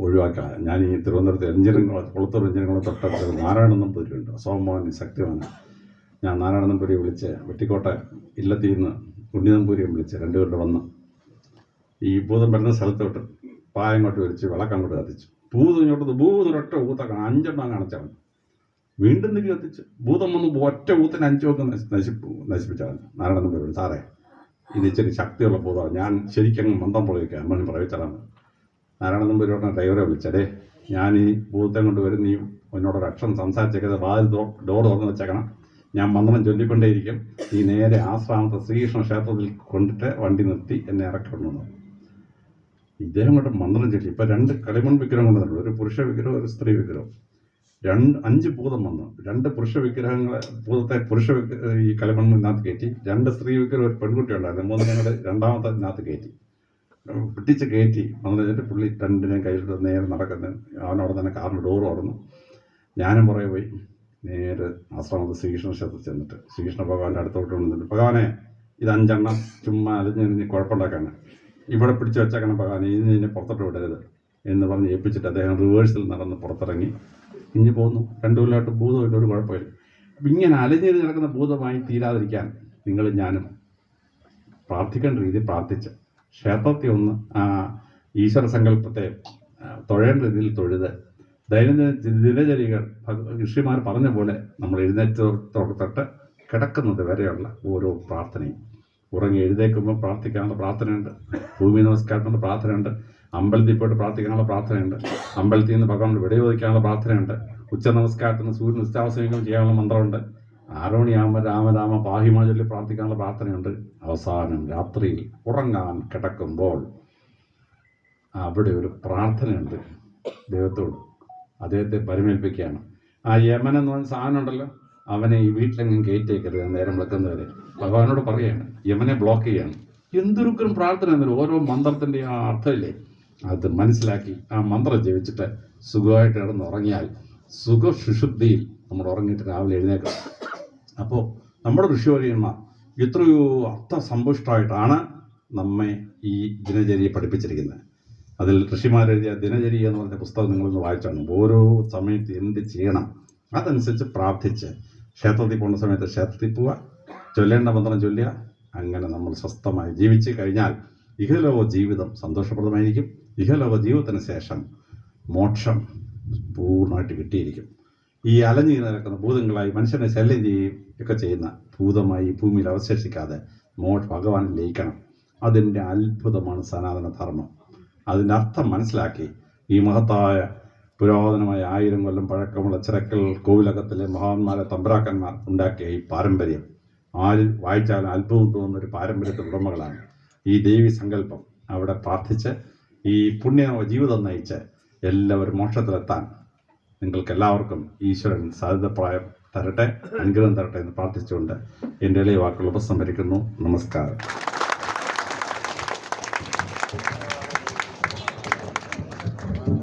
ഒഴിവാക്കാം. ഞാൻ ഈ തിരുവനന്തപുരത്ത് എഞ്ചിനീയറിംഗ് കുളത്തൂർ എഞ്ചിനീയറിംഗ് തൊട്ടടുത്ത് നാരായണ നമ്പൂരിയുണ്ട്, സോമോഹൻ ശക്തിവാൻ. ഞാൻ നാരായണ നമ്പൂരിയെ വിളിച്ച് വെട്ടിക്കോട്ടെ ഇല്ലത്തിൽ നിന്ന് ഉണ്ണി നമ്പൂരിയെ വിളിച്ച് 2 പേരുടെ വന്ന് ഈ ഭൂതം വരുന്ന സ്ഥലത്തോട്ട് പായം കൊണ്ട് വലിച്ച് വിളക്കങ്ങോട്ട് കത്തിച്ചു. ഭൂതം ഇങ്ങോട്ട് ഒറ്റ ഊത്തൊക്കെ 5 എണ്ണം കാണിച്ചാണ്. വീണ്ടും തിരി കത്തിച്ച് ഭൂതം വന്ന് ഒറ്റ ഊത്തിന് 5 ഒക്കെ നശിപ്പിച്ചാണ്. നാരായണ നമ്പൂരി, സാറേ ഇത് ഇച്ചിരി ശക്തിയുള്ള ഭൂതമാണ്, ഞാൻ ശരിക്കും മന്ദം പ്രയോഗിക്കാം അമ്മ പ്രയോഗിച്ചതാണ്. നാരായണ നമ്പൂരിയോടെ ഡ്രൈവറെ വിളിച്ചതേ, ഞാൻ ഈ ഭൂതത്തെ കൊണ്ട് വരും, നീ എന്നോടൊരു അക്ഷരം സംസാരിച്ചേക്കത്, വാതിൽ ഡോർ തുറന്ന് വെച്ചേക്കണം, ഞാൻ മന്ത്രം ചൊല്ലിക്കൊണ്ടേയിരിക്കും, ഈ നേരെ ആശ്രാമത്തെ ശ്രീകൃഷ്ണ ക്ഷേത്രത്തിൽ കൊണ്ടിട്ട് വണ്ടി നിർത്തി എന്നെ ഇറക്കിക്കൊണ്ടു. ഇദ്ദേഹം കൊണ്ട് മന്ത്രം ചൊല്ലി. ഇപ്പം 2 കളിമൺ വിഗ്രഹം കൊണ്ടുവന്നിട്ടുണ്ട്, ഒരു പുരുഷ വിഗ്രഹം ഒരു സ്ത്രീ വിഗ്രഹം. 5 ഭൂതം വന്നു. 2 പുരുഷ വിഗ്രഹങ്ങളെ ഭൂതത്തെ ഈ കളിമണ്ണിനകത്ത് കയറ്റി, 2 സ്ത്രീ വിഗ്രഹം ഒരു പെൺകുട്ടി ഉണ്ടായിരുന്നു, 3 ഞങ്ങൾ രണ്ടാമത്തെ ഇതിനകത്ത് കയറ്റി പിടിച്ച് കയറ്റി വന്നിട്ട് പുള്ളി 2നെയും കയ്യിലിട്ട് നേരെ നടക്കുന്നത്. അവനവിടെ തന്നെ കാറിന് ഡോറ് തുറന്നു. ഞാനും പുറകെ പോയി നേരെ ആശ്രമത്തിൽ ശ്രീകൃഷ്ണ ക്ഷേത്രത്തിൽ ചെന്നിട്ട് ശ്രീകൃഷ്ണ ഭഗവാന്റെ അടുത്തോട്ട് വന്നിട്ട്, ഭഗവാനെ ഇത് 5 എണ്ണം ചുമ്മാ അലിഞ്ഞ് കുഴപ്പമുണ്ടാക്കാണ്, ഇവിടെ പിടിച്ച് വെച്ചേക്കണം ഭഗവാനെ, ഇതിനെ പുറത്തോട്ട് വിടരുത് എന്ന് പറഞ്ഞ് ഏൽപ്പിച്ചിട്ട് അദ്ദേഹം റിവേഴ്സിൽ നടന്ന് പുറത്തിറങ്ങി ഇഞ്ഞ് പോന്നു. 2 കൊല്ലമായിട്ട് ഭൂതമായിട്ട് ഒരു കുഴപ്പമില്ല. അപ്പം ഇങ്ങനെ അലിഞ്ഞിരി നടക്കുന്ന ഭൂതമായി തീരാതിരിക്കാൻ നിങ്ങളും ഞാനും പ്രാർത്ഥിക്കേണ്ട രീതിയിൽ പ്രാർത്ഥിച്ച് ക്ഷേത്രത്തിൽ ഒന്ന് ഈശ്വര സങ്കല്പത്തെ തൊഴേണ്ട രീതിയിൽ തൊഴുത് ദൈനംദിന ദിനചര്യകൾ ഋഷിമാർ പറഞ്ഞ പോലെ നമ്മൾ എഴുന്നേറ്റത്തോട്ട് കിടക്കുന്നത് വരെയുള്ള ഓരോ പ്രാർത്ഥനയും, ഉറങ്ങി എഴുന്നേൽക്കുമ്പോൾ പ്രാർത്ഥിക്കാനുള്ള പ്രാർത്ഥനയുണ്ട്, ഭൂമി നമസ്കാരത്തിനുള്ള പ്രാർത്ഥനയുണ്ട്, അമ്പലത്തിൽ പോയിട്ട് പ്രാർത്ഥിക്കാനുള്ള പ്രാർത്ഥനയുണ്ട്, അമ്പലത്തിൽ നിന്ന് ഭഗവാൻ വിടയോദിക്കാനുള്ള പ്രാർത്ഥനയുണ്ട്, ഉച്ച നമസ്കാരത്തിന് സൂര്യൻ നിസ്താവസമിക്കും ചെയ്യാനുള്ള മന്ത്രമുണ്ട്, 6 മണിയാകുമ്പോൾ രാമരാമ പാഹിമ ചൊല്ലി പ്രാർത്ഥിക്കാനുള്ള പ്രാർത്ഥനയുണ്ട്. അവസാനം രാത്രിയിൽ ഉറങ്ങാൻ കിടക്കുമ്പോൾ അവിടെ ഒരു പ്രാർത്ഥനയുണ്ട് ദൈവത്തോട്, അദ്ദേഹത്തെ പരിമേൽപ്പിക്കുകയാണ്. ആ യമൻ എന്ന് പറഞ്ഞ സാധനം ഉണ്ടല്ലോ, അവനെ ഈ വീട്ടിലെങ്ങും കയറ്റേക്കരുത്, നേരം വിളക്കുന്നവരെ ഭഗവാനോട് പറയുകയാണ്, യമനെ ബ്ലോക്ക് ചെയ്യാണ്. എന്തൊരുക്കും പ്രാർത്ഥന എന്നൊരു ഓരോ മന്ത്രത്തിൻ്റെ ആ അർത്ഥമില്ലേ, അത് മനസ്സിലാക്കി ആ മന്ത്രം ജപിച്ചിട്ട് സുഖമായിട്ട് കിടന്ന് ഉറങ്ങിയാൽ സുഖസുഷുപ്തിയിൽ നമ്മൾ ഉറങ്ങിയിട്ട് രാവിലെ എഴുന്നേക്കാം. അപ്പോൾ നമ്മുടെ ഋഷിവര്യന്മാർ എത്രയോ അർത്ഥസമ്പുഷ്ടമായിട്ടാണ് നമ്മെ ഈ ദിനചര്യയെ പഠിപ്പിച്ചിരിക്കുന്നത്. അതിൽ ഋഷിമാരെഴുതിയ ദിനചര്യ എന്ന് പറഞ്ഞ പുസ്തകം നിങ്ങളൊന്ന് വായിച്ചാണ്. ഓരോ സമയത്ത് എന്ത് ചെയ്യണം അതനുസരിച്ച് പ്രാർത്ഥിച്ച് ക്ഷേത്രത്തിൽ പോകുന്ന സമയത്ത് ക്ഷേത്രത്തിൽ പോവുക, ചൊല്ലേണ്ട മന്ത്രം ചൊല്ലുക. അങ്ങനെ നമ്മൾ സ്വസ്ഥമായി ജീവിച്ച് കഴിഞ്ഞാൽ ഇഹലോക ജീവിതം സന്തോഷപ്രദമായിരിക്കും. ഇഹലോക ജീവിതത്തിന് ശേഷം മോക്ഷം പൂർണ്ണമായിട്ട് കിട്ടിയിരിക്കും. ഈ അലഞ്ഞു നടക്കുന്ന ഭൂതങ്ങളായി മനുഷ്യനെ ശല്യം ചെയ്യുകയും ഒക്കെ ചെയ്യുന്ന ഭൂതമായി ഭൂമിയിൽ അവശേഷിക്കാതെ ഭഗവാനിൽ ലയിക്കണം. അതിൻ്റെ അത്ഭുതമാണ് സനാതന ധർമ്മം. അതിൻ്റെ അർത്ഥം മനസ്സിലാക്കി ഈ മഹത്തായ പുരാതനമായ 1000 കൊല്ലം പഴക്കമുള്ള ചിറക്കൽ കോവിലകത്തിലെ മഹാന്മാരെ തമ്പ്രാക്കന്മാർ ഉണ്ടാക്കിയ ഈ പാരമ്പര്യം ആര് വായിച്ചാലും അത്ഭുതം തോന്നുന്നൊരു പാരമ്പര്യത്തിൽ ഉടമകളാണ്. ഈ ദേവി സങ്കല്പം അവിടെ പ്രാർത്ഥിച്ച് ഈ പുണ്യ ജീവിതം നയിച്ച് എല്ലാവരും മോക്ഷത്തിലെത്താൻ നിങ്ങൾക്കെല്ലാവർക്കും ഈശ്വരൻ സാധ്യതപ്രായം തരട്ടെ, അനുഗ്രഹം തരട്ടെ എന്ന് പ്രാർത്ഥിച്ചുകൊണ്ട് എൻ്റെ ഇളയ വാക്കുകൾ ഉപസംഹരിക്കുന്നു. നമസ്കാരം.